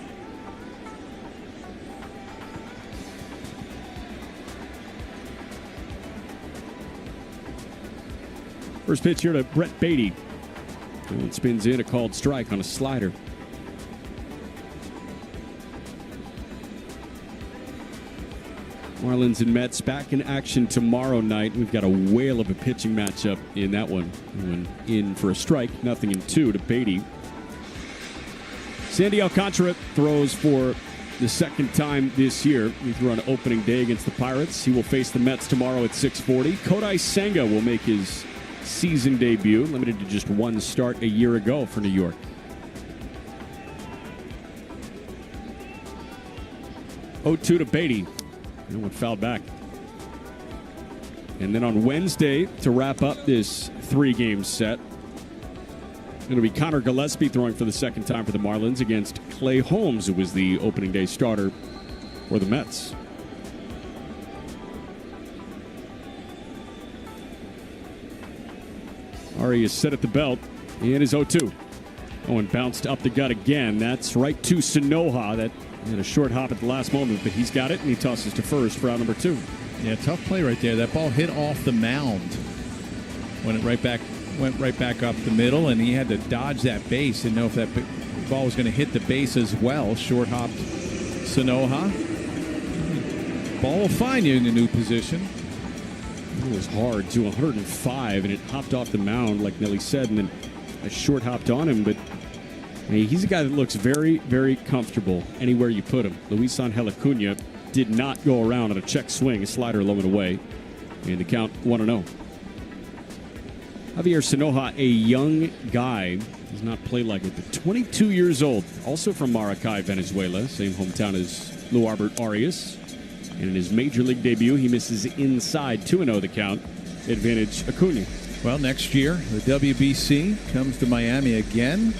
First pitch here to Brett Beatty. And spins in a called strike on a slider. Marlins and Mets back in action tomorrow night. We've got a whale of a pitching matchup in that one. One in for a strike, 0-2 to Beatty. Sandy Alcantara throws for the second time this year. He threw on opening day against the Pirates. He will face the Mets tomorrow at 6:40. Kodai Senga will make his season debut, limited to just one start a year ago for New York. Oh, 2 to Beatty. And one fouled back. And then on Wednesday, to wrap up this 3-game set, going to be Connor Gillespie throwing for the second time for the Marlins against Clay Holmes, who was the opening day starter for the Mets. Ari is set at the belt, and is 0-2. And bounced up the gut again. That's right to Sanoja. That had a short hop at the last moment, but he's got it, and he tosses to first for out number 2. Yeah, tough play right there. That ball hit off the mound. Went right back up the middle, and he had to dodge that base. Didn't know if that ball was going to hit the base as well. Short hopped Sanoja. Ball will find you in a new position. It was hard to 105, and it hopped off the mound, like Nelly said, and then I short hopped on him. But hey, he's a guy that looks very, very comfortable anywhere you put him. Luis Angel Acuna did not go around on a check swing, a slider low and away, and the count 1-0. Javier Sanoja, a young guy, does not play like it, but 22 years old, also from Maracay, Venezuela, same hometown as Luarbert Arias. And in his major league debut, he misses inside 2-0 the count. Advantage Acuna. Well, next year, the WBC comes to Miami again.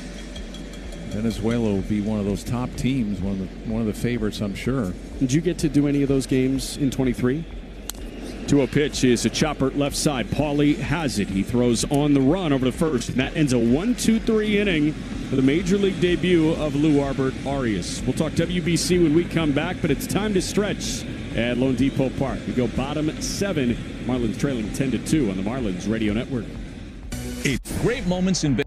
Venezuela will be one of those top teams, one of the favorites, I'm sure. Did you get to do any of those games in 23? 2-0 pitch is a chopper left side. Pauly has it. He throws on the run over the first. And that ends a 1-2-3 inning for the major league debut of Luarbert Arias. We'll talk WBC when we come back, but it's time to stretch at Lone Depot Park. We go bottom 7. Marlins trailing 10-2 on the Marlins Radio Network. Great moments in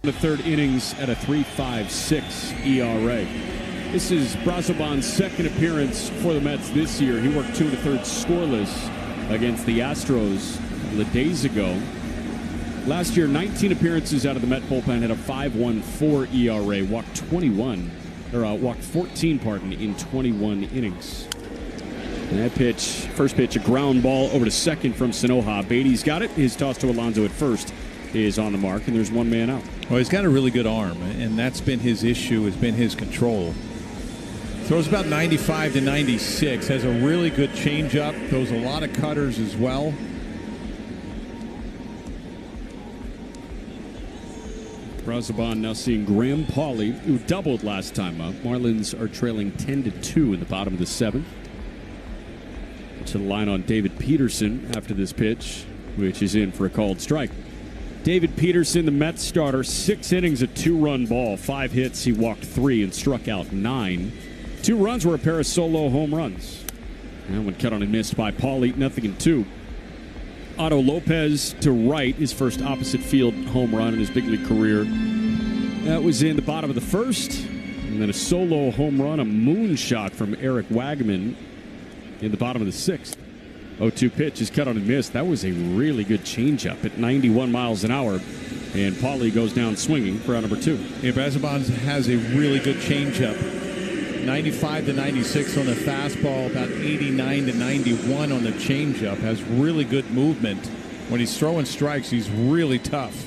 The third innings at a 3.56 ERA. This is Brazoban's second appearance for the Mets this year. He worked 2 1/3 scoreless against the Astros a couple of days ago. Last year, 19 appearances out of the Met bullpen, had a 5.14 ERA, walked 14, in 21 innings. And that pitch, first pitch, a ground ball over to second from Sanoja. Beatty's got it. His toss to Alonso at first is on the mark, and there's one man out. Well, he's got a really good arm, and that's been his issue, has been his control. Throws about 95 to 96, has a really good changeup, throws a lot of cutters as well. Brazoban now seeing Graham Pauley, who doubled last time up. Marlins are trailing 10-2 in the bottom of the 7th. To the line on David Peterson after this pitch, which is in for a called strike. David Peterson, the Mets starter, 6 innings, a 2-run ball, 5 hits. He walked 3 and struck out 9. 2 runs were a pair of solo home runs. And one cut on and missed by Pauley, 0-2. Otto Lopez to right, his first opposite field home run in his big league career. That was in the bottom of the 1st. And then a solo home run, a moonshot from Eric Wagman in the bottom of the 6th. 0-2 pitch is cut on and missed. That was a really good changeup at 91 miles an hour. And Pauley goes down swinging for out number 2. Yeah, Brazoban has a really good changeup. 95 to 96 on the fastball, about 89 to 91 on the changeup. Has really good movement. When he's throwing strikes, he's really tough.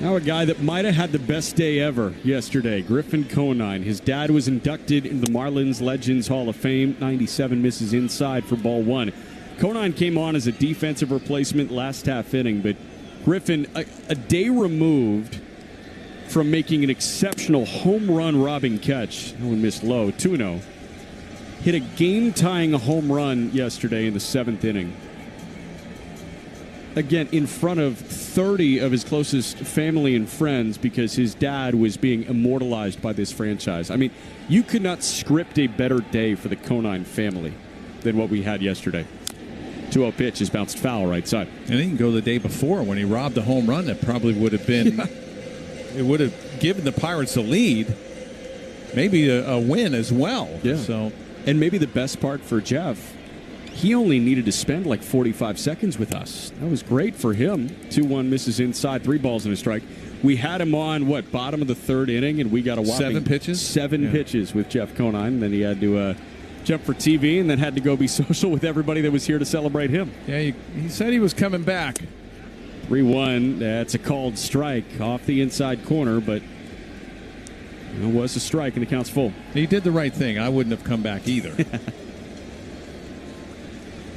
Now a guy that might have had the best day ever yesterday, Griffin Conine. His dad was inducted into the Marlins Legends Hall of Fame. 97 misses inside for ball 1. Conine came on as a defensive replacement last half inning, but Griffin, a day removed from making an exceptional home run robbing catch. That one missed low, 2-0. Hit a game-tying home run yesterday in the 7th inning. Again, in front of 30 of his closest family and friends because his dad was being immortalized by this franchise. I mean, you could not script a better day for the Conine family than what we had yesterday. 2-0 pitch is bounced foul right side. And he can go the day before when he robbed a home run that probably would have been... It would have given the Pirates a lead, maybe a win as well. Yeah. So, and maybe the best part for Jeff, he only needed to spend like 45 seconds with us. That was great for him. 2-1 misses inside, 3 balls and a strike. We had him on, bottom of the 3rd inning, and we got a whopping 7 pitches? 7 pitches with Jeff Conine. Then he had to jump for TV and then had to go be social with everybody that was here to celebrate him. Yeah, he said he was coming back. 3-1, that's a called strike off the inside corner, but it was a strike and the count's full. He did the right thing. I wouldn't have come back either.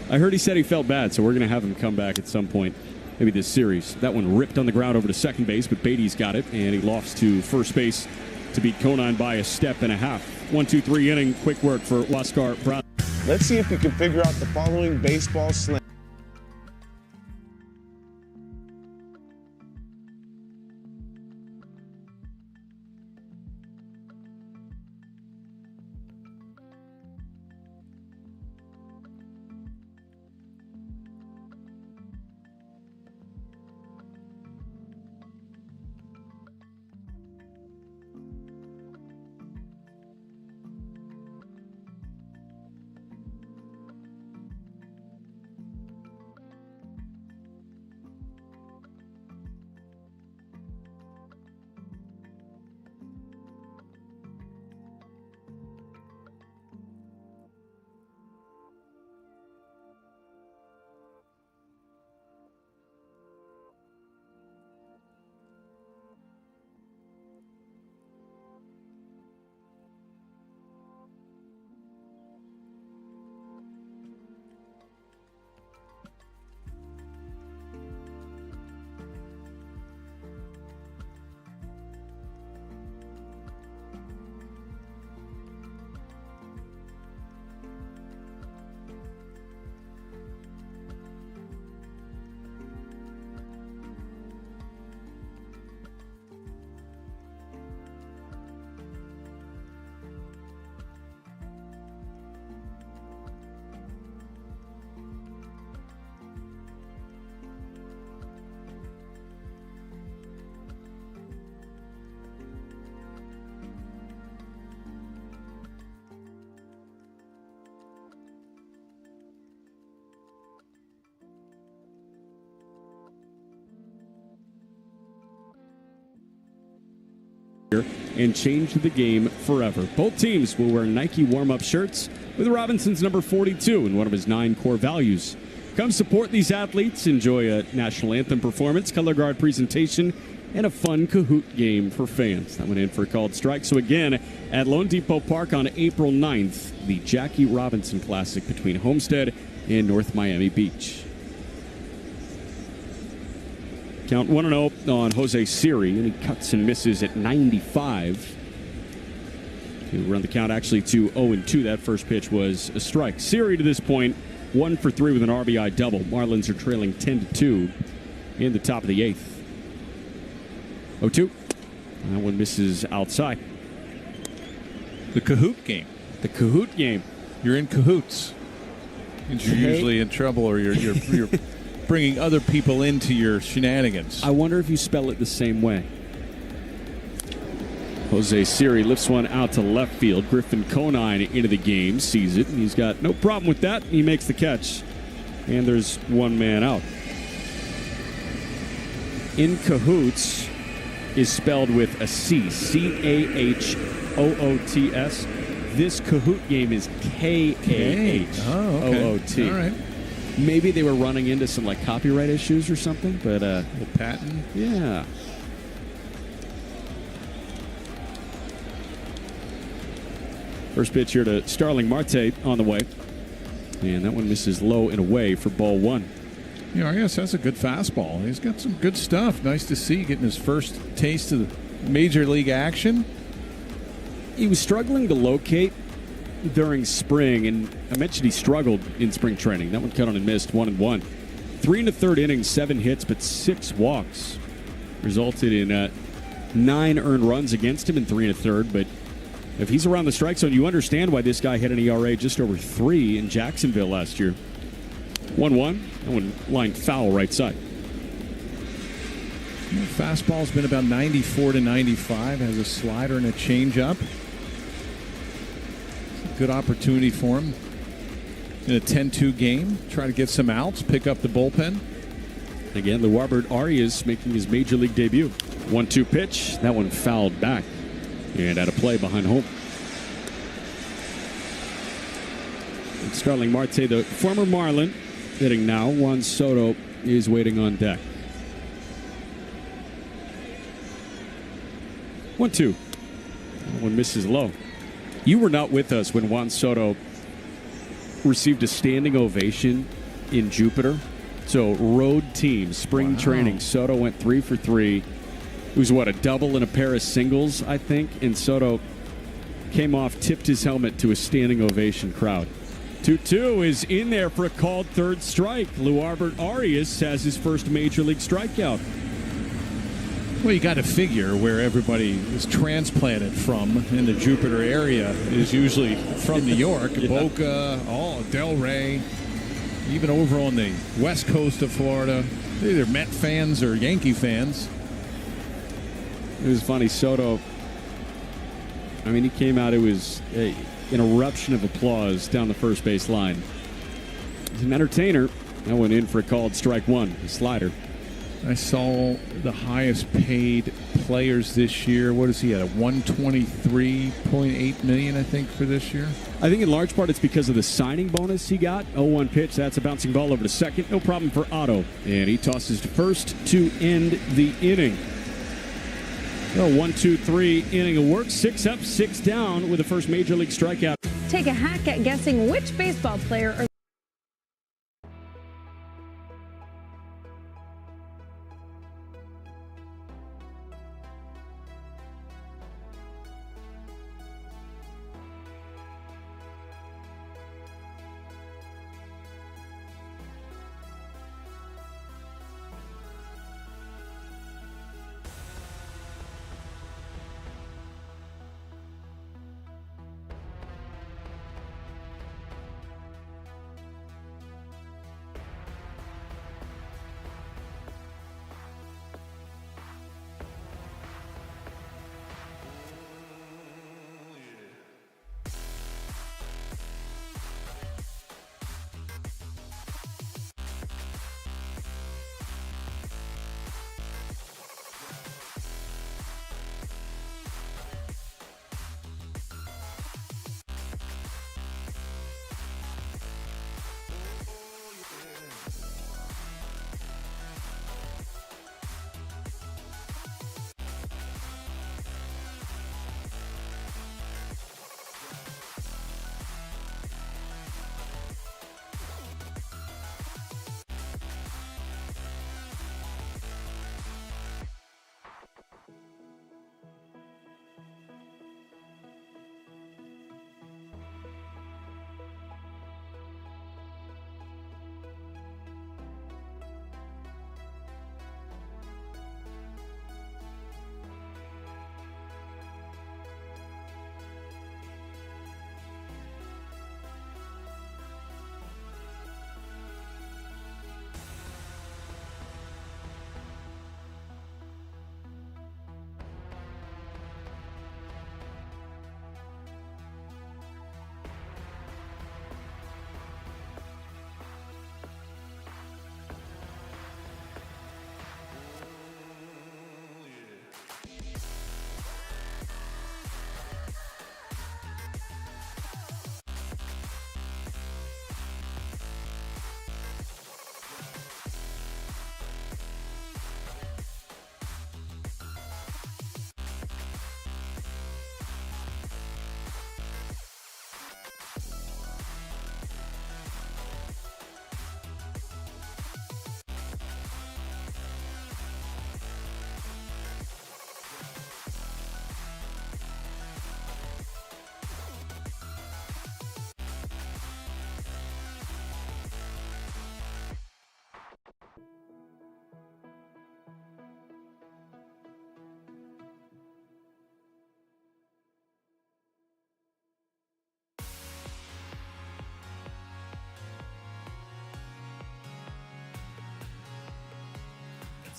I heard he said he felt bad, so we're going to have him come back at some point, maybe this series. That one ripped on the ground over to second base, but Beatty's got it, and he lofts to first base to beat Conine by a step and a half. 1-2-3 inning, quick work for Huáscar Brown. Let's see if you can figure out the following baseball slang. and changed the game forever. Both teams will wear Nike warm-up shirts with Robinson's number 42 in one of his 9 core values. Come support these athletes, enjoy a national anthem performance, color guard presentation, and a fun Kahoot game for fans. That went in for a called strike. So again, at Lone Depot Park on April 9th, the Jackie Robinson Classic between Homestead and North Miami Beach. Count 1-0 on Jose Siri, and he cuts and misses at 95. To run the count actually to 0-2. That first pitch was a strike. Siri to this point, 1 for 3 with an RBI double. Marlins are trailing 10-2 in the top of the 8th. 0-2. That one misses outside. The Kahoot game. The Kahoot game. You're in cahoots. You're usually in trouble, or you're bringing other people into your shenanigans. I wonder if you spell it the same way. Jose Siri lifts one out to left field. Griffin Conine into the game, sees it, and he's got no problem with that. He makes the catch, and there's one man out. In cahoots is spelled with a C, C-A-H-O-O-T-S. This Kahoot game is K-A-H-O-O-T. All right. Maybe they were running into some like copyright issues or something, but a little patent. Yeah. First pitch here to Starling Marte on the way, and that one misses low and away for ball 1. Yeah, I guess that's a good fastball. He's got some good stuff. Nice to see getting his first taste of the major league action. He was struggling to locate during spring, and I mentioned he struggled in spring training. That one cut on and missed, 1-1. 3 1/3 innings, 7 hits, but 6 walks. Resulted in 9 earned runs against him in 3 1/3. But if he's around the strike zone, you understand why this guy had an ERA just over 3 in Jacksonville last year. 1-1. That one lined foul right side. Fastball's been about 94 to 95. Has a slider and a changeup. Good opportunity for him in a 10-2 game. Try to get some outs, pick up the bullpen. Again, Luarbert Arias making his major league debut. 1-2 pitch. That one fouled back and out of play behind home. It's Starling Marte, the former Marlin, hitting now. Juan Soto is waiting on deck. 1-2. That one misses low. You were not with us when Juan Soto received a standing ovation in Jupiter. So road team, spring training. Soto went 3 for 3. It was, a double and a pair of singles, I think. And Soto came off, tipped his helmet to a standing ovation crowd. 2-2 is in there for a called third strike. Luarbert Arias has his first major league strikeout. Well, you got to figure where everybody is transplanted from in the Jupiter area is usually from New York, Boca, Delray, even over on the west coast of Florida. They're either Met fans or Yankee fans. It was funny, Soto. I mean, he came out, it was an eruption of applause down the first base line. He's an entertainer. That went in for a called strike 1, a slider. I saw the highest paid players this year. What is he at? $123.8 million, I think, for this year. I think in large part it's because of the signing bonus he got. 0-1 pitch. That's a bouncing ball over to second. No problem for Otto. And he tosses to first to end the inning. 1-2-3 inning of work. 6 up, 6 down with the first major league strikeout. Take a hack at guessing which baseball player or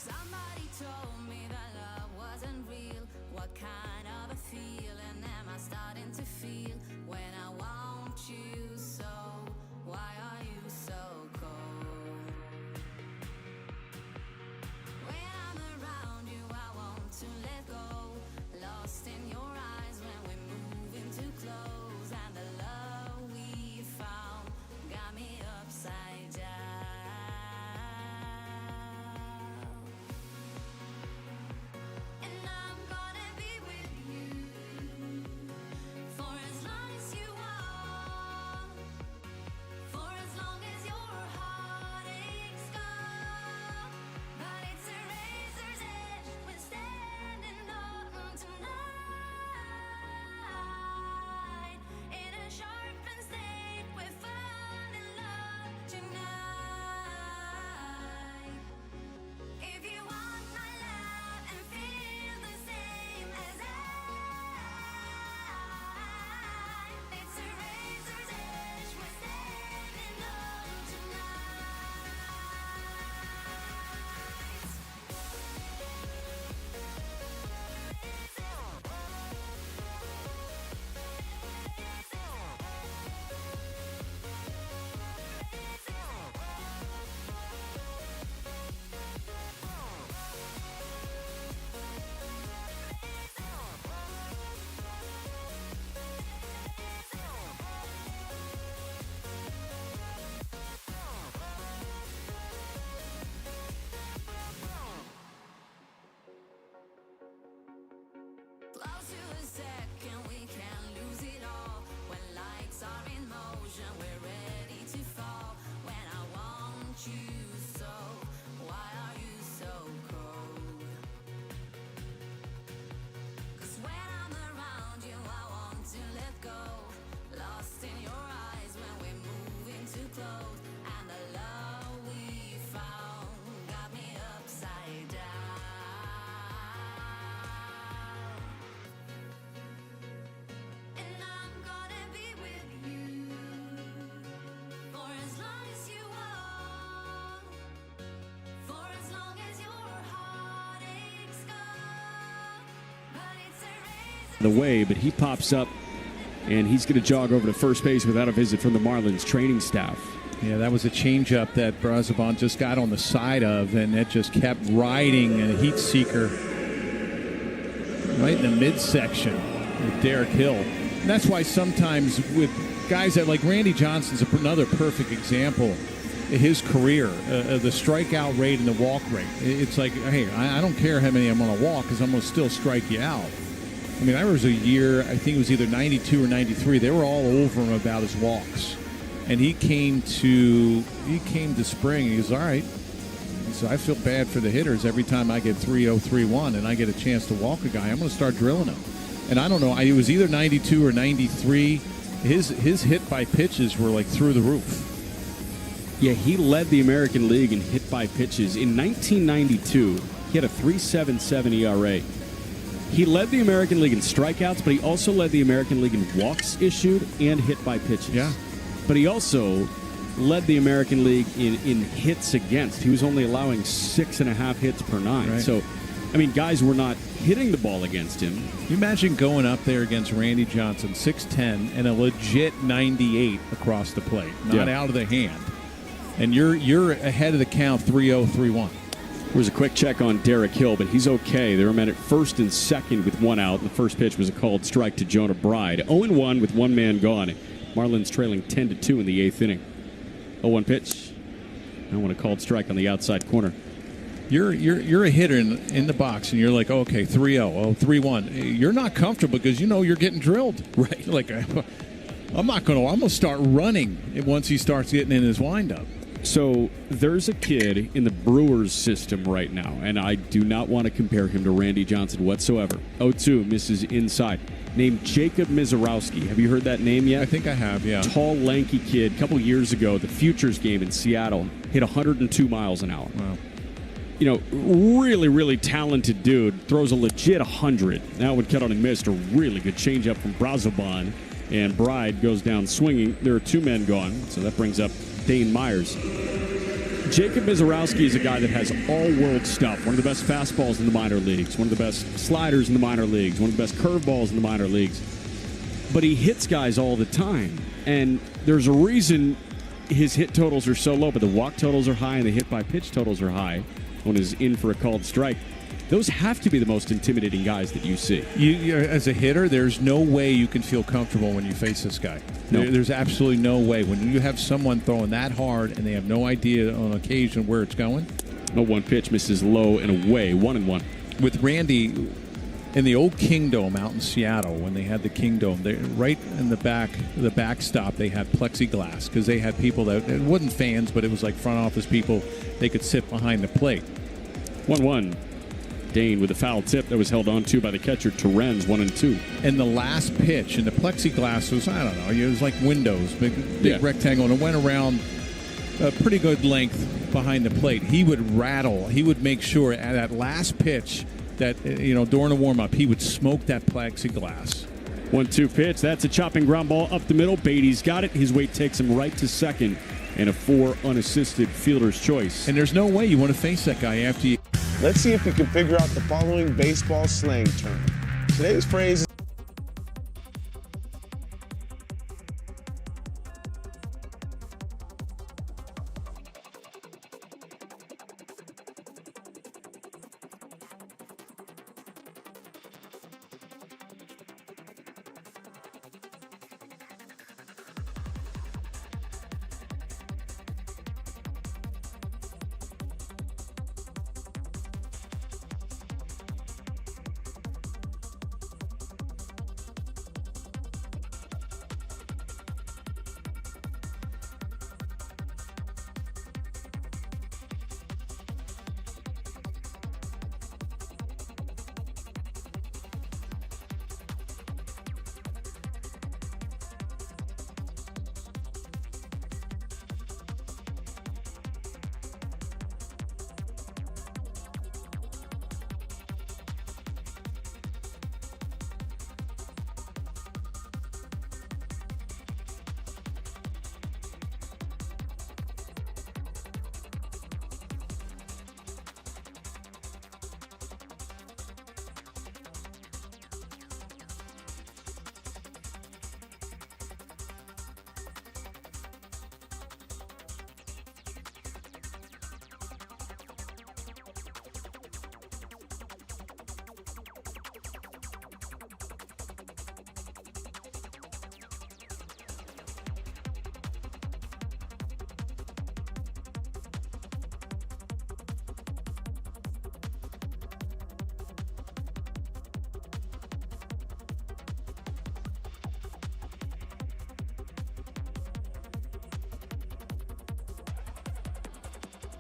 Somebody told me that love wasn't real. What kind of a feeling am I starting to feel when I want you so? Why are you so cold? When I'm around you, I want to let go. Lost in your eyes when we're moving too close, and the love we found got me upside down. Close to a second, we can lose it all. When lights are in motion, we're ready to fall. When I want you so, why are you so cold? 'Cause when I'm around you, I want to let go. Lost in your eyes when we're moving too close, and the love we found got me upside down. The way, but he pops up, and he's going to jog over to first base without a visit from the Marlins training staff. Yeah, that was a changeup that Brazoban just got on the side of, and it just kept riding a heat seeker right in the midsection with Derek Hill. And that's why sometimes with guys that like Randy Johnson's another perfect example. His career, the strikeout rate and the walk rate. It's like, hey, I don't care how many I'm going to walk because I'm going to still strike you out. I mean, there was a year, I think it was either 92 or 93, they were all over him about his walks. And he came to spring, he goes, all right. So I feel bad for the hitters every time I get 3-0, 3-1, and I get a chance to walk a guy. I'm going to start drilling him. And I don't know, it was either 92 or 93. His hit by pitches were like through the roof. Yeah, he led the American League in hit by pitches. In 1992, he had a 3.77 ERA. He led the American League in strikeouts, but he also led the American League in walks issued and hit by pitches. Yeah. But he also led the American League in hits against. He was only allowing 6.5 hits per 9. Right. So, I mean, guys were not hitting the ball against him. You imagine going up there against Randy Johnson, 6'10", and a legit 98 across the plate, not out of the hand. And you're ahead of the count 3-0, 3-1. There was a quick check on Derek Hill, but he's okay. They were met at first and second with one out. The first pitch was a called strike to Jonah Bride. 0-1 with one man gone. Marlins trailing 10-2 in the eighth inning. 0-1 pitch. I want a called strike on the outside corner. You're a hitter in the box, and you're like, oh, okay, 3-0, 3-1. You're not comfortable because you know you're getting drilled. Right. Like, I'm going to start running once he starts getting in his windup. So there's a kid in the Brewers system right now, and I do not want to compare him to Randy Johnson whatsoever. 0-2, misses inside. Named Jacob Mizorowski. Have you heard that name yet? I think I have, yeah. Tall, lanky kid. A couple years ago, the Futures game in Seattle, hit 102 miles an hour. Wow. You know, really, really talented dude. Throws a legit 100. That would cut on and missed. A really good changeup from Brazoban. And Bride goes down swinging. There are two men gone, so that brings up Dane Myers. Jacob Mizorowski is a guy that has all-world stuff. One of the best fastballs in the minor leagues. One of the best sliders in the minor leagues. One of the best curveballs in the minor leagues. But he hits guys all the time. And there's a reason his hit totals are so low, but the walk totals are high and the hit-by-pitch totals are high when he's in for a called strike. Those have to be the most intimidating guys that you see. You as a hitter, there's no way you can feel comfortable when you face this guy. No. There's absolutely no way. When you have someone throwing that hard and they have no idea on occasion where it's going. No one pitch misses low and away, 1-1. With Randy, in the old Kingdome out in Seattle, when they had the Kingdome, right in the backstop, they had plexiglass because they had people that, it wasn't fans, but it was like front office people. They could sit behind the plate. 1-1. Dane with a foul tip that was held on to by the catcher, Terens, 1-2. And the last pitch, and the plexiglass was, I don't know, it was like windows, big rectangle, and it went around a pretty good length behind the plate. He would rattle. He would make sure at that last pitch that, during the warm-up, he would smoke that plexiglass. 1-2 pitch. That's a chopping ground ball up the middle. Beatty's got it. His weight takes him right to second. And a 4 unassisted fielder's choice. And there's no way you want to face that guy after you. Let's see if you can figure out the following baseball slang term. Today's phrase is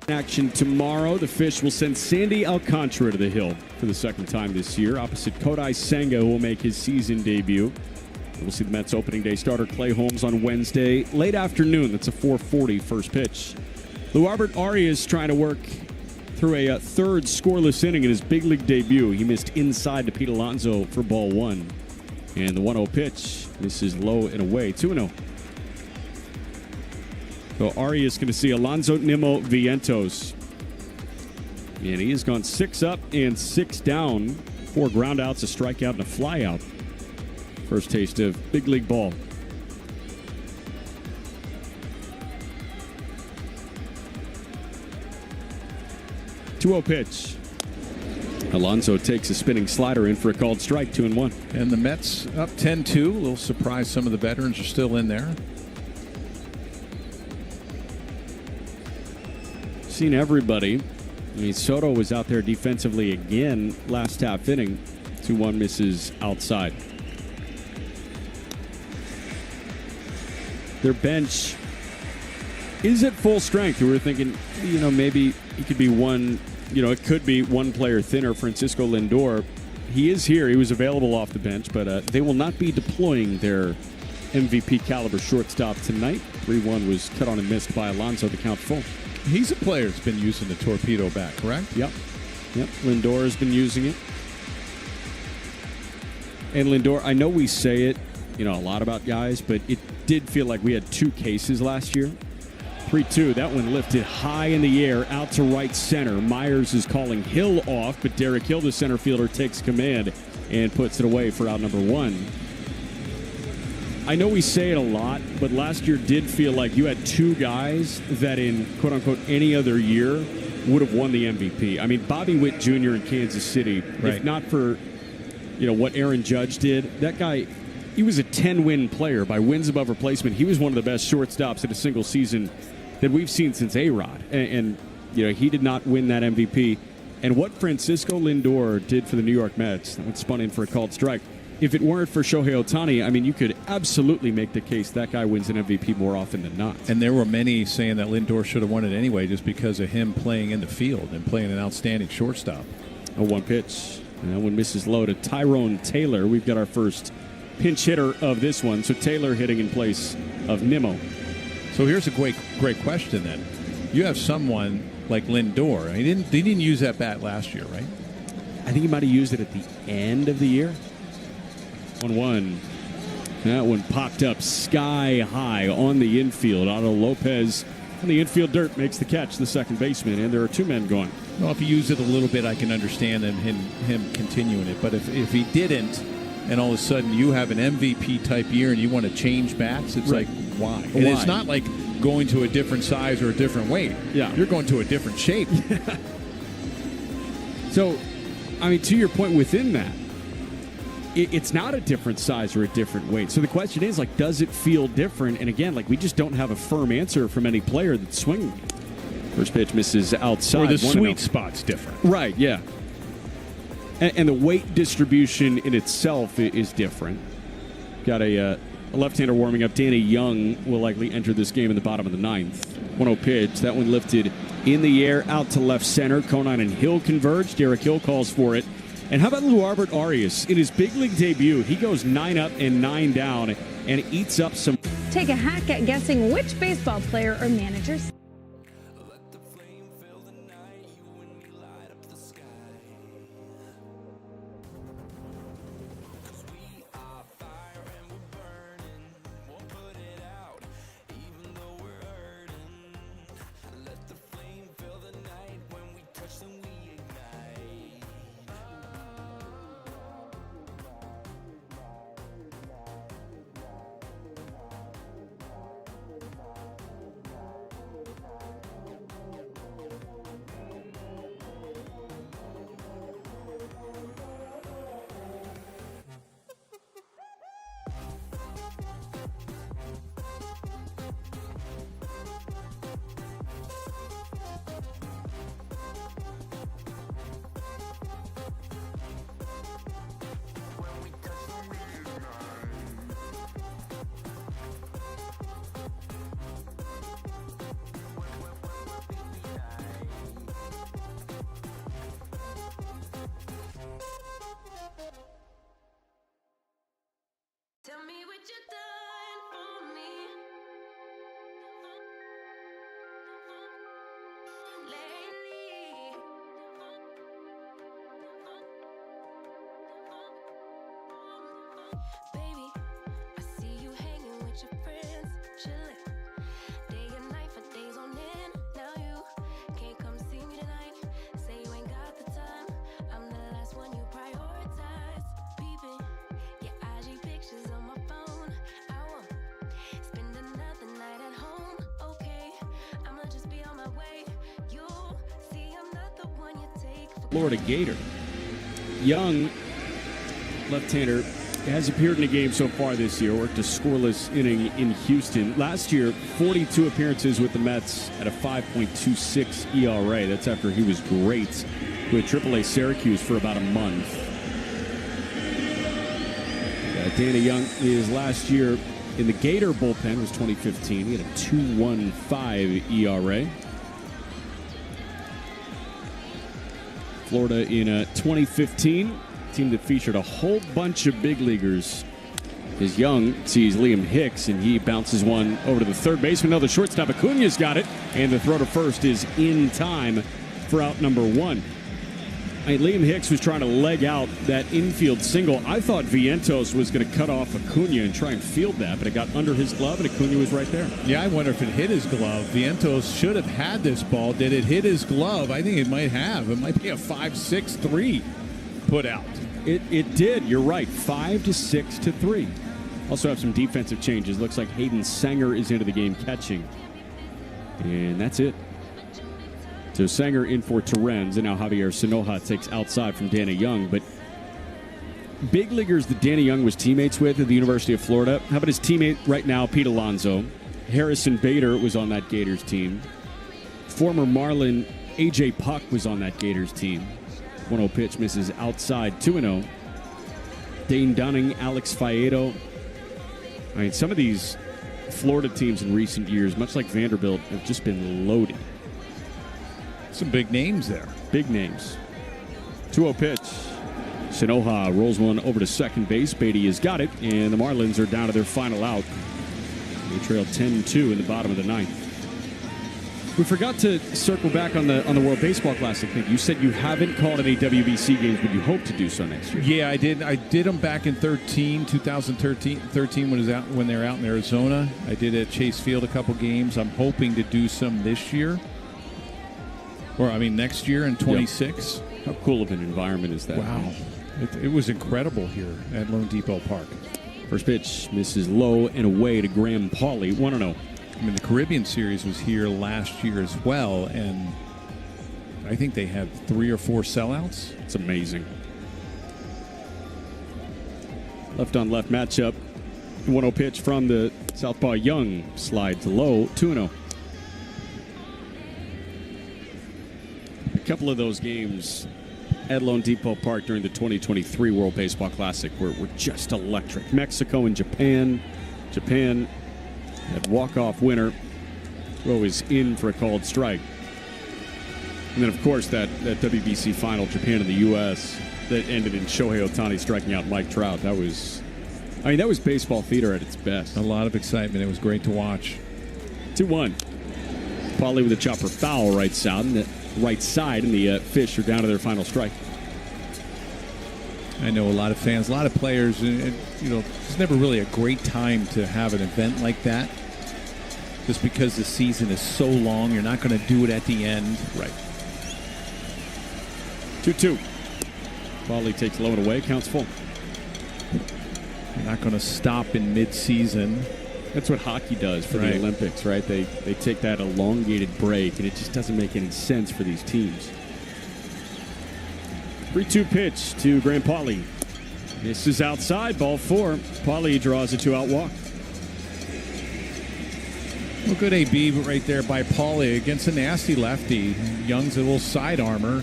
action tomorrow. The Fish will send Sandy Alcantara to the hill for the second time this year, opposite Kodai Senga, who will make his season debut. We'll see the Mets opening day starter Clay Holmes on Wednesday, late afternoon. That's a 4:40 first pitch. Luarbert Arias trying to work through a third scoreless inning in his big league debut. He missed inside to Pete Alonso for ball one. And the 1-0 pitch misses low and away, 2-0. So Arias going to see Alonso Nimmo Vientos. And he has gone 6 up and 6 down. 4 groundouts, a strikeout, and a flyout. First taste of big league ball. Two-0 pitch. Alonso takes a spinning slider in for a called strike, 2-1. And the Mets up 10-2. A little surprised some of the veterans are still in there. Seen everybody. I mean, Soto was out there defensively again last half inning. 2-1 misses outside. Their bench is at full strength. We were thinking, maybe he could be one, it could be one player thinner, Francisco Lindor. He is here. He was available off the bench, but they will not be deploying their MVP caliber shortstop tonight. 3-1 was cut on and missed by Alonso, the count full. He's a player that's been using the torpedo bat, correct? Yep. Lindor has been using it. And Lindor, I know we say it, a lot about guys, but it did feel like we had 2 cases last year. 3-2. That one lifted high in the air, out to right center. Myers is calling Hill off, but Derek Hill, the center fielder, takes command and puts it away for out number 1. I know we say it a lot, but last year did feel like you had 2 guys that in quote-unquote any other year would have won the MVP. I mean, Bobby Witt Jr. in Kansas City, if not for what Aaron Judge did, that guy, he was a 10-win player by wins above replacement. He was one of the best shortstops in a single season that we've seen since A-Rod. And he did not win that MVP. And what Francisco Lindor did for the New York Mets, that one spun in for a called strike. If it weren't for Shohei Ohtani, I mean, you could absolutely make the case that guy wins an MVP more often than not. And there were many saying that Lindor should have won it anyway just because of him playing in the field and playing an outstanding shortstop. A 1 pitch. And that one misses low to Tyrone Taylor. We've got our first pinch hitter of this one. So Taylor hitting in place of Nimmo. So here's a great question then. You have someone like Lindor. He didn't use that bat last year, right? I think he might have used it at the end of the year. 1-1. That one popped up sky high on the infield. Otto Lopez on the infield dirt makes the catch, the second baseman, and there are 2 men going. Well, if he used it a little bit, I can understand him continuing it. But if he didn't, and all of a sudden you have an MVP-type year and you want to change bats, it's like, why? And it's not like going to a different size or a different weight. Yeah. You're going to a different shape. So, I mean, to your point within that, it's not a different size or a different weight. So the question is, like, does it feel different? And again, like, we just don't have a firm answer from any player that's swinging. First pitch misses outside. Or the sweet spot's different. Right, yeah. And the weight distribution in itself is different. Got a left-hander warming up. Danny Young will likely enter this game in the bottom of the 9th. 1-0 pitch. That one lifted in the air, out to left center. Conine and Hill converge. Derek Hill calls for it. And how about Luarbert Arias? In his big league debut, he goes 9 up and 9 down and eats up some. Take a hack at guessing which baseball player or managers. Tell me what you done for me lately. Baby, I see you hanging with your friends, chilling day and night for days on end. Now you can't come see me tonight. Say you ain't got the time. I'm the last one you prioritize. Peeping your IG pictures on my phone. I won't spend another night at home. Okay, I'ma just be on my way. You'll see I'm not the one you take for Florida Gator. Young, left-hander, has appeared in a game so far this year. Worked a scoreless inning in Houston. Last year, 42 appearances with the Mets at a 5.26 ERA. That's after he was great with AAA Syracuse for about a month. Danny Young, his last year in the Gator bullpen was 2015. He had a 2.15 ERA. Florida in 2015, team that featured a whole bunch of big leaguers. As Young sees Liam Hicks, and he bounces one over to the third baseman. Now the shortstop Acuna's got it, and the throw to first is in time for out number 1. Liam Hicks was trying to leg out that infield single. I thought Vientos was going to cut off Acuna and try and field that, but it got under his glove, and Acuna was right there. Yeah, I wonder if it hit his glove. Vientos should have had this ball. Did it hit his glove? I think it might have. It might be a 5-6-3 put out. It did. You're right. 5-6-3. Also have some defensive changes. Looks like Hayden Sanger is into the game catching. And that's it. So Sanger in for Terrens, and now Javier Sinoja takes outside from Danny Young. But big leaguers that Danny Young was teammates with at the University of Florida. How about his teammate right now, Pete Alonso? Harrison Bader was on that Gators team. Former Marlin A.J. Puck was on that Gators team. 1-0 pitch misses outside, 2-0. Dane Dunning, Alex Faedo. I mean, some of these Florida teams in recent years, much like Vanderbilt, have just been loaded. Some big names there. Big names. 2-0 pitch. Sinoja rolls one over to second base. Beatty has got it, and the Marlins are down to their final out. They trail 10-2 in the bottom of the ninth. We forgot to circle back on the World Baseball Classic thing. You said you haven't called any WBC games, but you hope to do so next year. Yeah, I did. I did them back in 2013 when they were out in Arizona. I did at Chase Field a couple games. I'm hoping to do some this year. Next year in 26. Yep. How cool of an environment is that? Wow. It was incredible here at Lone Depot Park. First pitch misses low and away to Graham Pauley, 1-0. The Caribbean Series was here last year as well, and I think they had 3 or 4 sellouts. It's amazing. Left-on-left matchup. 1-0 pitch from the southpaw Young. Slides low, 2-0. A couple of those games at Lone Depot Park during the 2023 World Baseball Classic were just electric. Mexico and Japan. Japan had walk-off winner. We're always in for a called strike. And then, of course, that WBC final, Japan and the U.S., that ended in Shohei Ohtani striking out Mike Trout. That was baseball theater at its best. A lot of excitement. It was great to watch. 2-1. Pauley with a chopper foul right side, and the Fish are down to their final strike. I know a lot of fans, a lot of players, it's never really a great time to have an event like that. Just because the season is so long, you're not going to do it at the end. Right. 2-2. Pauley takes low and away, counts full. You're not going to stop in mid-season. That's what hockey does for the Olympics, right? They take that elongated break, and it just doesn't make any sense for these teams. 3-2 pitch to Graham Pauley. This is outside, ball 4. Pauley draws a 2-out walk. Well, good AB right there by Pauley against a nasty lefty. Young's a little side armor.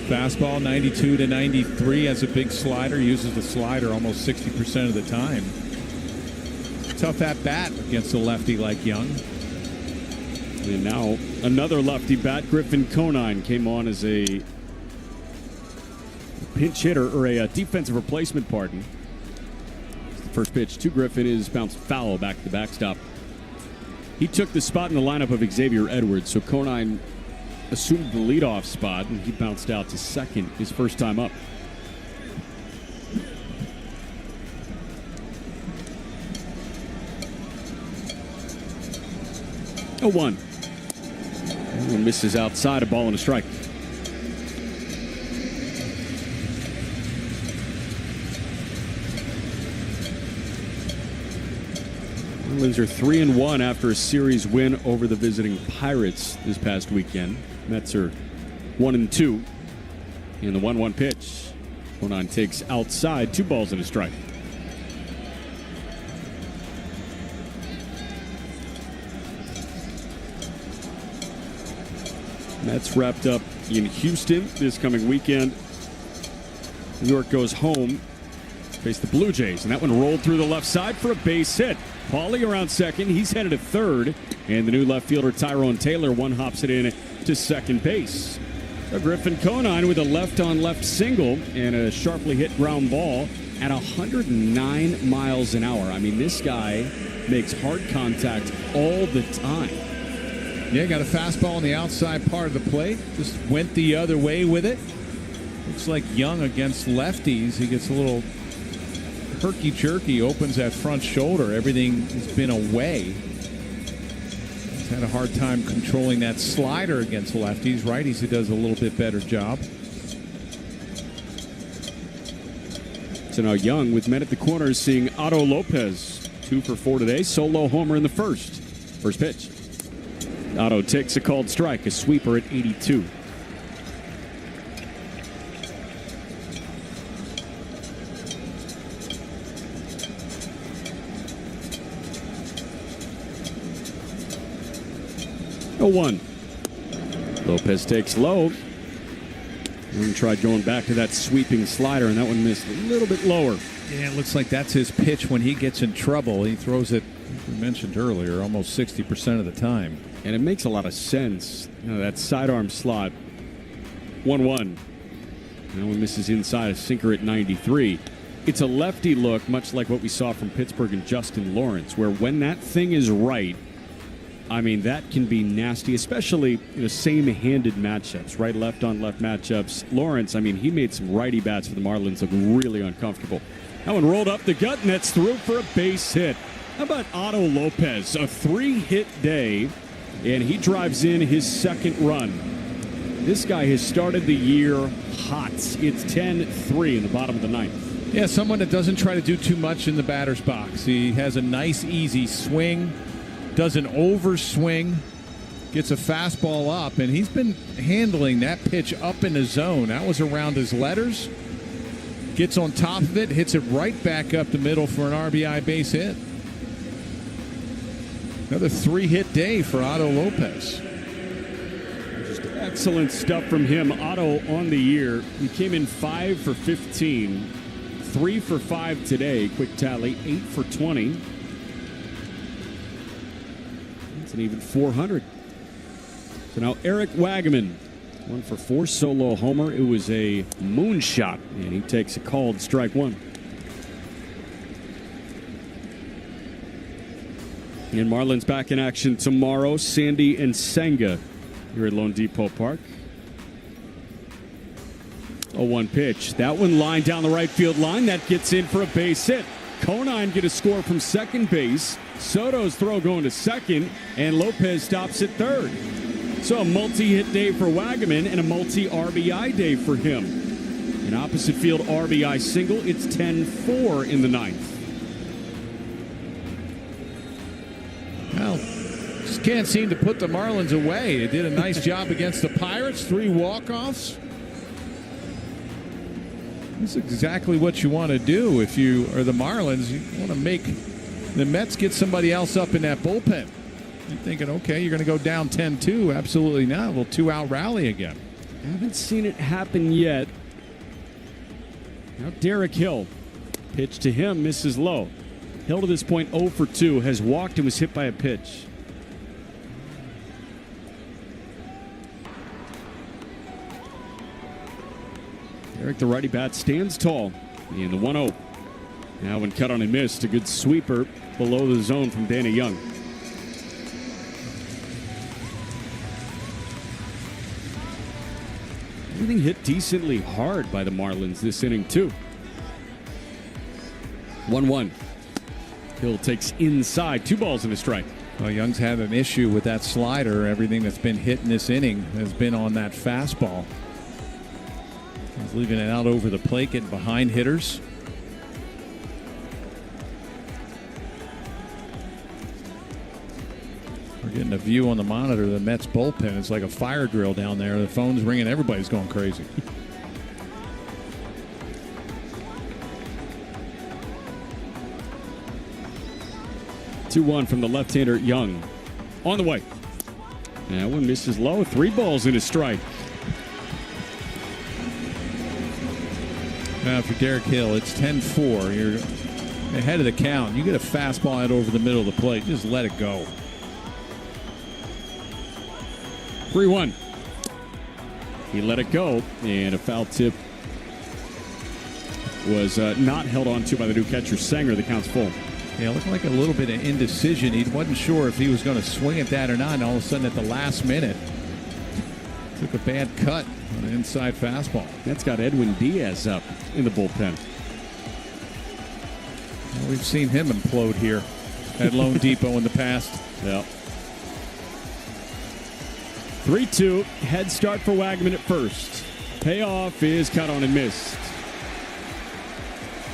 Fastball 92 to 93, has a big slider, uses the slider almost 60% of the time. Tough at bat against a lefty like Young. And now another lefty bat. Griffin Conine came on as a pinch hitter, or a defensive replacement, pardon. The first pitch to Griffin is bounced foul back to the backstop. He took the spot in the lineup of Xavier Edwards, so Conine assumed the leadoff spot, and he bounced out to second his first time up. A 1. One misses outside, a ball and a strike. Marlins are 3-1 after a series win over the visiting Pirates this past weekend. Mets are 1-2 in the 1-1 pitch. 1-9 takes outside, 2 balls and a strike. Mets wrapped up in Houston this coming weekend. New York goes home, face the Blue Jays, and that one rolled through the left side for a base hit. Pauley around second. He's headed to third, and the new left fielder Tyrone Taylor one-hops it in to second base. So Griffin Conine with a left-on-left single and a sharply hit ground ball at 109 miles an hour. I mean, this guy makes hard contact all the time. Yeah, got a fastball on the outside part of the plate. Just went the other way with it. looks like Young against lefties. He gets a little herky-jerky, opens that front shoulder. Everything has been away. He's had a hard time controlling that slider against lefties. Righties, he does a little bit better job. So now Young with men at the corners seeing Otto Lopez. 2 for 4 today. Solo homer in the first. First pitch. Otto takes a called strike. A sweeper at 82. A 1. Lopez takes low. And tried going back to that sweeping slider, and that one missed a little bit lower. Yeah, it looks like that's his pitch when he gets in trouble. He throws it, as we mentioned earlier, almost 60% of the time. And it makes a lot of sense. You know, that sidearm slot. 1-1. That one misses inside, a sinker at 93. It's a lefty look, much like what we saw from Pittsburgh and Justin Lawrence, where when that thing is right, I mean, that can be nasty, especially in the same-handed matchups, right-left on left matchups. Lawrence, I mean, he made some righty bats for the Marlins look really uncomfortable. That one rolled up the gut, and that's through for a base hit. How about Otto Lopez? A 3-hit day, and he drives in his second run. This guy has started the year hot. It's 10-3 in the bottom of the ninth. Yeah, someone that doesn't try to do too much in the batter's box. He has a nice, easy swing. Doesn't overswing, gets a fastball up, and he's been handling that pitch up in the zone. That was around his letters. Gets on top of it, hits it right back up the middle for an RBI base hit. Another 3-hit day for Otto Lopez. Just excellent stuff from him. Otto on the year. He came in 5 for 15, 3 for 5 today. Quick tally, 8 for 20. An even 400. So now Eric Wagaman, 1 for 4, solo homer. It was a moonshot, and he takes a called strike 1. And Marlins back in action tomorrow. Sandy and Senga here at Lone Depot Park. 0-1 pitch. That one lined down the right field line. That gets in for a base hit. Conine get a score from second base. Soto's throw going to second, and Lopez stops at third. So a multi-hit day for Wagaman and a multi-RBI day for him. An opposite field RBI single. It's 10-4 in the ninth. Well, just can't seem to put the Marlins away. They did a nice job against the Pirates. 3 walk-offs. That's exactly what you want to do if you are the Marlins. You want to make the Mets get somebody else up in that bullpen. You're thinking, okay, you're going to go down 10-2. Absolutely not. We'll 2-out rally again. I haven't seen it happen yet. Now Derek Hill. Pitch to him, misses low. Hill to this point 0 for 2. Has walked and was hit by a pitch. Eric, the righty bat, stands tall in the 1-0. Now when cut on and missed, a good sweeper below the zone from Danny Young. Everything hit decently hard by the Marlins this inning, too. 1-1. Hill takes inside. 2 balls and a strike. Well, Young's had an issue with that slider. Everything that's been hit in this inning has been on that fastball. He's leaving it out over the plate, getting behind hitters. We're getting a view on the monitor of the Mets bullpen. It's like a fire drill down there. The phone's ringing. Everybody's going crazy. Two-1 from the left-hander Young. On the way. That one misses low. 3 balls and a strike. Now for Derek Hill, it's 10-4. You're ahead of the count. You get a fastball out over the middle of the plate. Just let it go. 3-1. He let it go, and a foul tip was not held on to by the new catcher, Sanger. The count's full. Yeah, it looked like a little bit of indecision. He wasn't sure if he was going to swing at that or not, and all of a sudden at the last minute, Took a bad cut on an inside fastball. That's got Edwin Diaz up in the bullpen. Well, we've seen him implode here at Lone Depot in the past. Yep. 3-2. Head start for Wagman at first. Payoff is cut on and missed.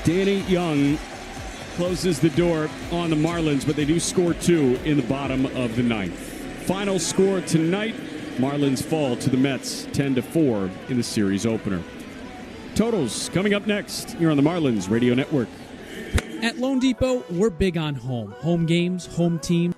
Danny Young closes the door on the Marlins, but they do score 2 in the bottom of the 9th. Final score tonight, Marlins fall to the Mets 10-4 in the series opener. Totals coming up next here on the Marlins Radio Network. At Lone Depot, we're big on home. Home games, home team.